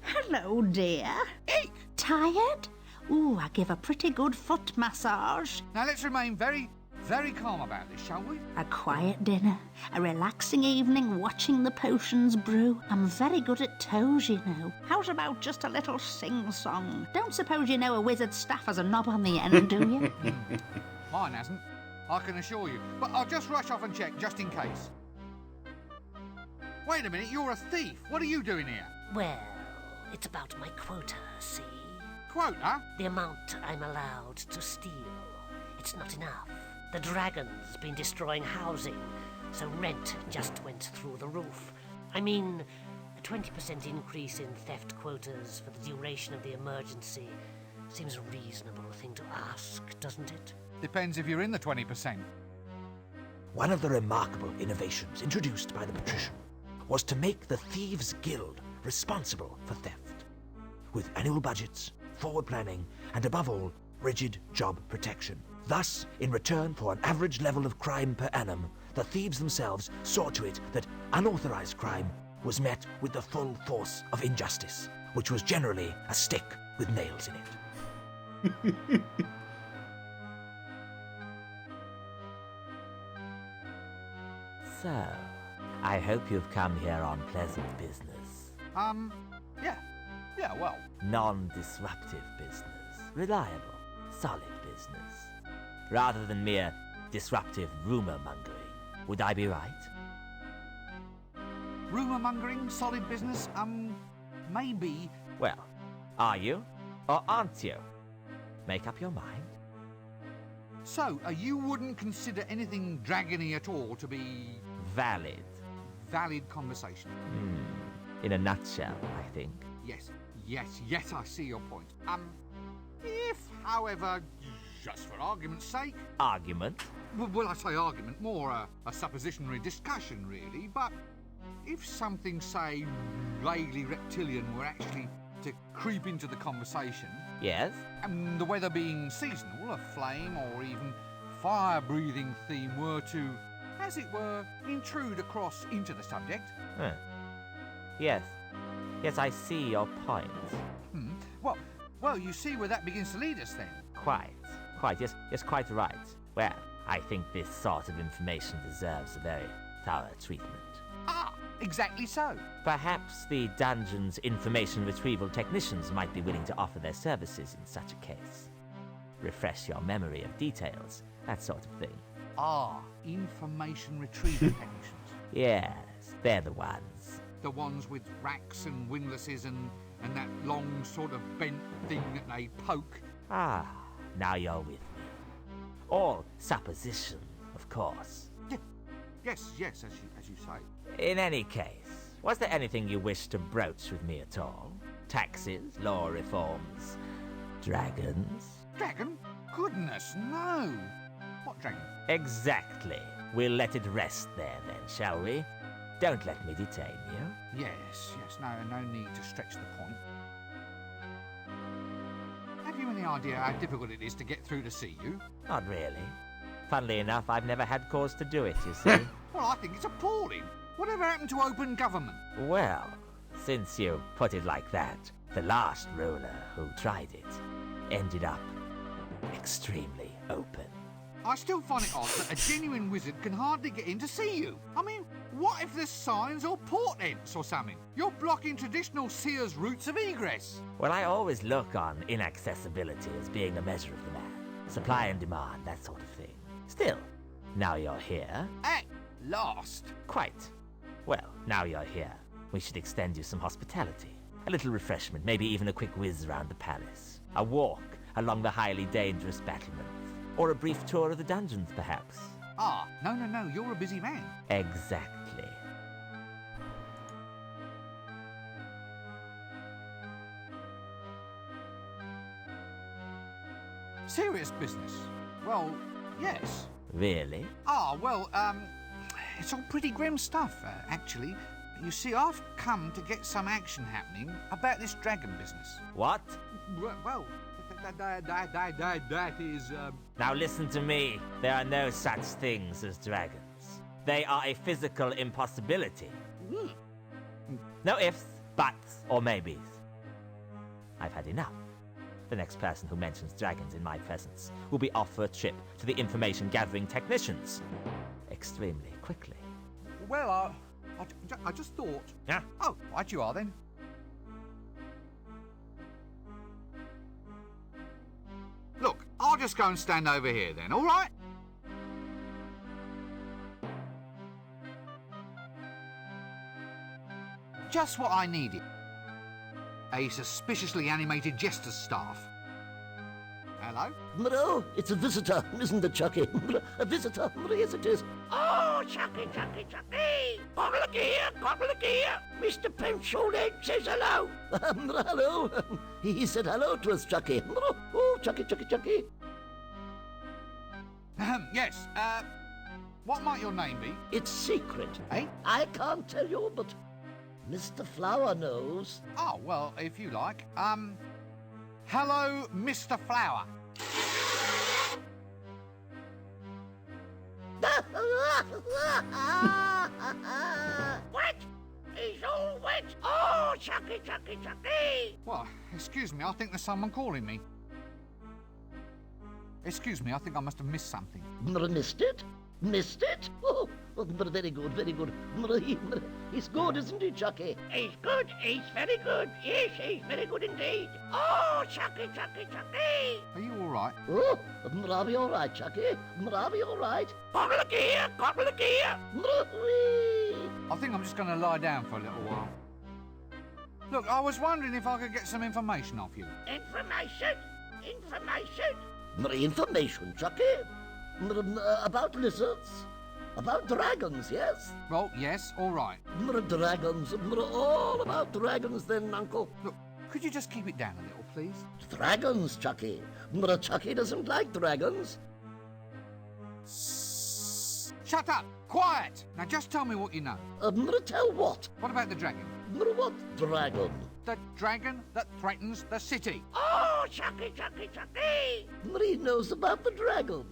Hello, dear. Eek! Tired? Ooh, I give a pretty good foot massage. Now let's remain very, very calm about this, shall we? A quiet dinner, a relaxing evening watching the potions brew. I'm very good at toes, you know. How's about just a little sing-song? Don't suppose you know a wizard's staff has a knob on the end, do you? Mine hasn't, I can assure you. But I'll just rush off and check, just in case. Wait a minute, you're a thief. What are you doing here? Well, it's about my quota, see? Quota? The amount I'm allowed to steal. It's not enough. The dragon's been destroying housing, so rent just went through the roof. I mean, a 20% increase in theft quotas for the duration of the emergency seems a reasonable thing to ask, doesn't it? Depends if you're in the 20%. One of the remarkable innovations introduced by the patrician was to make the Thieves' Guild responsible for theft, with annual budgets, forward planning, and above all, rigid job protection. Thus, in return for an average level of crime per annum, the thieves themselves saw to it that unauthorized crime was met with the full force of injustice, which was generally a stick with nails in it. So, I hope you've come here on pleasant business. Yeah, well, Non-disruptive business. Reliable, solid business. Rather than mere disruptive rumor-mongering. Would I be right? rumour-mongering, solid business, maybe. Well, are you? Or aren't you? Make up your mind. So, you wouldn't consider anything dragony at all to be Valid. valid conversation? In a nutshell, I think. Yes, I see your point. If, however, just for argument's sake... Argument? Well, I say argument, more a suppositionary discussion, really, but if something, say, vaguely reptilian were actually to creep into the conversation... Yes? And the weather being seasonal, a flame or even fire-breathing theme were to, as it were, intrude across into the subject... Huh. Yes, I see your point. Well, you see where that begins to lead us then. Quite. Yes, quite right. Well, I think this sort of information deserves a very thorough treatment. Exactly so. Perhaps the dungeon's information retrieval technicians might be willing to offer their services in such a case. Refresh your memory of details, that sort of thing. Information retrieval technicians. Yes, they're the ones. The ones with racks and windlasses and that long sort of bent thing that they poke. Now you're with me. All supposition, of course. Yes, as you say. In any case, was there anything you wished to broach with me at all? Taxes, law reforms, dragons? Dragon? Goodness, no. What dragon? Exactly. We'll let it rest there then, shall we? Don't let me detain you. Yes, no need to stretch the point. Have you any idea how difficult it is to get through to see you? Not really. Funnily enough, I've never had cause to do it, you see. Well, I think it's appalling. Whatever happened to open government? Well, since you put it like that, the last ruler who tried it ended up extremely open. I still find it odd that a genuine wizard can hardly get in to see you. I mean, what if there's signs or portents or something? You're blocking traditional seers' routes of egress. Well, I always look on inaccessibility as being a measure of the man. Supply and demand, that sort of thing. Still, now you're here. At last. Quite. Well, now you're here. We should extend you some hospitality. A little refreshment, maybe even a quick whiz around the palace. A walk along the highly dangerous battlements. Or a brief tour of the dungeons, perhaps. No, you're a busy man. Exactly. Serious business? Well, yes. Really? It's all pretty grim stuff, actually. You see, I've come to get some action happening about this dragon business. What? Well, that is, Now listen to me. There are no such things as dragons. They are a physical impossibility. No ifs, buts, or maybes. I've had enough. The next person who mentions dragons in my presence will be off for a trip to the information-gathering technicians. Extremely quickly. Well, I just thought... Yeah? Oh, right you are then. Look, I'll just go and stand over here then, all right? Just what I needed. A suspiciously animated jester's staff. Hello? No, it's a visitor, isn't it, Chucky? A visitor, yes it is. Oh, Chucky, Chucky, Chucky! Look here, look here! Mr. Pinchard says hello. Hello. He said hello to us, Chucky. Oh, Chucky, Chucky, Chucky. Yes, what might your name be? It's secret. Eh? I can't tell you, but Mr. Flower knows. Oh, well, if you like. Hello, Mr. Flower. Wet! He's all wet! Oh, Chucky, Chucky, Chucky! Well, excuse me, I think there's someone calling me. Excuse me, I think I must have missed something. Missed it? Missed it? Oh, very good, very good. He's good, isn't he, Chucky? He's good, he's very good. Yes, he's very good indeed. Oh, Chucky, Chucky, Chucky! Are you all right? Oh, I'll be all right, Chucky. I'll be all right. Look here, look here! I think I'm just going to lie down for a little while. Look, I was wondering if I could get some information off you. Information? Information, Chucky? About lizards? About dragons, yes? Well, yes, all right. Dragons. All about dragons then, Uncle. Look, could you just keep it down a little, please? Dragons, Chucky. Chucky doesn't like dragons. Shut up! Quiet! Now just tell me what you know. Tell what? What about the dragon? What dragon? The dragon that threatens the city. Oh, Chucky, Chucky, Chucky! He knows about the dragon.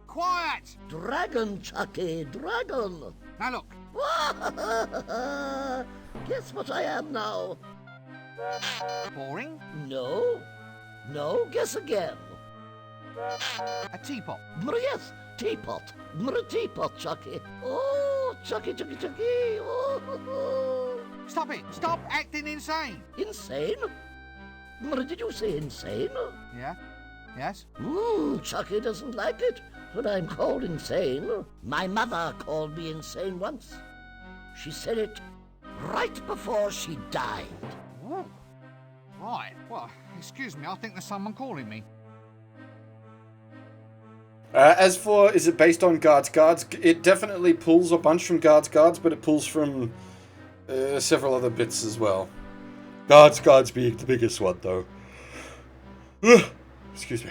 Quiet! Dragon, Chucky, dragon. Now look. Guess what I am now? Boring? No, guess again. A teapot. Yes, teapot. Teapot, Chucky. Oh, Chucky, Chucky, Chucky. Oh. Stop it! Stop acting insane! Insane? Did you say insane? Yeah? Yes? Chucky doesn't like it when I'm called insane. My mother called me insane once. She said it right before she died. Ooh. Right. Well, excuse me, I think there's someone calling me. As for, is it based on Guards? It definitely pulls a bunch from Guards, but it pulls from several other bits as well. Guards being the biggest one, though. Excuse me.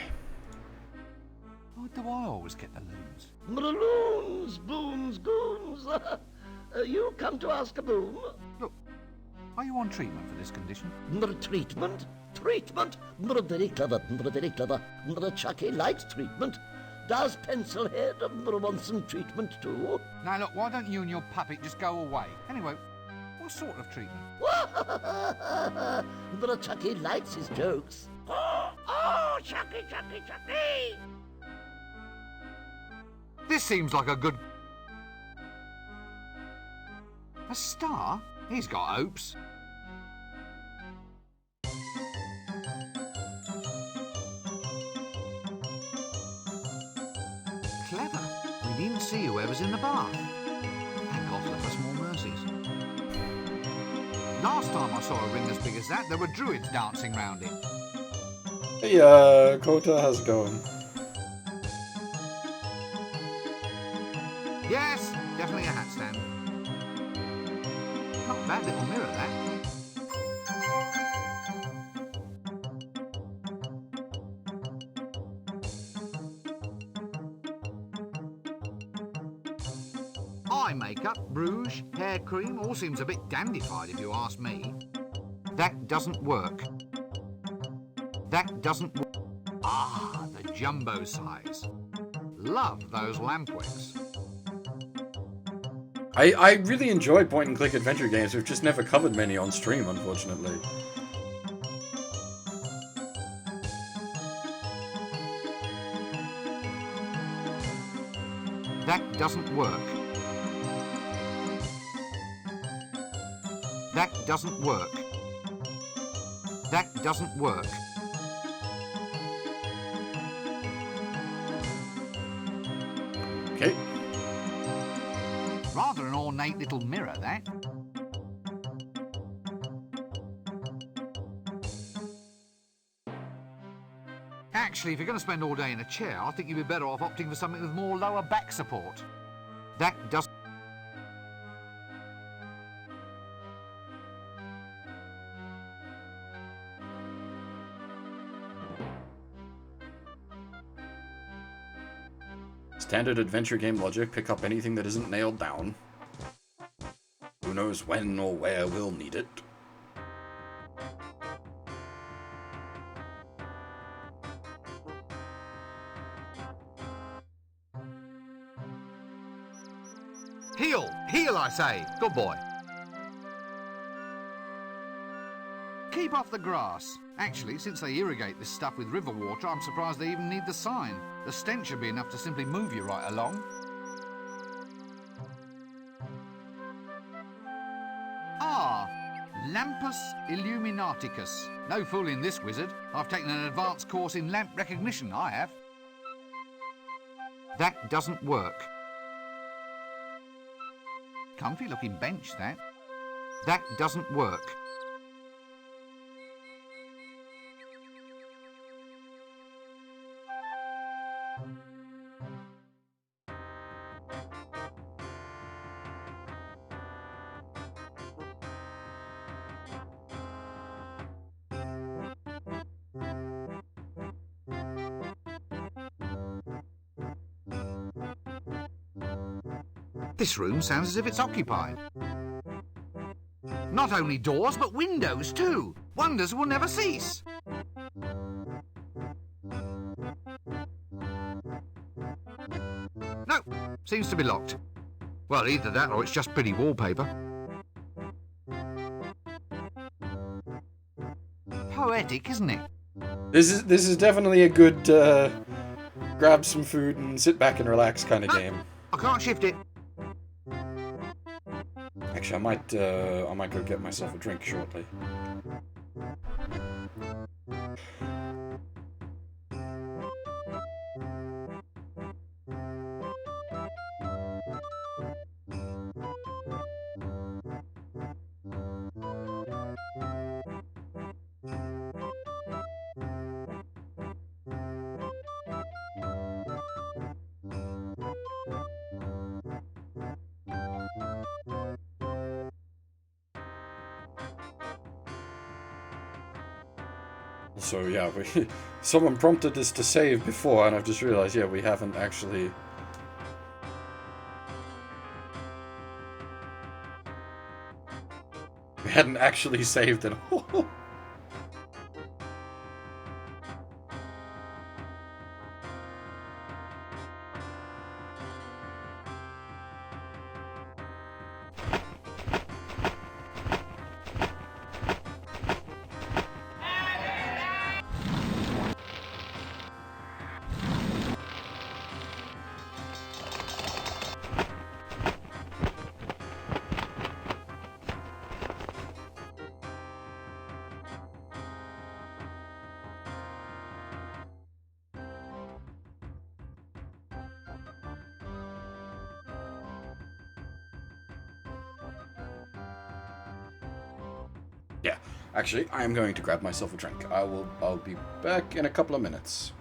Why do I always get the loons? Loons, boons, goons. You come to ask a boon? Look, are you on treatment for this condition? Treatment? Very clever, very clever. Chucky likes treatment. Does Pencilhead want some treatment too? Now look, why don't you and your puppet just go away? Anyway, what sort of treatment? Chucky likes his jokes. Oh, Chucky, Chucky, Chucky! This seems like a good... A star? He's got hopes. Clever. We didn't even see whoever's in the bath. Thank God for small mercies. Last time I saw a ring as big as that, there were druids dancing round it. Hey, Kota, how's it going? Yes, definitely a hat stand. Not a bad little mirror, that. Eye makeup, rouge, hair cream, all seems a bit dandified if you ask me. That doesn't work. That doesn't work. Ah, the jumbo size. Love those lampwicks. I really enjoy point-and-click adventure games. We've just never covered many on stream, unfortunately. That doesn't work. That doesn't work. That doesn't work. Okay. Rather an ornate little mirror, that. Actually, if you're going to spend all day in a chair, I think you'd be better off opting for something with more lower back support. That does... Standard adventure game logic, pick up anything that isn't nailed down. Who knows when or where we'll need it. Heel! Heel, I say! Good boy. Keep off the grass. Actually, since they irrigate this stuff with river water, I'm surprised they even need the sign. The stench should be enough to simply move you right along. Ah, Lampus Illuminaticus. No fooling this wizard. I've taken an advanced course in lamp recognition, I have. That doesn't work. Comfy looking bench, that. That doesn't work. This room sounds as if it's occupied. Not only doors, but windows too. Wonders will never cease. No, seems to be locked. Well, either that or it's just pretty wallpaper. Poetic, isn't it? This is definitely a good grab some food and sit back and relax kind of game. I can't shift it. Actually, I might go get myself a drink shortly. So yeah, someone prompted us to save before, and I've just realized, yeah, we haven't actually... We hadn't actually saved at all. Yeah, actually, I am going to grab myself a drink. I'll be back in a couple of minutes.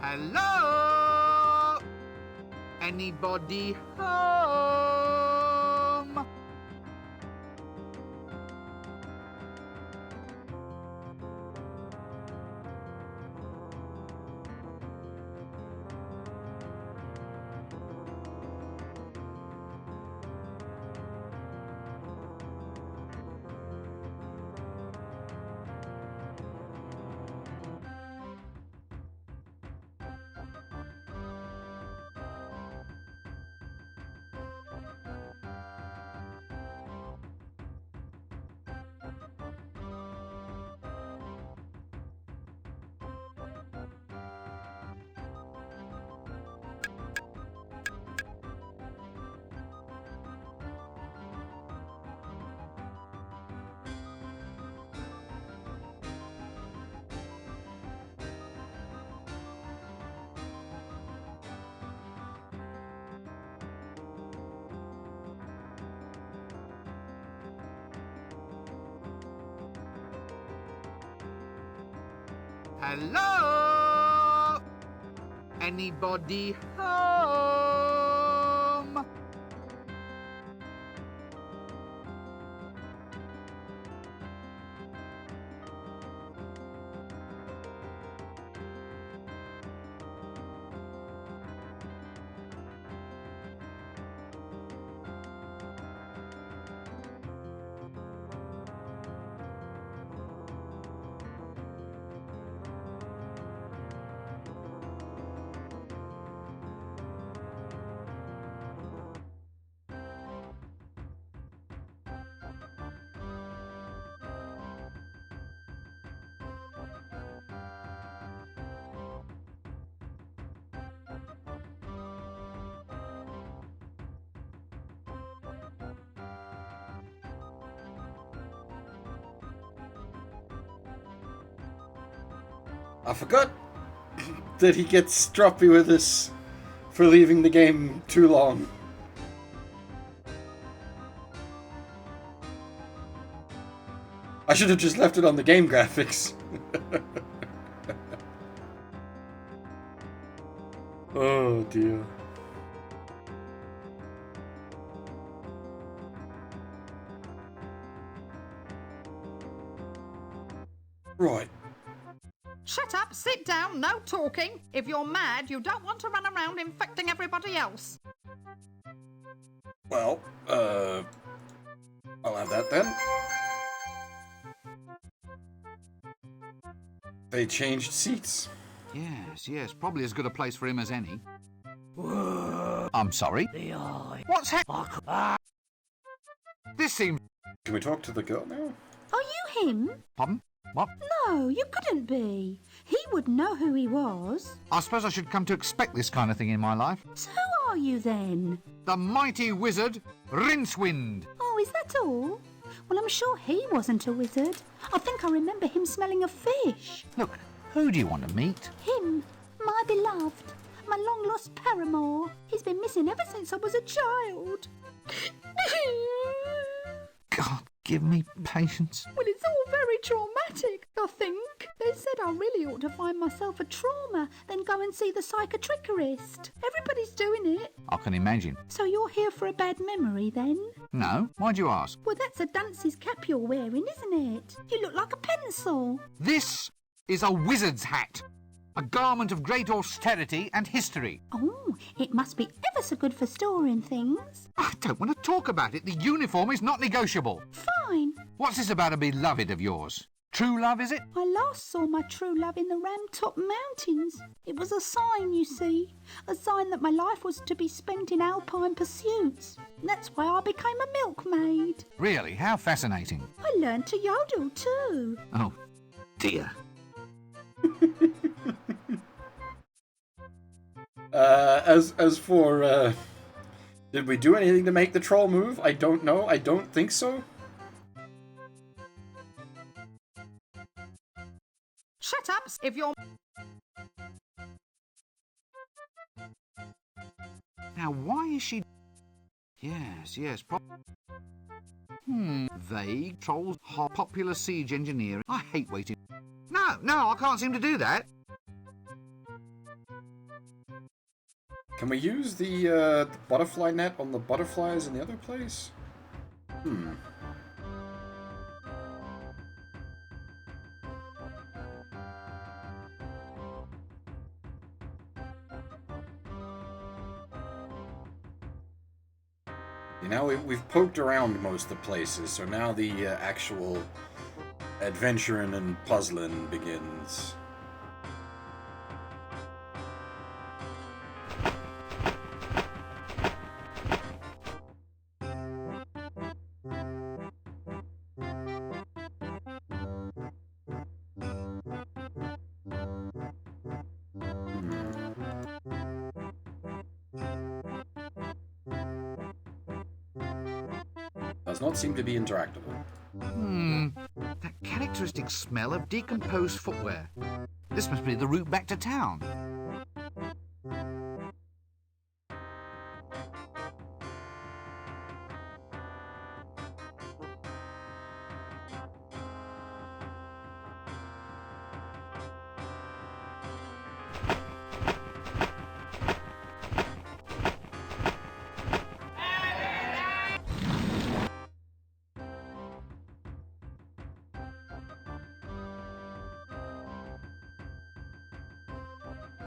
Hello? Anybody home? Hello? Anybody home? I forgot that he gets stroppy with us for leaving the game too long. I should have just left it on the game graphics. Oh dear. Right. Shut up, sit down, no talking. If you're mad, you don't want to run around infecting everybody else. Well, I'll have that then. They changed seats. Yes, probably as good a place for him as any. I'm sorry? What's happening? This seems... Can we talk to the girl now? Are you him? Pardon? What? No, you couldn't be. He would know who he was. I suppose I should come to expect this kind of thing in my life. So who are you then? The mighty wizard, Rincewind. Oh, is that all? Well, I'm sure he wasn't a wizard. I think I remember him smelling of fish. Look, who do you want to meet? Him, my beloved, my long-lost paramour. He's been missing ever since I was a child. God, give me patience. Well, it's all very traumatic, I think. They said I really ought to find myself a trauma, then go and see the psychiatrist. Everybody's doing it. I can imagine. So you're here for a bad memory, then? No, why'd you ask? Well, that's a dunce's cap you're wearing, isn't it? You look like a pencil. This is a wizard's hat. A garment of great austerity and history. Oh, it must be ever so good for storing things. I don't want to talk about it. The uniform is not negotiable. Fine. What's this about a beloved of yours? True love, is it? I last saw my true love in the Ramtop Mountains. It was a sign, you see. A sign that my life was to be spent in alpine pursuits. That's why I became a milkmaid. Really? How fascinating. I learned to yodel too. Oh, dear. As for, did we do anything to make the troll move? I don't know. I don't think so. Shut up, if you're... Now, why is she... Yes. Vague, trolls, hot, popular siege engineering. I hate waiting. No, I can't seem to do that. Can we use the butterfly net on the butterflies in the other place? Hmm. You know, we've poked around most of the places, so now the actual adventuring and puzzling begins. Does not seem to be interactable. That characteristic smell of decomposed footwear. This must be the route back to town.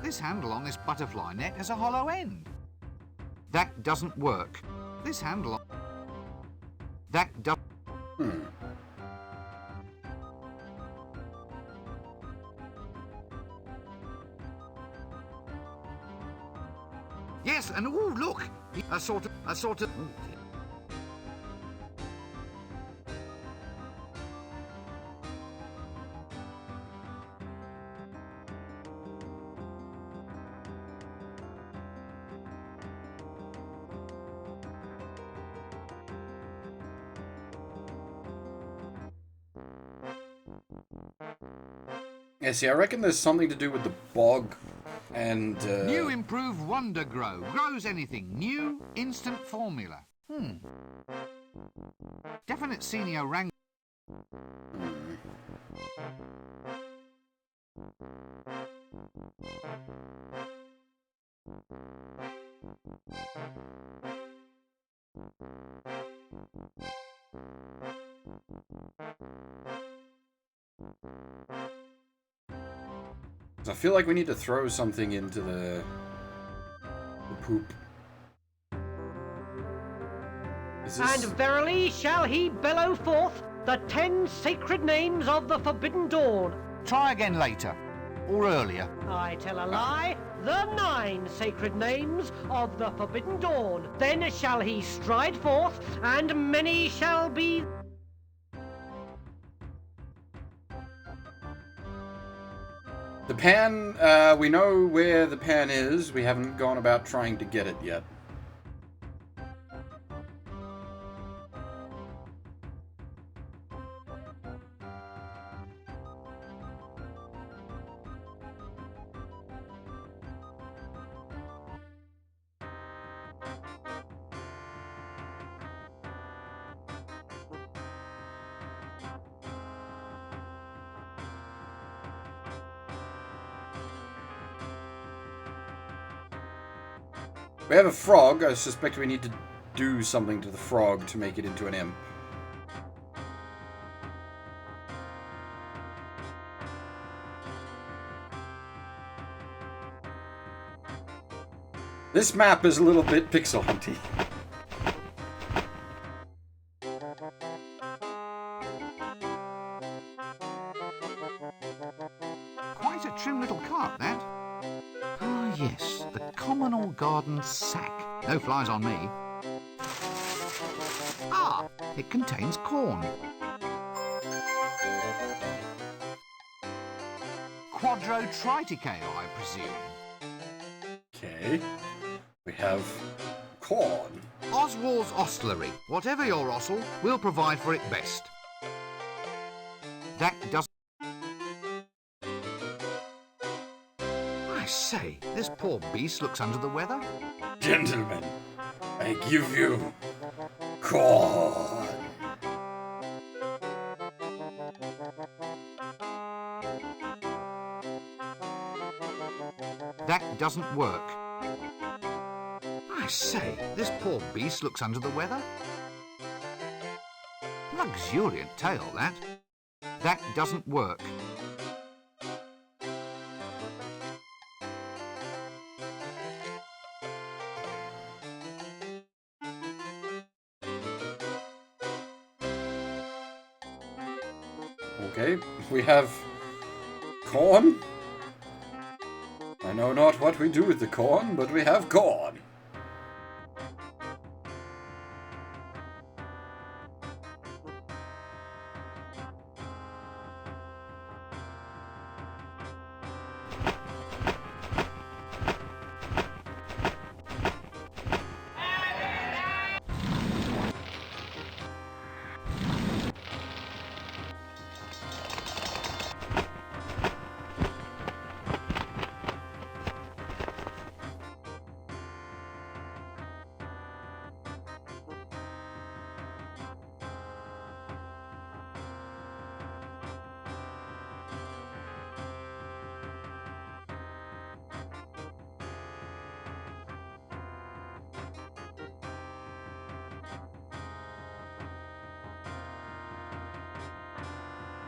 This handle on this butterfly net has a hollow end. That doesn't work. This handle on... That does... Yes, and ooh, look! A sort of... ooh, dear. Yeah, see, I reckon there's something to do with the bog and, New improved Wonder Grow. Grows anything. New instant formula. Definite senior rank. I feel like we need to throw something into the poop. And verily shall he bellow forth the 10 sacred names of the Forbidden Dawn. Try again later. Or earlier. I tell a lie. The 9 sacred names of the Forbidden Dawn. Then shall he stride forth, and many shall be... The pan, we know where the pan is. We haven't gone about trying to get it yet. We have a frog. I suspect we need to do something to the frog to make it into an imp. This map is a little bit pixel hunty. Quite a trim little cart, that. Ah, yes, the communal garden sack. No flies on me. Ah, it contains corn. Quadro triticale, I presume. Okay. We have corn. Oswald's Ostlery. Whatever your osel, we'll provide for it best. That doesn't... I say, this poor beast looks under the weather. Gentlemen, I give you corn. That doesn't work. say, this poor beast looks under the weather. Luxuriant tail, that. That doesn't work. Okay, we have corn. I know not what we do with the corn, but we have corn.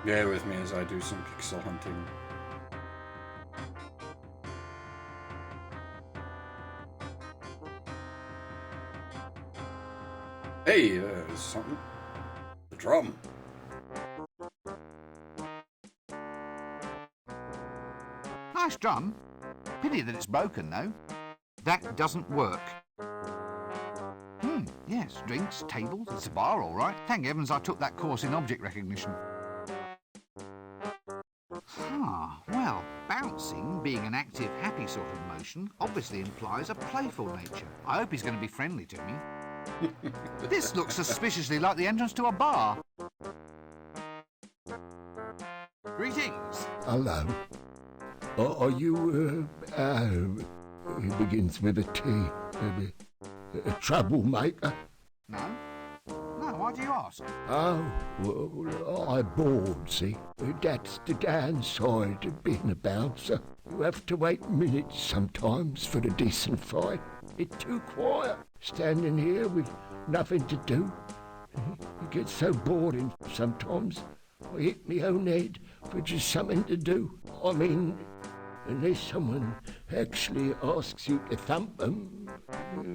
Bear with me as I do some pixel hunting. Hey, there's something. The drum. Nice drum. Pity that it's broken, though. That doesn't work. Yes, drinks, tables, it's a bar, all right. Thank heavens I took that course in object recognition. Well, bouncing, being an active, happy sort of motion, obviously implies a playful nature. I hope he's going to be friendly to me. This looks suspiciously like the entrance to a bar. Greetings. Hello. Are you, it begins with a T, a troublemaker? No. No, why do you ask? Oh, well, I'm bored, see. That's the downside of being a bouncer. You have to wait minutes sometimes for a decent fight. It's too quiet, standing here with nothing to do. It gets so boring sometimes. I hit my own head for just something to do. I mean, unless someone actually asks you to thump them,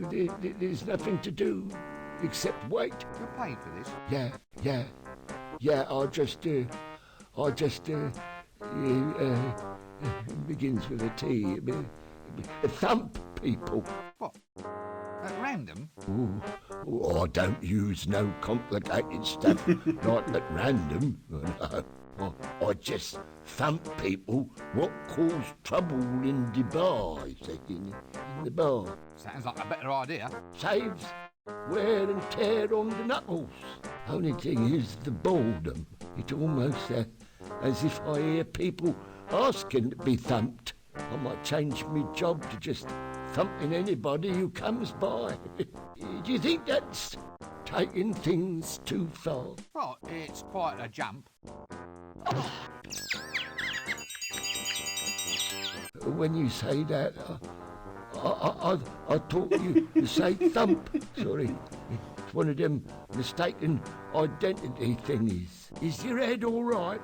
there's nothing to do except wait. You're paid for this? Yeah, I just begins with a T. Thump people. What? At random? Ooh, I don't use no complicated stuff like at random. No, I just thump people what cause trouble in the bar, in the bar. Sounds like a better idea. Saves wear and tear on the knuckles. Only thing is the boredom. It's almost as if I hear people asking to be thumped. I might change my job to just thumping anybody who comes by. Do you think that's taking things too far? Well, it's quite a jump. When you say that, I thought you say thump. Sorry. It's one of them mistaken identity thingies. Is your head all right?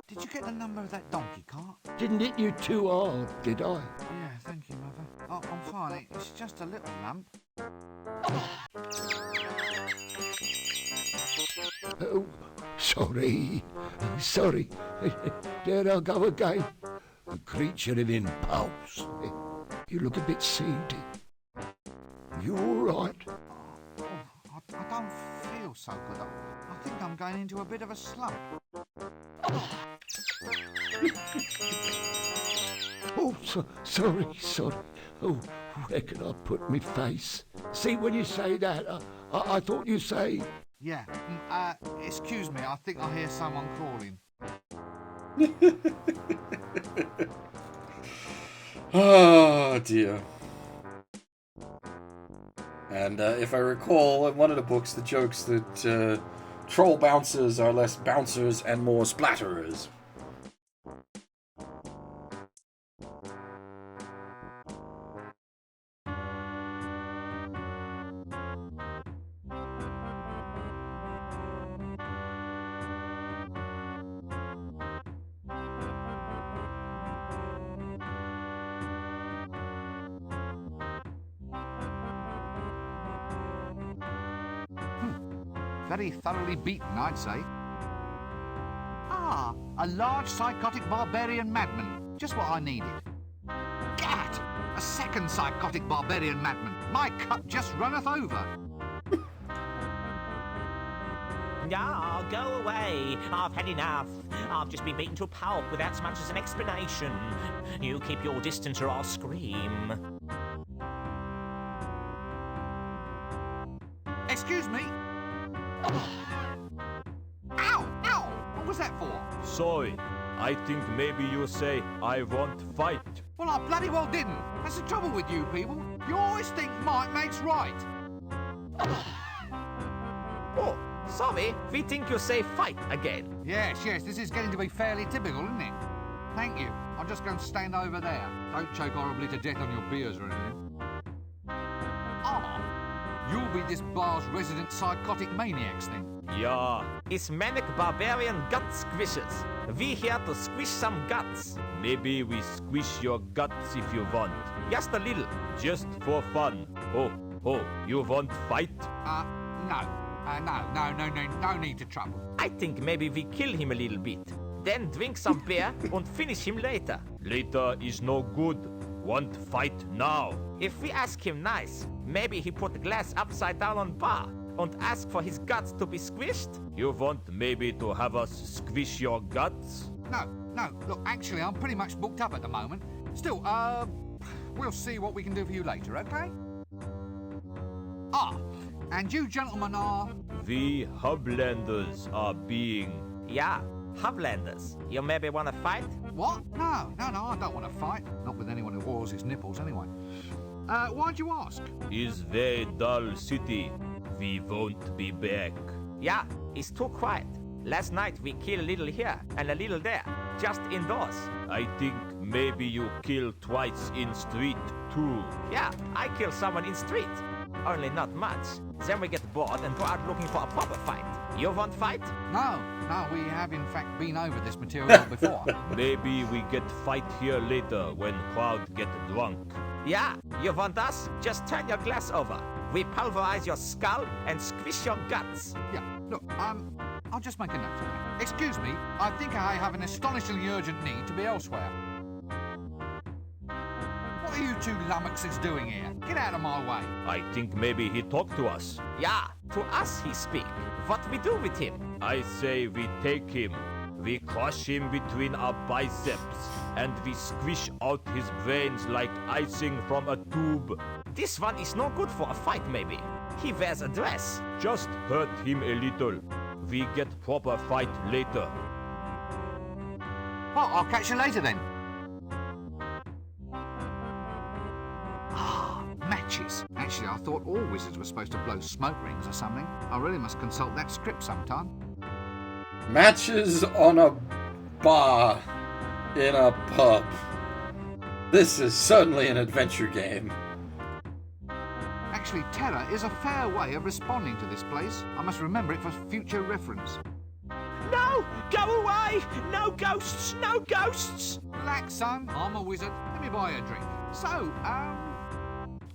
Did you get the number of that donkey cart? Didn't hit you too hard, did I? Yeah, thank you, Mother. Oh, I'm fine. It's just a little lump. Oh, sorry. There I go again. A creature of impulse. You look a bit seedy. You all right? I don't feel so good. I think I'm going into a bit of a slump. Oh, sorry. Oh, where can I put my face? See, when you say that, I thought you say... Yeah, excuse me, I think I hear someone calling. Oh, dear. And if I recall, in one of the books, the joke's that troll bouncers are less bouncers and more splatterers. Very thoroughly beaten, I'd say. Ah, a large psychotic barbarian madman. Just what I needed. Gat! A second psychotic barbarian madman. My cup just runneth over. No, go away. I've had enough. I've just been beaten to a pulp without so much as an explanation. You keep your distance or I'll scream. Excuse me. Ow! Ow! What was that for? Sorry, I think maybe you say I won't fight. Well, I bloody well didn't. That's the trouble with you people. You always think might makes right. Oh, sorry, we think you say fight again. Yes, this is getting to be fairly typical, isn't it? Thank you. I'm just going to stand over there. Don't choke horribly to death on your beers or anything. You'll be this bar's resident psychotic maniacs then. Yeah, It's manic barbarian gut squishers. We here to squish some guts. maybe we squish your guts if you want. Just a little. Just for fun. Oh, you won't fight? No need to trouble. I think maybe we kill him a little bit. Then drink some beer and finish him later. Later is no good. Want fight now. If we ask him nice, maybe he put the glass upside down on bar and ask for his guts to be squished. You want maybe to have us squish your guts? No, look, actually, I'm pretty much booked up at the moment. Still, we'll see what we can do for you later, okay? And you gentlemen are... We Hublanders are being... Yeah, Hublanders. You maybe want to fight? What? No, I don't want to fight. Not with anyone who oils his nipples, anyway. Why'd you ask? Is very dull city. We won't be back. Yeah, it's too quiet. Last night we killed a little here and a little there, just indoors. I think maybe you kill twice in street too. Yeah, I killed someone in street. Only not much. Then we get bored and go out looking for a proper fight. You want fight? No, we have in fact been over this material before. Maybe we get fight here later when crowd get drunk. Yeah, you want us? Just turn your glass over. We pulverize your skull and squish your guts. Yeah, look, I'll just make a note of that. Excuse me, I think I have an astonishingly urgent need to be elsewhere. What are you two lummoxes doing here? Get out of my way. I think maybe he talked to us. Yeah, to us he speak. What we do with him? I say we take him. We crush him between our biceps and we squish out his brains like icing from a tube. This one is no good for a fight, maybe. He wears a dress. Just hurt him a little. We get proper fight later. Well, I'll catch you later then. Matches. Actually, I thought all wizards were supposed to blow smoke rings or something. I really must consult that script sometime. Matches on a bar in a pub. This is certainly an adventure game. Actually, terror is a fair way of responding to this place. I must remember it for future reference. No! Go away! No ghosts! No ghosts! Relax, son. I'm a wizard. Let me buy you a drink. So,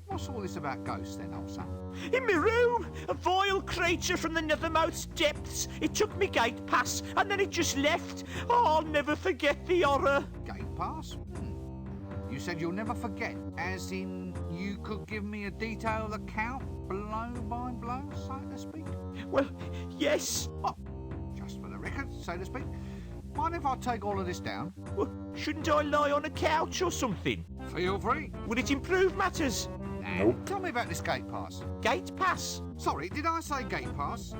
what's all this about ghosts then, old son? In my room, a vile creature from the nethermost depths. It took me gate pass and then it just left. Oh, I'll never forget the horror. Gate pass? You said you'll never forget, as in you could give me a detailed account, blow by blow, so to speak? Well, yes. Oh, just for the record, so to speak. Mind if I take all of this down? Well, shouldn't I lie on a couch or something? Feel free. Would it improve matters? Nope. Tell me about this gate pass. Gate pass? Sorry, did I say gate pass?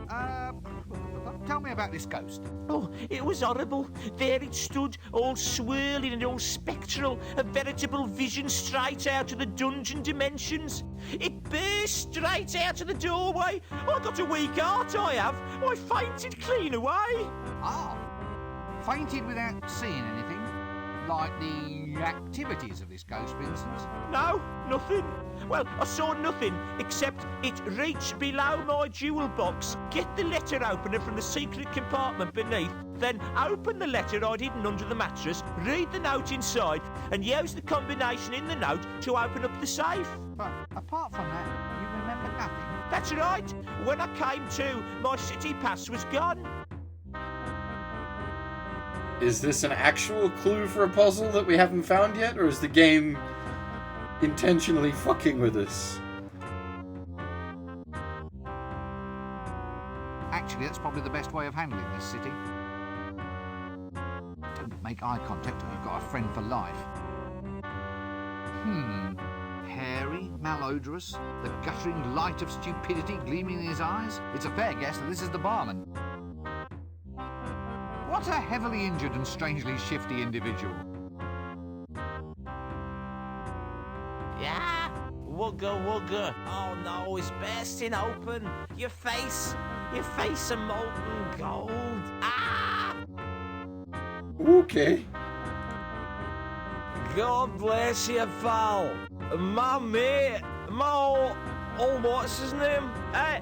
Tell me about this ghost. Oh, it was horrible. There it stood, all swirling and all spectral, a veritable vision straight out of the dungeon dimensions. It burst straight out of the doorway. I got a weak heart, I have. I fainted clean away. Ah, fainted without seeing anything? Like the activities of this ghost, for instance? No, nothing. Well, I saw nothing except it reached below my jewel box, get the letter opener from the secret compartment beneath, then open the letter I'd hidden under the mattress, read the note inside, and use the combination in the note to open up the safe. But apart from that, you remember nothing? That's right. When I came to, my city pass was gone. Is this an actual clue for a puzzle that we haven't found yet, or is the game intentionally fucking with us? Actually, that's probably the best way of handling this city. Don't make eye contact or you've got a friend for life. Hairy, malodorous, the guttering light of stupidity gleaming in his eyes. It's a fair guess that this is the barman. What a heavily injured and strangely shifty individual. Yeah, wugga wugga. Oh no, it's bursting open. Your face a molten gold. Ah! Okay. God bless you, pal. My mate, what's his name? Hey,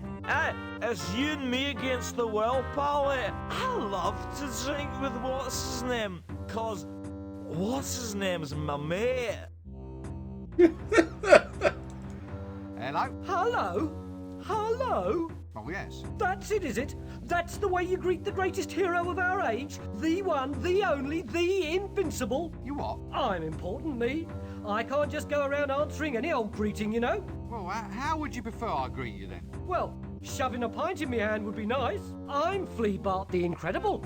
it's you and me against the world, pal. I love to drink with what's his name, 'cause what's his name's my mate. Hello? Hello? Hello? Oh, yes. That's it, is it? That's the way you greet the greatest hero of our age? The one, the only, the invincible? You what? I'm important, me. I can't just go around answering any old greeting, you know. Well, how would you prefer I greet you then? Well, shoving a pint in my hand would be nice. I'm Flea Bart the Incredible.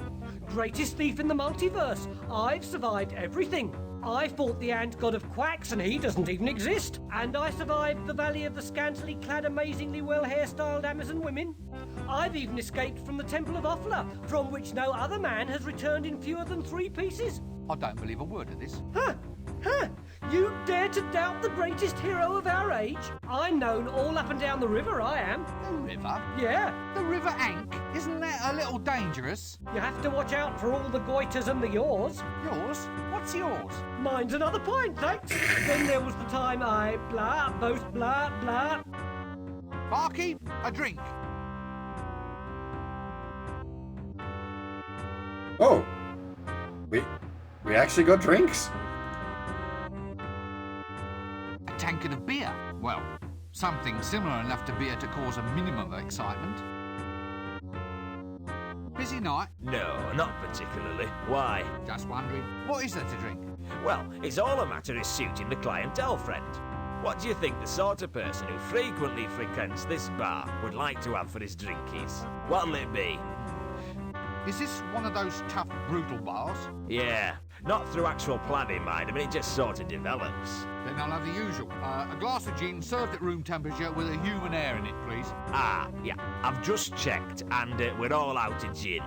Greatest thief in the multiverse. I've survived everything. I fought the ant god of quacks and he doesn't even exist. And I survived the valley of the scantily clad, amazingly well hairstyled Amazon women. I've even escaped from the Temple of Offla, from which no other man has returned in fewer than 3 pieces. I don't believe a word of this. Huh? You dare to doubt the greatest hero of our age? I'm known all up and down the river, I am. The river? Yeah. The River Ank? Isn't that a little dangerous? You have to watch out for all the goiters and the yaws. Yours? What's yours? Mine's another pint, thanks. Then there was the time I boast blah. Barkeep, a drink. Oh. We actually got drinks? A tankard of beer. Well, something similar enough to beer to cause a minimum of excitement. Busy night? No, not particularly. Why? Just wondering. What is there to drink? Well, it's all a matter of suiting the clientele, friend. What do you think the sort of person who frequently frequents this bar would like to have for his drinkies? What'll it be? Is this one of those tough, brutal bars? Yeah, not through actual planning, mind. I mean, it just sort of develops. Then I'll have the usual. A glass of gin served at room temperature with a human air in it, please. Ah, yeah. I've just checked, and we're all out of gin.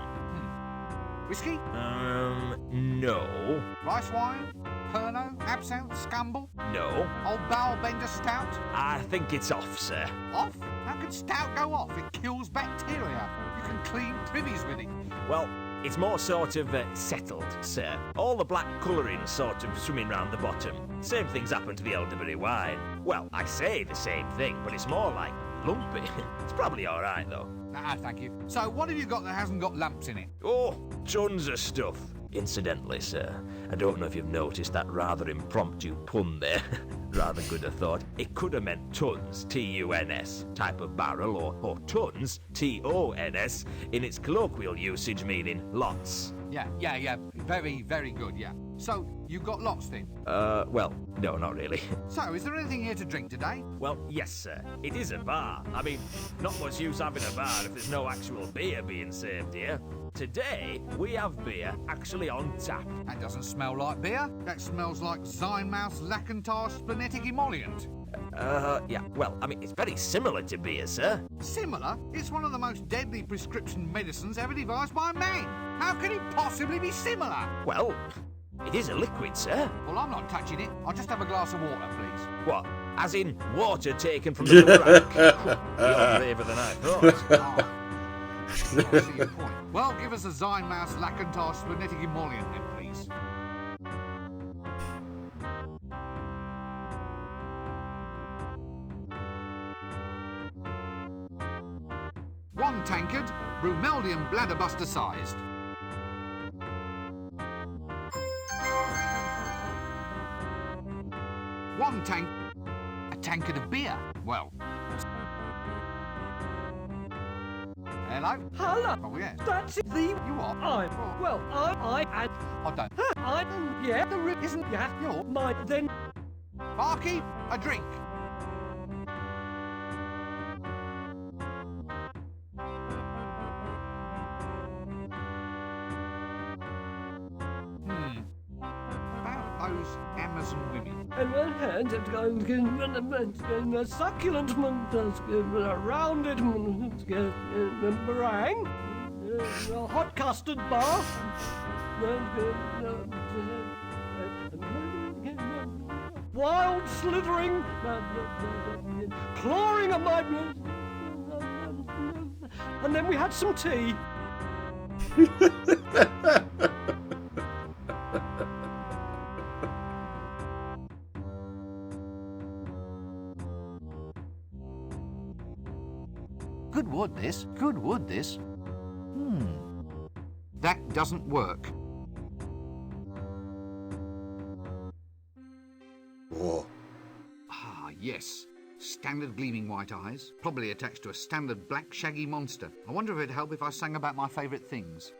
Whiskey? No. Rice wine? Pernod? Absinthe? Scumble? No. Old Barrel Bender Stout? I think it's off, sir. Off? How can stout go off? It kills bacteria. You can clean privies with it. Well, it's more sort of settled, sir. All the black colouring sort of swimming round the bottom. Same thing's happened to the elderberry wine. Well, I say the same thing, but it's more like lumpy. It's probably all right, though. Ah, thank you. So, what have you got that hasn't got lumps in it? Oh, tons of stuff. Incidentally, sir, I don't know if you've noticed that rather impromptu pun there. Rather good, I thought. It could have meant tons, T-U-N-S, type of barrel, or tons, T-O-N-S, in its colloquial usage meaning lots. Yeah. Very, very good, yeah. So, you've got lots then? Well, no, not really. So, is there anything here to drink today? Well, yes, sir. It is a bar. I mean, not much use having a bar if there's no actual beer being served here. Today, we have beer actually on tap. That doesn't smell like beer. That smells like Zymouse Lacantar Splenetic Emollient. Yeah, well, I mean, it's very similar to beer, sir. Similar? It's one of the most deadly prescription medicines ever devised by man. How can it possibly be similar? Well, it is a liquid, sir. Well, I'm not touching it. I'll just have a glass of water, please. What? As in water taken from the rack? You're braver than I thought. I see your point. Well, give us a Zymouse Lacantar Splenetic Emollient then, please. One tankard, Brumeldium bladderbuster sized. A tankard of beer. Well, Hello? Hello. Oh, yes. That's the... You what? I don't. Yeah, the rip isn't... Yeah, You're... my... Then... Barkeep, a drink. About those Amazon women. And one hand, it's going a succulent around it, meringue, a hot custard bath, wild slithering, clawing at my... And then we had some tea. Good wood, this. Good wood, this. That doesn't work. Whoa. Ah, yes. Standard gleaming white eyes, probably attached to a standard black shaggy monster. I wonder if it'd help if I sang about my favourite things.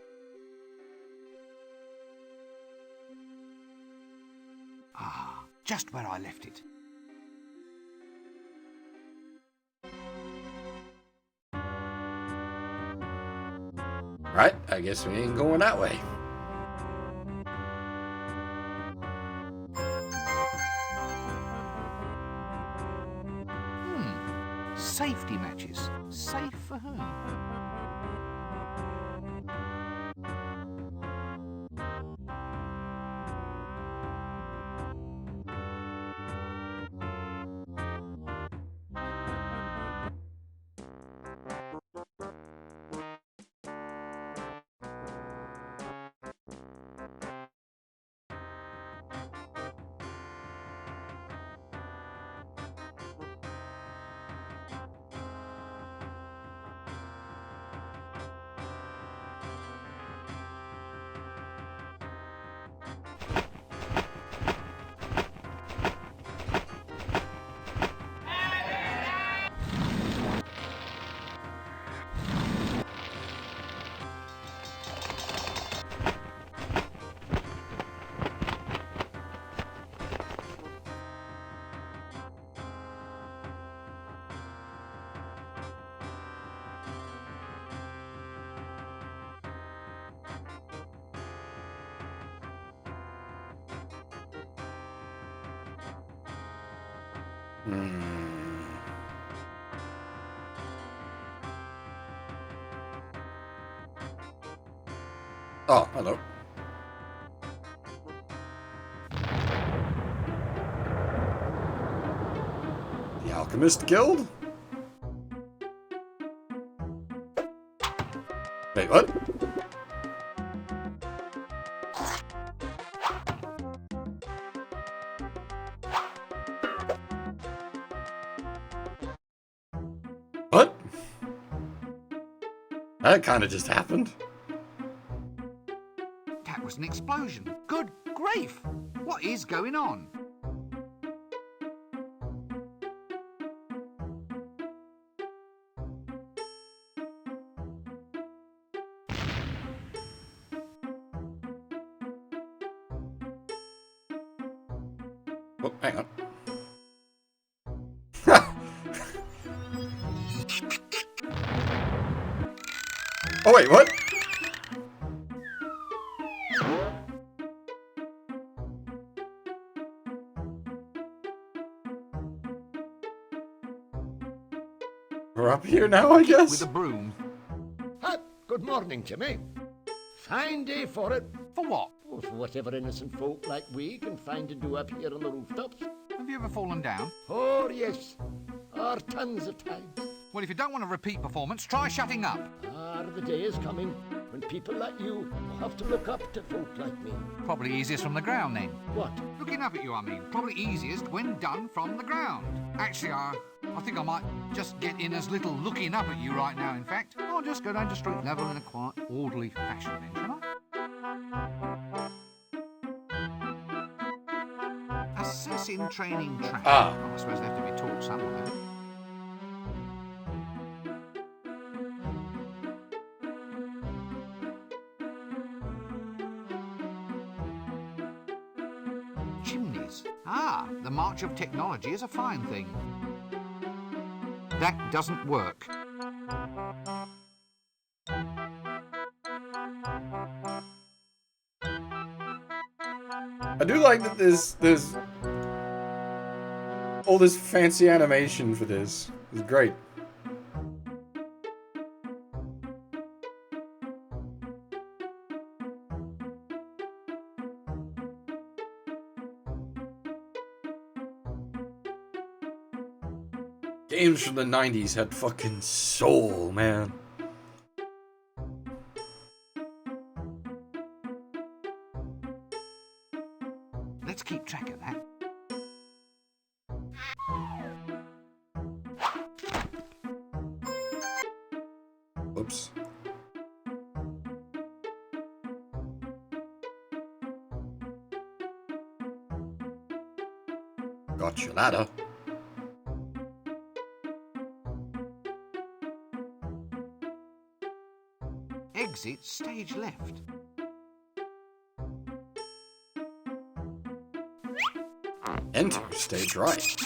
Ah, just where I left it. Right, I guess we ain't going that way. Safety matches. Safe for whom? Oh, hello. The Alchemist Guild? Wait, what? What? That kind of just happened. That was an explosion. Good grief! What is going on? Oh, hang on. Oh, wait, what? We're up here now, I guess? With a broom. Good morning, Jimmy. Fine day for it. For what? Oh, for whatever innocent folk like we can find to do up here on the rooftops. Have you ever fallen down? Oh, yes. Tons of times. Well, if you don't want a repeat performance, try shutting up. The day is coming when people like you will have to look up to folk like me. Probably easiest from the ground, then. What? Looking up at you, I mean. Probably easiest when done from the ground. Actually, I think I might just get in as little looking up at you right now, in fact. I'll just go down to street level in a quiet, orderly fashion, then, shall I? Assassin training track. Ah. I suppose they have to be taught somewhere. march of technology is a fine thing. That doesn't work. I do like that there's all this fancy animation for this. It's great. Games from the 90s had fucking soul, man. Let's keep track of that. Oops. Got your ladder. Exit stage left. Enter stage right.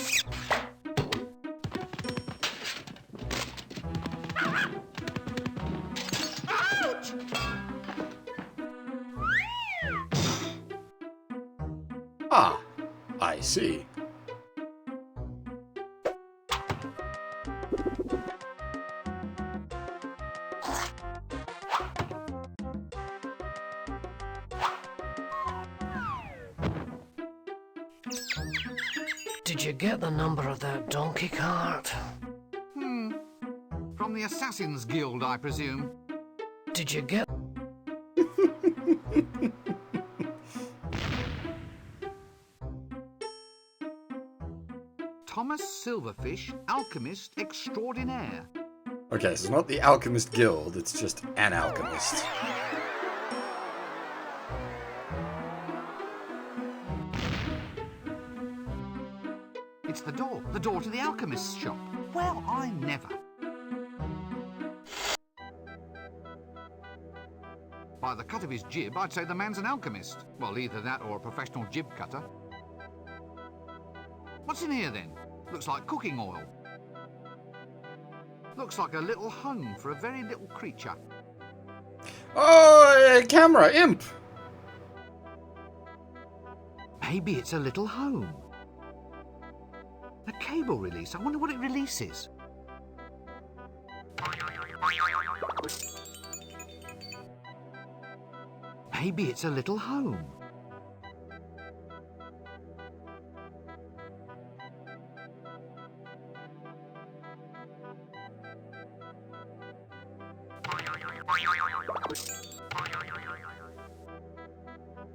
Ah, I see. Did you get the number of that donkey cart? From the Assassin's Guild, I presume. Did you get... Thomas Silverfish, alchemist extraordinaire. Okay, so it's not the Alchemist Guild, it's just an alchemist. It's the door to the alchemist's shop. Well, I never. By the cut of his jib, I'd say the man's an alchemist. Well, either that or a professional jib cutter. What's in here then? Looks like cooking oil. Looks like a little home for a very little creature. Oh, camera, imp! Maybe it's a little home. A cable release. I wonder what it releases. Maybe it's a little home.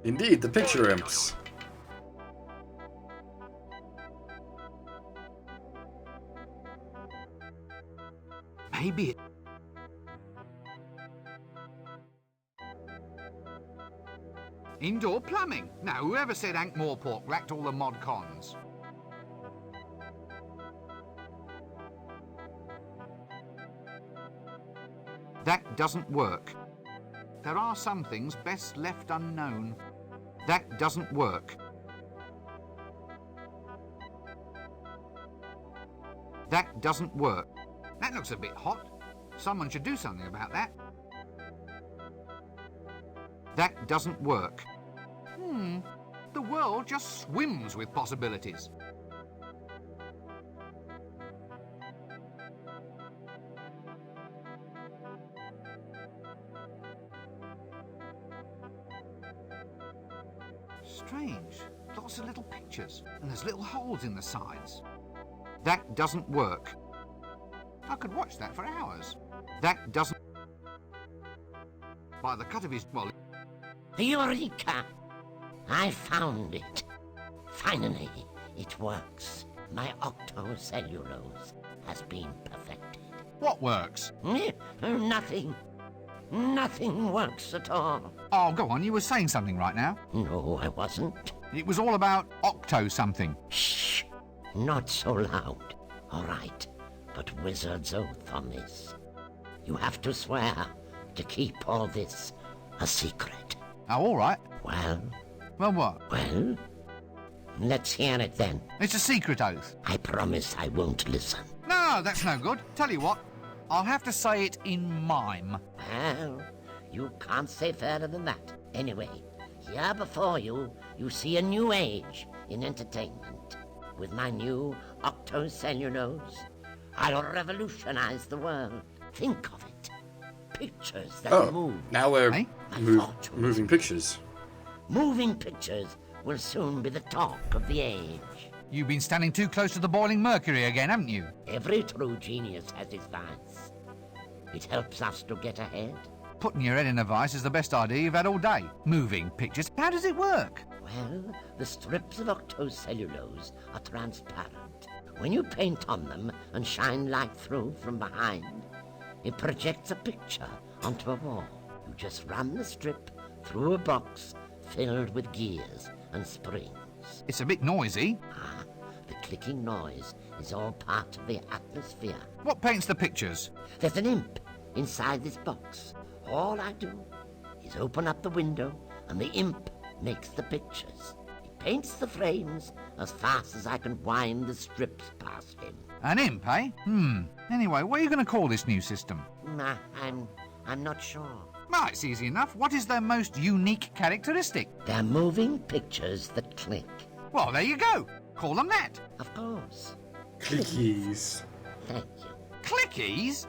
Indeed, the picture imps. Maybe it... Indoor plumbing. Now, whoever said Ankh-Morpork lacked all the mod cons? That doesn't work. There are some things best left unknown. That doesn't work. That doesn't work. That looks a bit hot. Someone should do something about that. That doesn't work. The world just swims with possibilities. Strange. Lots of little pictures, and there's little holes in the sides. That doesn't work. I could watch that for hours. That doesn't... By the cut of his... well... Eureka! I found it. Finally, it works. My octocellulose has been perfected. What works? Nothing. Nothing works at all. Oh, go on, you were saying something right now. No, I wasn't. It was all about octo-something. Shh! Not so loud. All right, but wizard's oath on this. You have to swear to keep all this a secret. Oh, all right. Well? Well, what? Well, Let's hear it then. It's a secret oath. I promise I won't listen. No, that's no good. Tell you what, I'll have to say it in mime. Well, you can't say further than that. Anyway, here before you, you see a new age in entertainment. With my new octocellulose, I'll revolutionize the world. Think of it. Pictures that move. Now we're Eh? moving pictures. Moving pictures will soon be the talk of the age. You've been standing too close to the boiling mercury again, haven't you? Every true genius has his vice. It helps us to get ahead. Putting your head in a vice is the best idea you've had all day. Moving pictures. How does it work? Well, the strips of octocellulose are transparent. When you paint on them and shine light through from behind, it projects a picture onto a wall. You just run the strip through a box filled with gears and springs. It's a bit noisy. Ah, the clicking noise is all part of the atmosphere. What paints the pictures? There's an imp inside this box. All I do is open up the window and the imp makes the pictures. He paints the frames as fast as I can wind the strips past him. An imp, eh? Anyway, what are you going to call this new system? Nah, I'm not sure. Well, it's easy enough. What is their most unique characteristic? They're moving pictures that click. Well, there you go. Call them that. Of course. Clickies. Thank you. Clickies?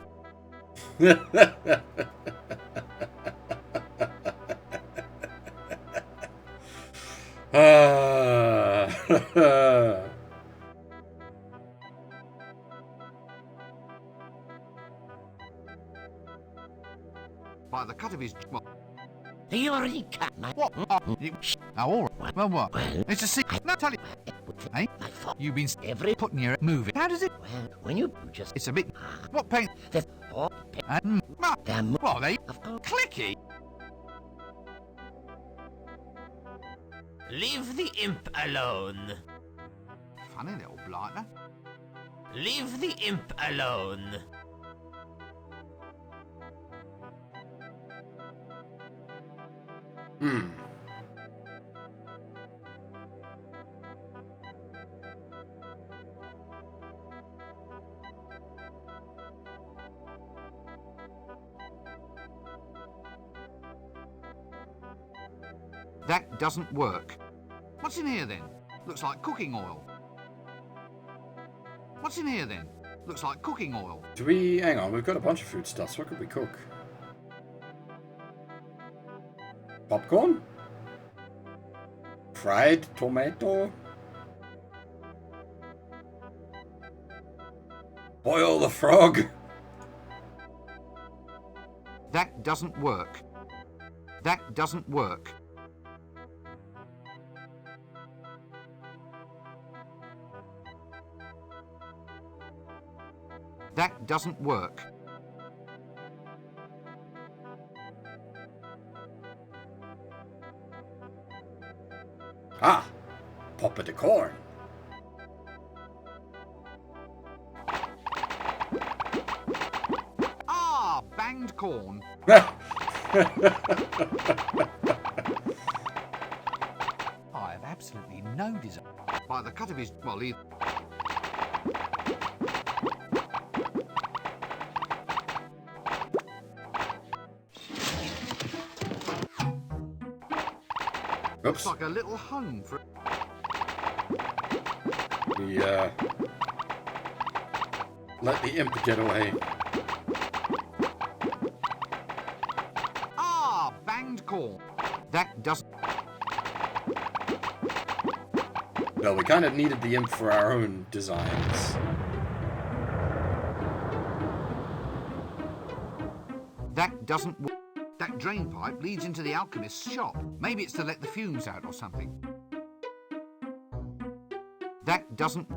By the cut of his... Well, Eureka! what? Oh, all right. Well, what? Well, It's a secret. No, tell you. Eh? My fault. You've been Every... putting your moving. How does it... Well, when you just... It's a bit... What paint? There's all... They're Well, they... Of course. Clicky? Leave the imp alone. Funny little blighter. Leave the imp alone. That doesn't work. What's in here then? Looks like cooking oil. What's in here then? Looks like cooking oil. Do we... Hang on, we've got a bunch of foodstuffs. What could we cook? Popcorn? Fried tomato? Boil the frog? That doesn't work. That doesn't work. That doesn't work. Ah! Pop of the corn. Ah, banged corn. I have absolutely no desire. By the cut of his... Well, he... Oops. Looks like a little home for... We, let the imp get away. Ah, banged corn. That doesn't... Well, we kind of needed the imp for our own designs. That doesn't work. That drain pipe leads into the alchemist's shop. Maybe it's to let the fumes out or something. That doesn't...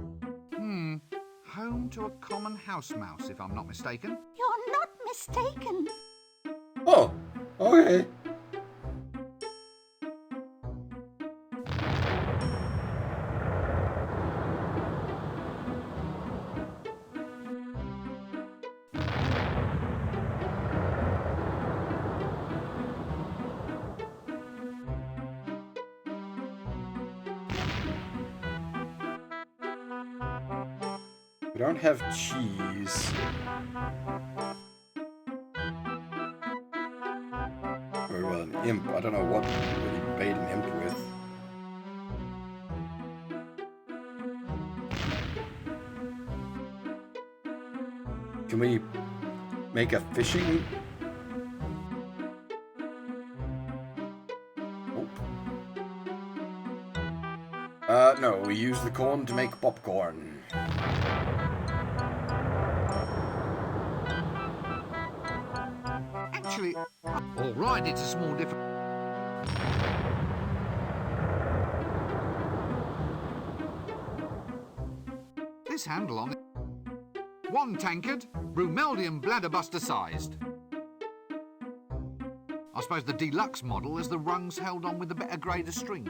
Home to a common house mouse, if I'm not mistaken. You're not mistaken. Oh, okay. We don't have cheese. Very well, an imp. I don't know what he bait an imp with. Can we make a fishing? No, we use the corn to make popcorn. Actually, all right, it's a small difference. This handle on it. One tankard, Brumeldium bladderbuster sized. I suppose the deluxe model is the rungs held on with the better grade of string.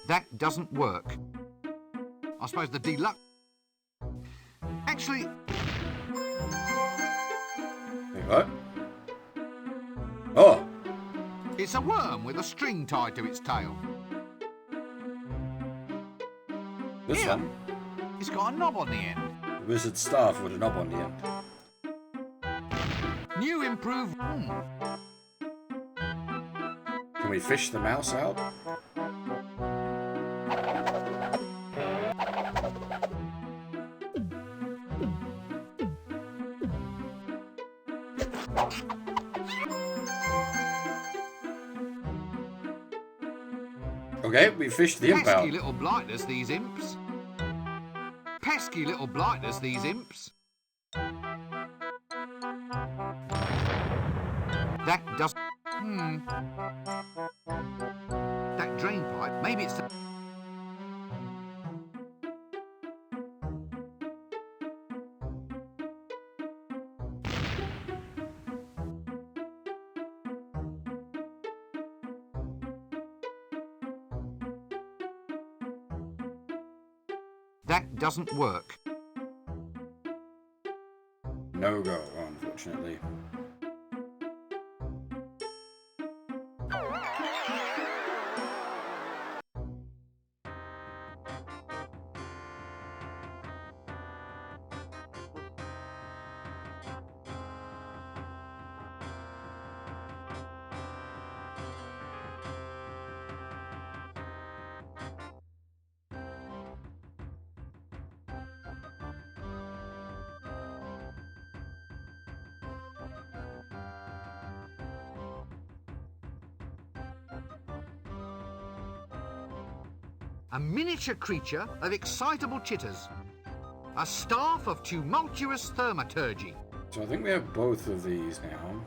That doesn't work. I suppose the deluxe... Actually... What? Oh! It's a worm with a string tied to its tail. This Here, one? It's got a knob on the end. Wizard staff with a knob on the end. New improved... Can we fish the mouse out? Okay, we fished the imp out. Pesky little blighters, these imps. Pesky little blighters, these imps. That doesn't... That drain pipe, maybe it's the... That doesn't work. No go, unfortunately. A miniature creature of excitable chitters. A staff of tumultuous thaumaturgy. So I think we have both of these now.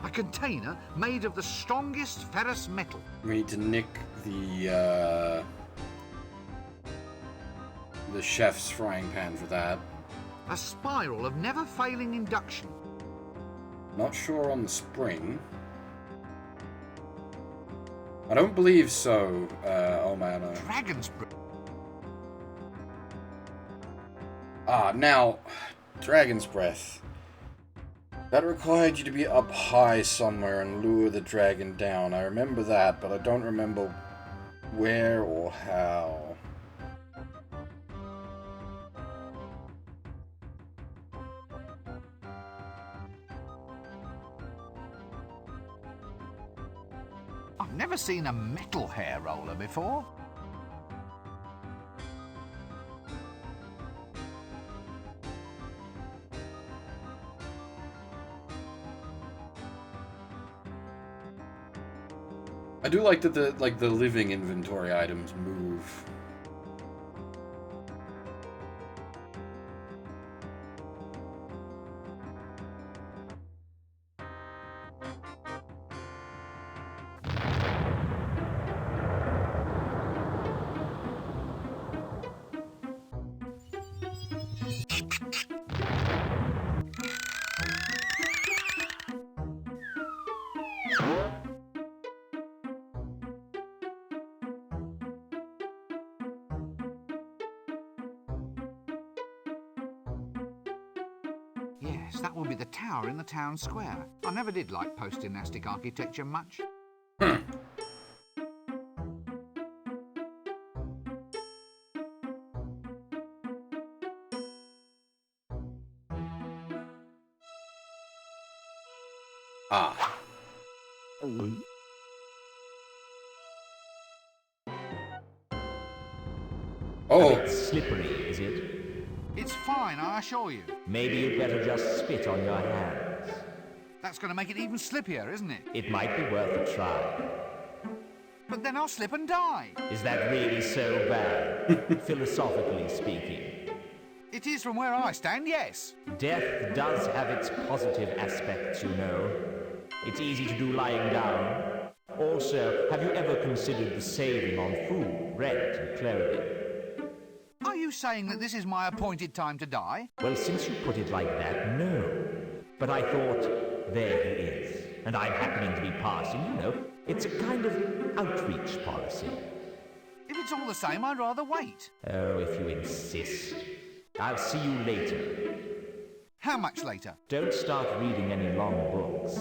A container made of the strongest ferrous metal. We need to nick the chef's frying pan for that. A spiral of never-failing induction. Not sure on the spring. I don't believe so. Oh man. Dragon's breath. Now, Dragon's Breath. That required you to be up high somewhere and lure the dragon down. I remember that, but I don't remember where or how. I've never seen a metal hair roller before. I do like that the living inventory items move. Yes, that will be the tower in the town square. I never did like post-dynastic architecture much. Oh, It's slippery, is it? It's fine, I assure you. Maybe you'd better just spit on your hands. That's going to make it even slippier, isn't it? It might be worth a try. But then I'll slip and die. Is that really so bad? Philosophically speaking. It is from where I stand, yes. Death does have its positive aspects, you know. It's easy to do lying down. Also, have you ever considered the saving on food, rent, and clothing? Are you saying that this is my appointed time to die? Well, since you put it like that, no. But I thought, there he is. And I'm happening to be passing, you know. It's a kind of outreach policy. If it's all the same, I'd rather wait. Oh, if you insist. I'll see you later. How much later? Don't start reading any long books.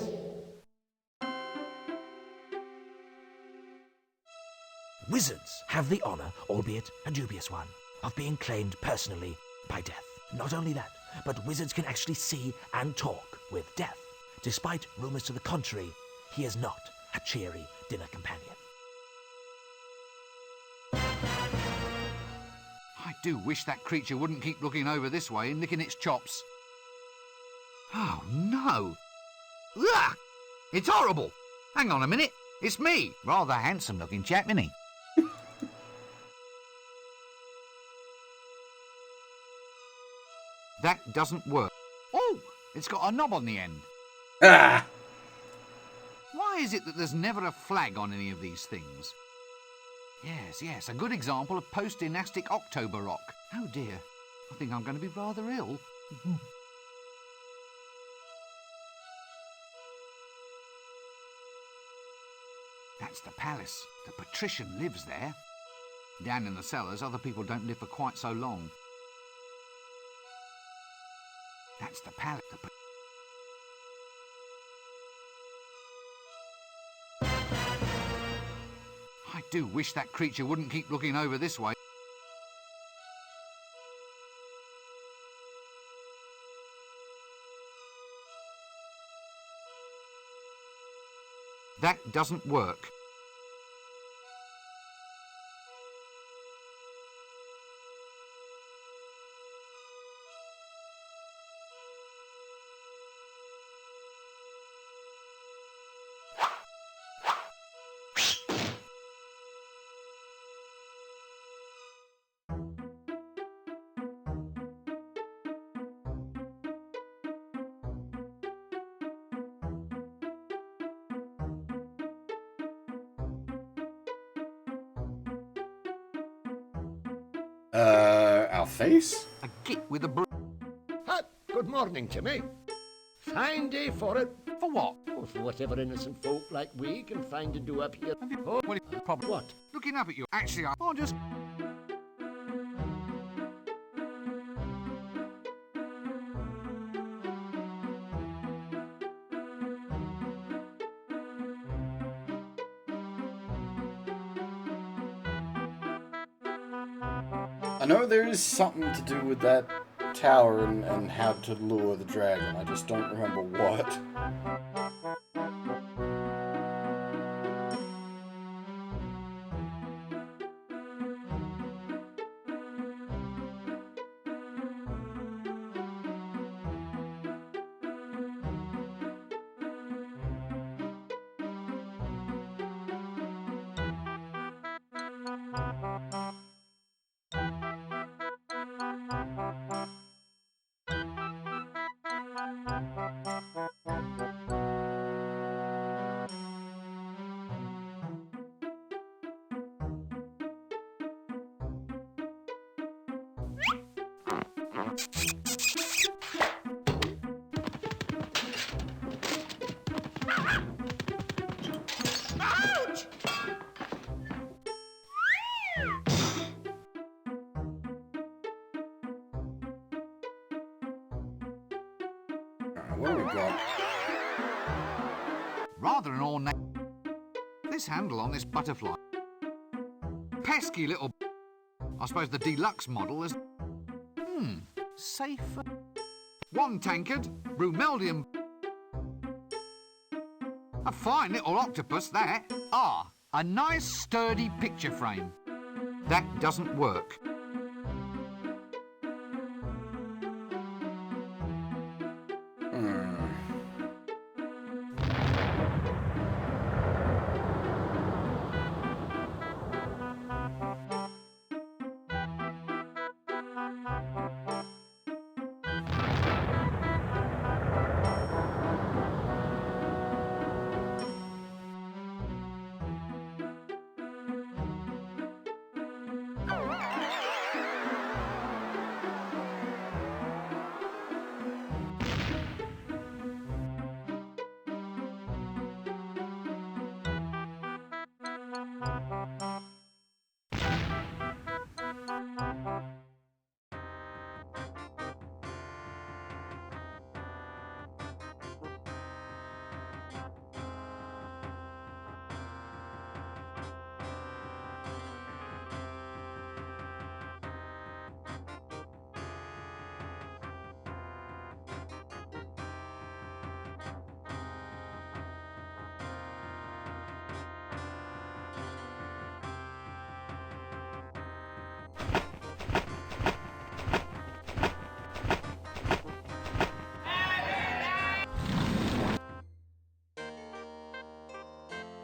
Wizards have the honor, albeit a dubious one, of being claimed personally by death. Not only that, but wizards can actually see and talk with death. Despite rumors to the contrary, he is not a cheery dinner companion. I do wish that creature wouldn't keep looking over this way and licking its chops. Oh, no. Ugh! It's horrible. Hang on a minute. It's me. Rather handsome-looking chap, isn't he? That doesn't work. Oh, it's got a knob on the end. ah! Why is it that there's never a flag on any of these things? Yes, a good example of post-dynastic October rock. Oh dear, I think I'm going to be rather ill. That's the palace. The patrician lives there. Down in the cellars, other people don't live for quite so long. That's the palace. I do wish that creature wouldn't keep looking over this way. That doesn't work. Our face? A git with a Hi, good morning, Jimmy. Fine day for it. For what? Oh, for whatever innocent folk like we can find to do up here. Oh, well, probably What? looking up at you. Actually, I'll just... I know there is something to do with that tower and how to lure the dragon. I just don't remember what. What do we got? Rather an ornate... This handle on this butterfly. Pesky little... I suppose the deluxe model is... safer. One tankard, Brumeldium... A fine little octopus, that. Ah, a nice sturdy picture frame. That doesn't work.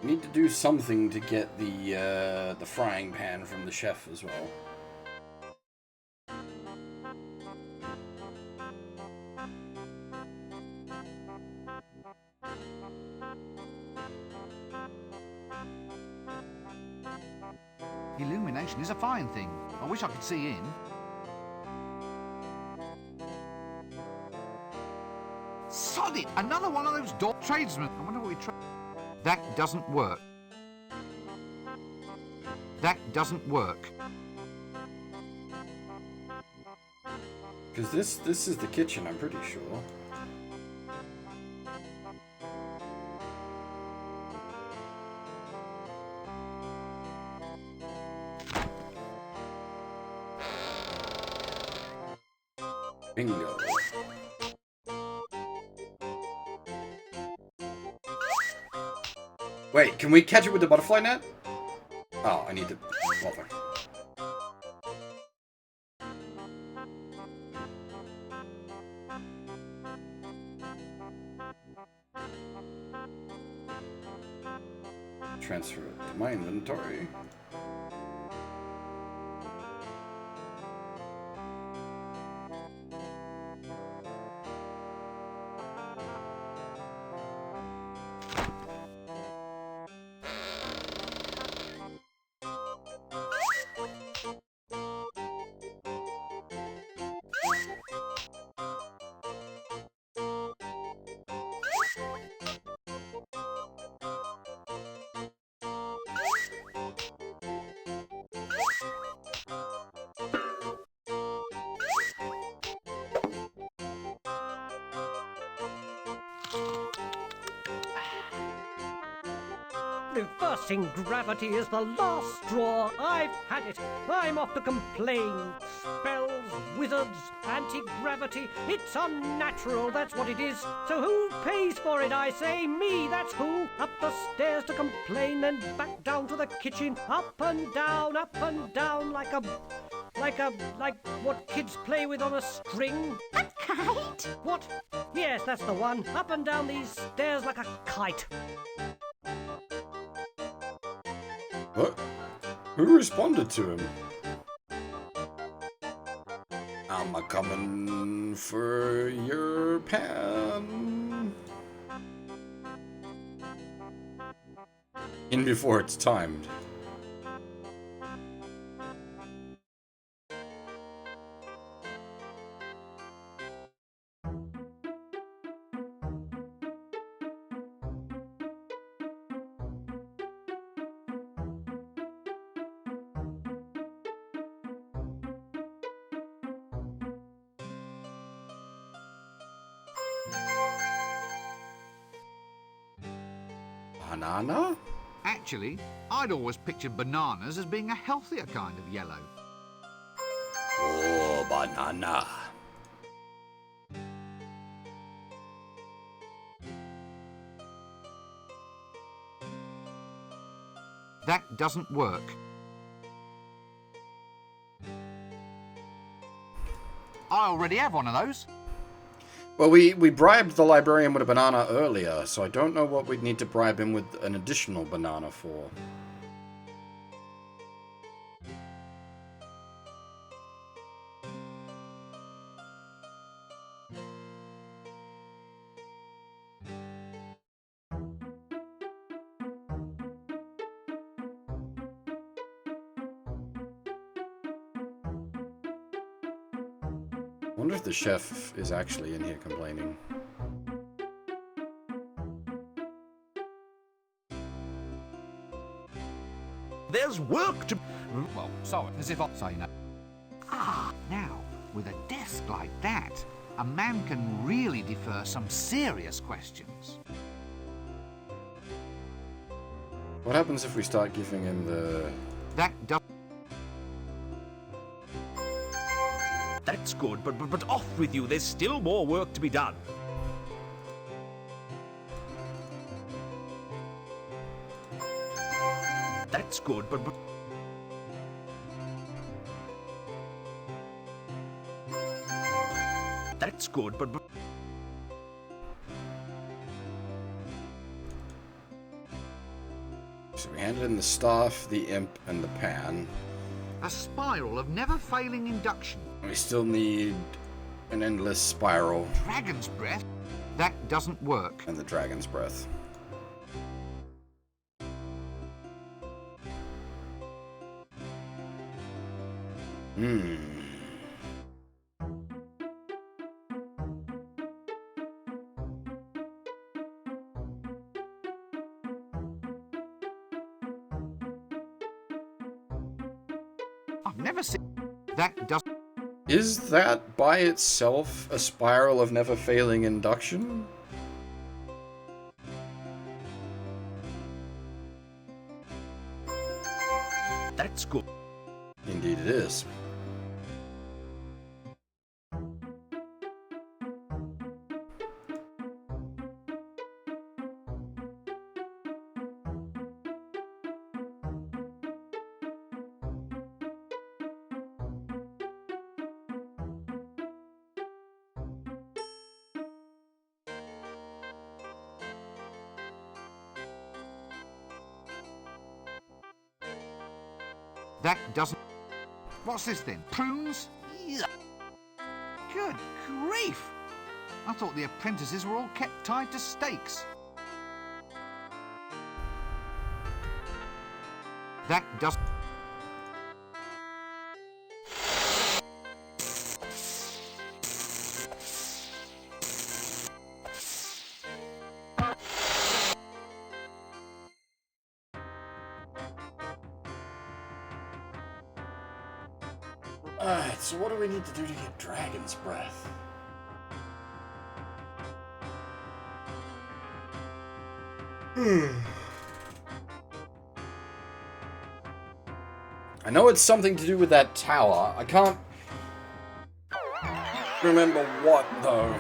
Need to do something to get the frying pan from the chef as well. Illumination is a fine thing. I wish I could see in. Sod it! Another one of those dog tradesmen. I wonder what we trade. That doesn't work. That doesn't work. Because this is the kitchen, I'm pretty sure. Bingo. Wait, can we catch it with the butterfly net? Oh, I need to... Bother. Transfer it to my inventory. Reversing gravity is the last straw. I've had it. I'm off to complain. Spells, wizards, anti-gravity. It's unnatural, that's what it is. So who pays for it, I say? Me, that's who. Up the stairs to complain, then back down to the kitchen. Up and down, like what kids play with on a string. A kite? What? Yes, that's the one. Up and down these stairs like a kite. What? Who responded to him? I'm a coming for your pan. In before it's timed. Banana? Actually, I'd always pictured bananas as being a healthier kind of yellow. Oh, banana. That doesn't work. I already have one of those. Well, we bribed the librarian with a banana earlier, so I don't know what we'd need to bribe him with an additional banana for. I wonder if the chef is actually in here complaining. There's work to... Well, sorry, as if I say no. Ah, now, with a desk like that, a man can really defer some serious questions. What happens if we start giving him the... That does... That's good, but off with you. There's still more work to be done. That's good, but... That's good, but... So we handed in the staff, the imp, and the pan. A spiral of never-failing induction. We still need an endless spiral. Dragon's breath? That doesn't work. And the dragon's breath. I've never seen... That doesn't... Is that by itself a spiral of never-failing induction? That's good. Indeed it is. That doesn't... What's this then? Prunes? Yuck. Good grief! I thought the apprentices were all kept tied to stakes. That doesn't... Alright, so what do we need to do to get dragon's breath? I know it's something to do with that tower. I can't remember what, though.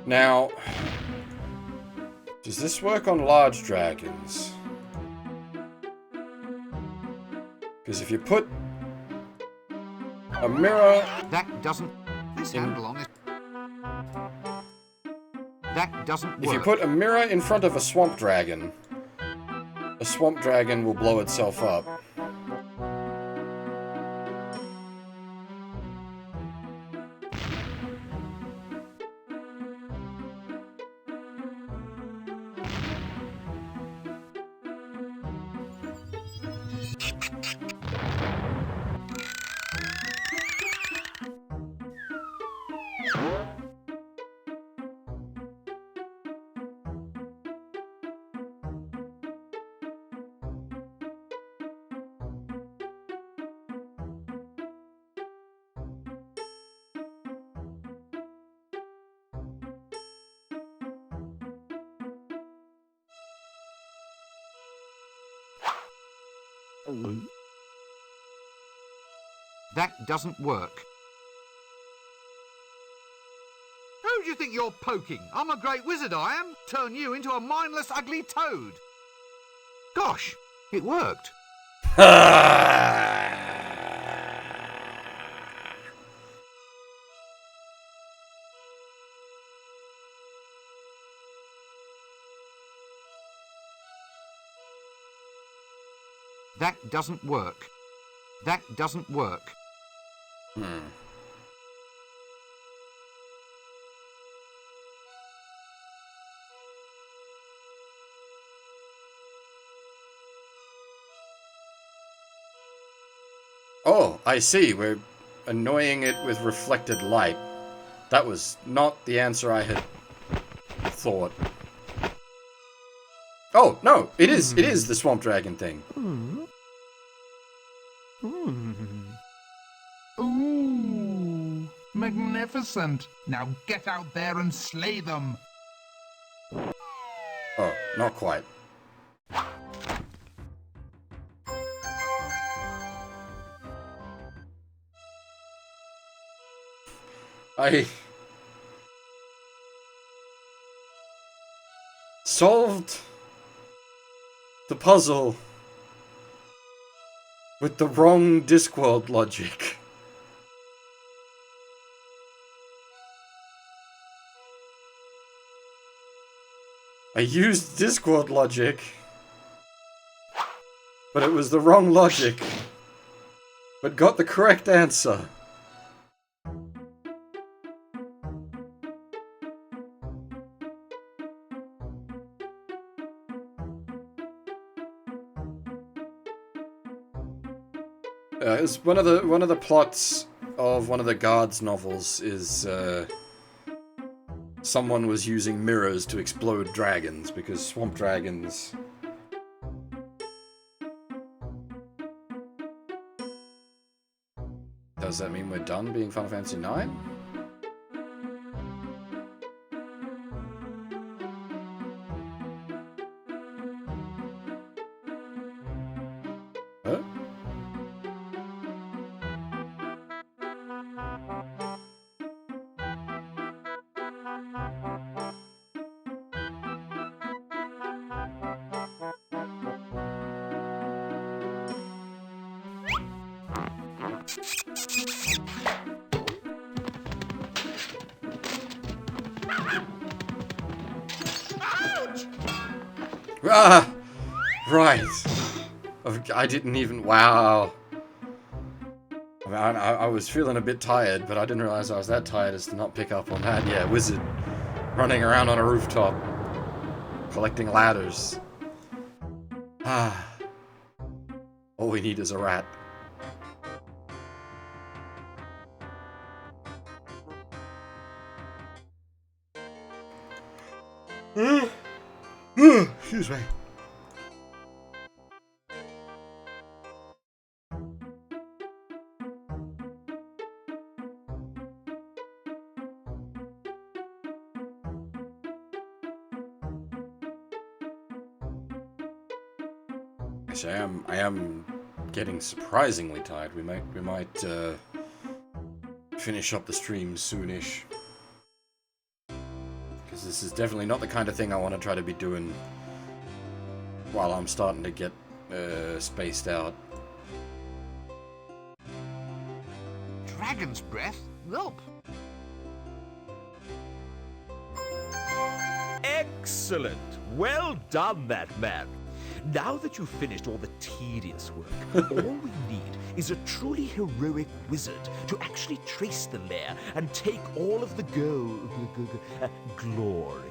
Now, does this work on large dragons? Because if you put a mirror... That doesn't... This handle on it... That doesn't work. If you put a mirror in front of a swamp dragon will blow itself up. That doesn't work. Who do you think you're poking? I'm a great wizard, I am. Turn you into a mindless, ugly toad. Gosh, it worked. That doesn't work. That doesn't work. Oh, I see. We're annoying it with reflected light. That was not the answer I had thought. Oh, no, it is the swamp dragon thing. Ooh, magnificent. Now get out there and slay them. Oh, not quite. I solved the puzzle with the wrong Discworld logic. I used Discworld logic, but it was the wrong logic, but got the correct answer. It's one of the plots of one of the Guards novels is someone was using mirrors to explode dragons because swamp dragons. Does that mean we're done being Final Fantasy IX? Huh? Ah! Right. I didn't even... Wow. I mean, I was feeling a bit tired, but I didn't realize I was that tired as to not pick up on that. Yeah, wizard. Running around on a rooftop. Collecting ladders. Ah. All we need is a rat. Excuse me. Actually, I am getting surprisingly tired. We might finish up the stream soonish. Because this is definitely not the kind of thing I want to try to be doing while I'm starting to get spaced out. Dragon's breath? Nope. Excellent! Well done, that man. Now that you've finished all the tedious work, all we need is a truly heroic wizard to actually trace the lair and take all of the glory.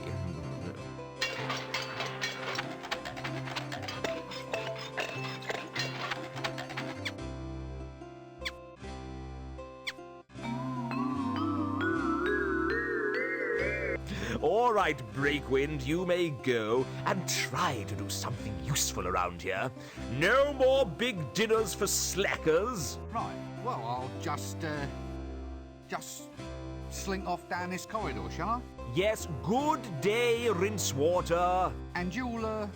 All right, Breakwind, you may go and try to do something useful around here. No more big dinners for slackers. Right, well, I'll just slink off down this corridor, shall I? Yes, good day, Rincewater. And you'll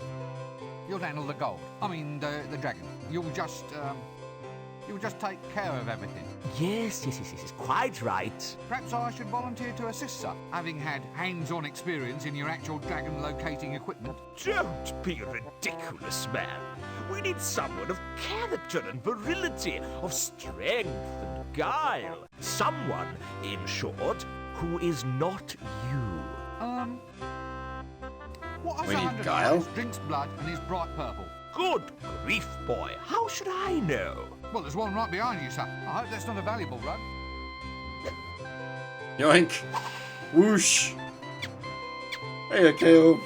handle the gold. I mean, the dragon. you'll just take care of everything. Yes, quite right. Perhaps I should volunteer to assist, sir, having had hands-on experience in your actual dragon locating equipment. Don't be ridiculous, man. We need someone of character and virility, of strength and guile. Someone, in short, who is not you. What has We need 100 guile? eyes, drinks blood, and is bright purple? Good grief, boy. How should I know? Well, there's one right behind you, sir. I hope that's not a valuable rug. Yoink. Whoosh. Hey, KO.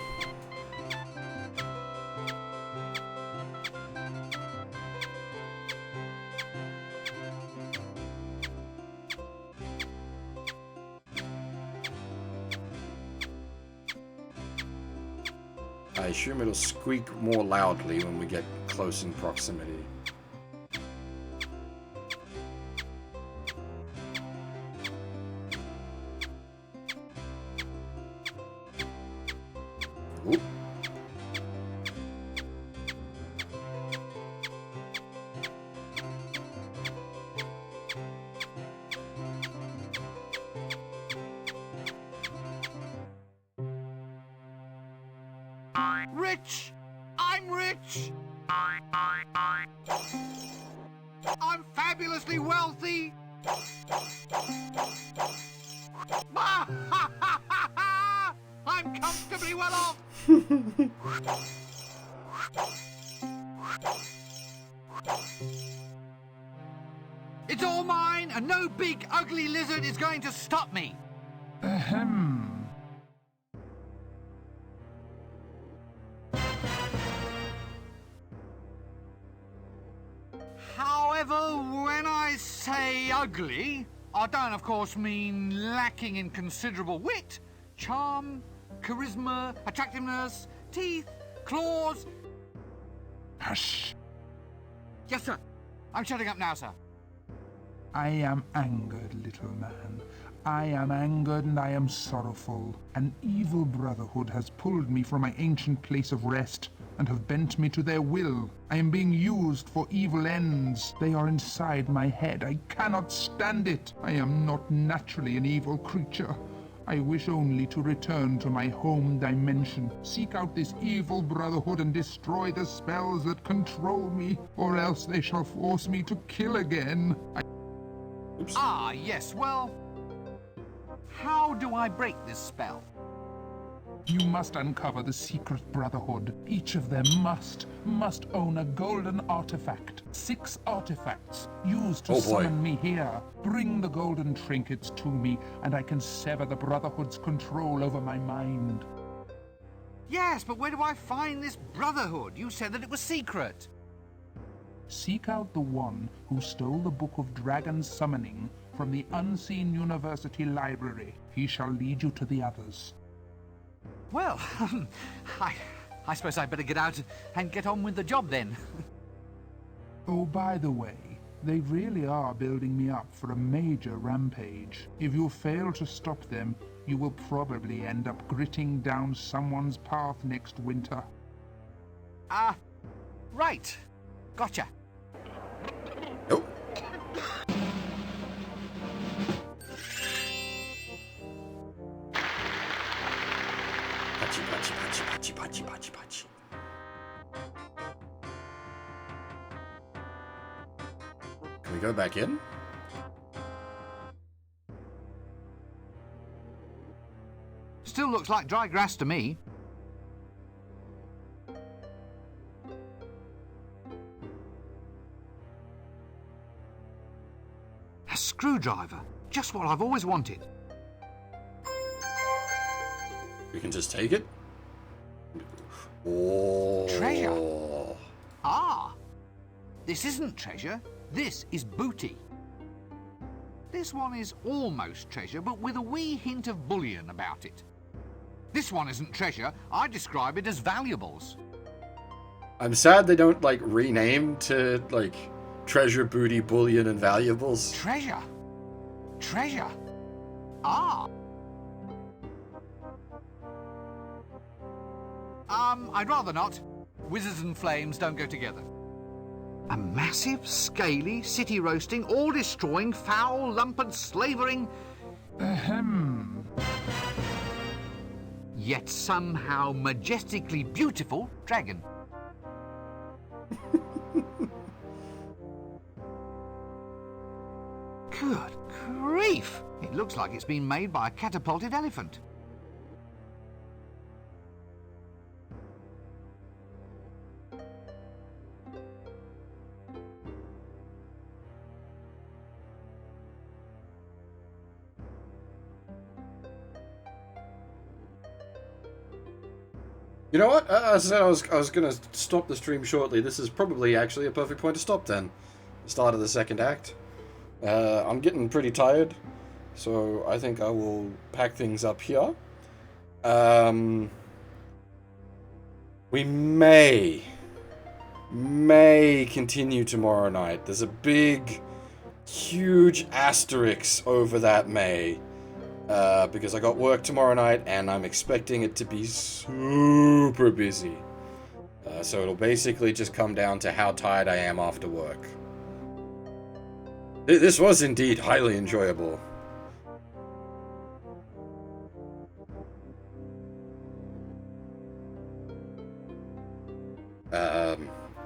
I assume it'll squeak more loudly when we get close in proximity. Oop. Rich! I'm rich! I'm fabulously wealthy! I'm comfortably well off! It's all mine, and no big ugly lizard is going to stop me! Ahem. However, when I say ugly, I don't of course mean lacking in considerable wit, charm, charisma, attractiveness, teeth, claws. Hush. Yes, sir. I'm shutting up now, sir. I am angered, little man. I am angered and I am sorrowful. An evil brotherhood has pulled me from my ancient place of rest and have bent me to their will. I am being used for evil ends. They are inside my head. I cannot stand it. I am not naturally an evil creature. I wish only to return to my home dimension, seek out this evil brotherhood and destroy the spells that control me, or else they shall force me to kill again. Oops. Ah, yes, well, how do I break this spell? You must uncover the secret brotherhood. Each of them must own a golden artifact. 6 artifacts used to summon me here. Bring the golden trinkets to me, and I can sever the brotherhood's control over my mind. Yes, but where do I find this brotherhood? You said that it was secret. Seek out the one who stole the Book of Dragon Summoning from the Unseen University Library. He shall lead you to the others. Well, I suppose I'd better get out and get on with the job then. Oh, by the way, they really are building me up for a major rampage. If you fail to stop them, you will probably end up gritting down someone's path next winter. Ah, right. Gotcha. Nope. Pachi. Can we go back in? Still looks like dry grass to me. A screwdriver. Just what I've always wanted. We can just take it? Oh. Treasure. Ah. This isn't treasure. This is booty. This one is almost treasure, but with a wee hint of bullion about it. This one isn't treasure. I describe it as valuables. I'm sad they don't, like, rename to, like, treasure, booty, bullion, and valuables. Treasure. Treasure. Ah. I'd rather not. Wizards and flames don't go together. A massive, scaly, city-roasting, all-destroying, foul, lumped, slavering... Ahem. yet somehow majestically beautiful dragon. Good grief! It looks like it's been made by a catapulted elephant. You know what? I said I was going to stop the stream shortly. This is probably actually a perfect point to stop then. Start of the second act. I'm getting pretty tired, so I think I will pack things up here. We may continue tomorrow night. There's a big, huge asterisk over that may. Because I got work tomorrow night, and I'm expecting it to be super busy. So it'll basically just come down to how tired I am after work. This was indeed highly enjoyable.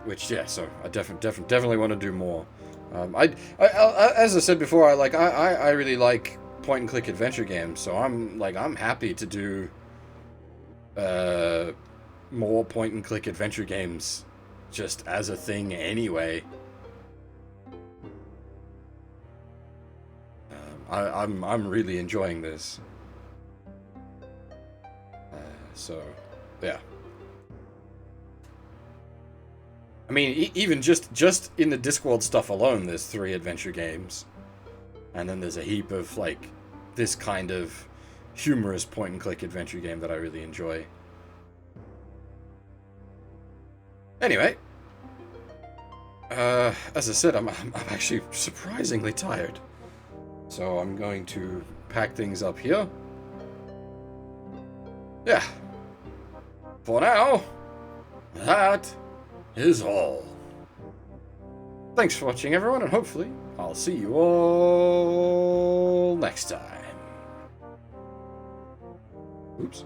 Which, yeah, so I definitely want to do more. As I said before, I really like point-and-click adventure games, so I'm happy to do more point-and-click adventure games just as a thing anyway. I'm really enjoying this. So, yeah. I mean, even just in the Discworld stuff alone, there's 3 adventure games. And then there's a heap of, like, this kind of humorous point-and-click adventure game that I really enjoy. Anyway. As I said, I'm actually surprisingly tired. So I'm going to pack things up here. Yeah. For now, that is all. Thanks for watching, everyone, and hopefully I'll see you all next time. Oops.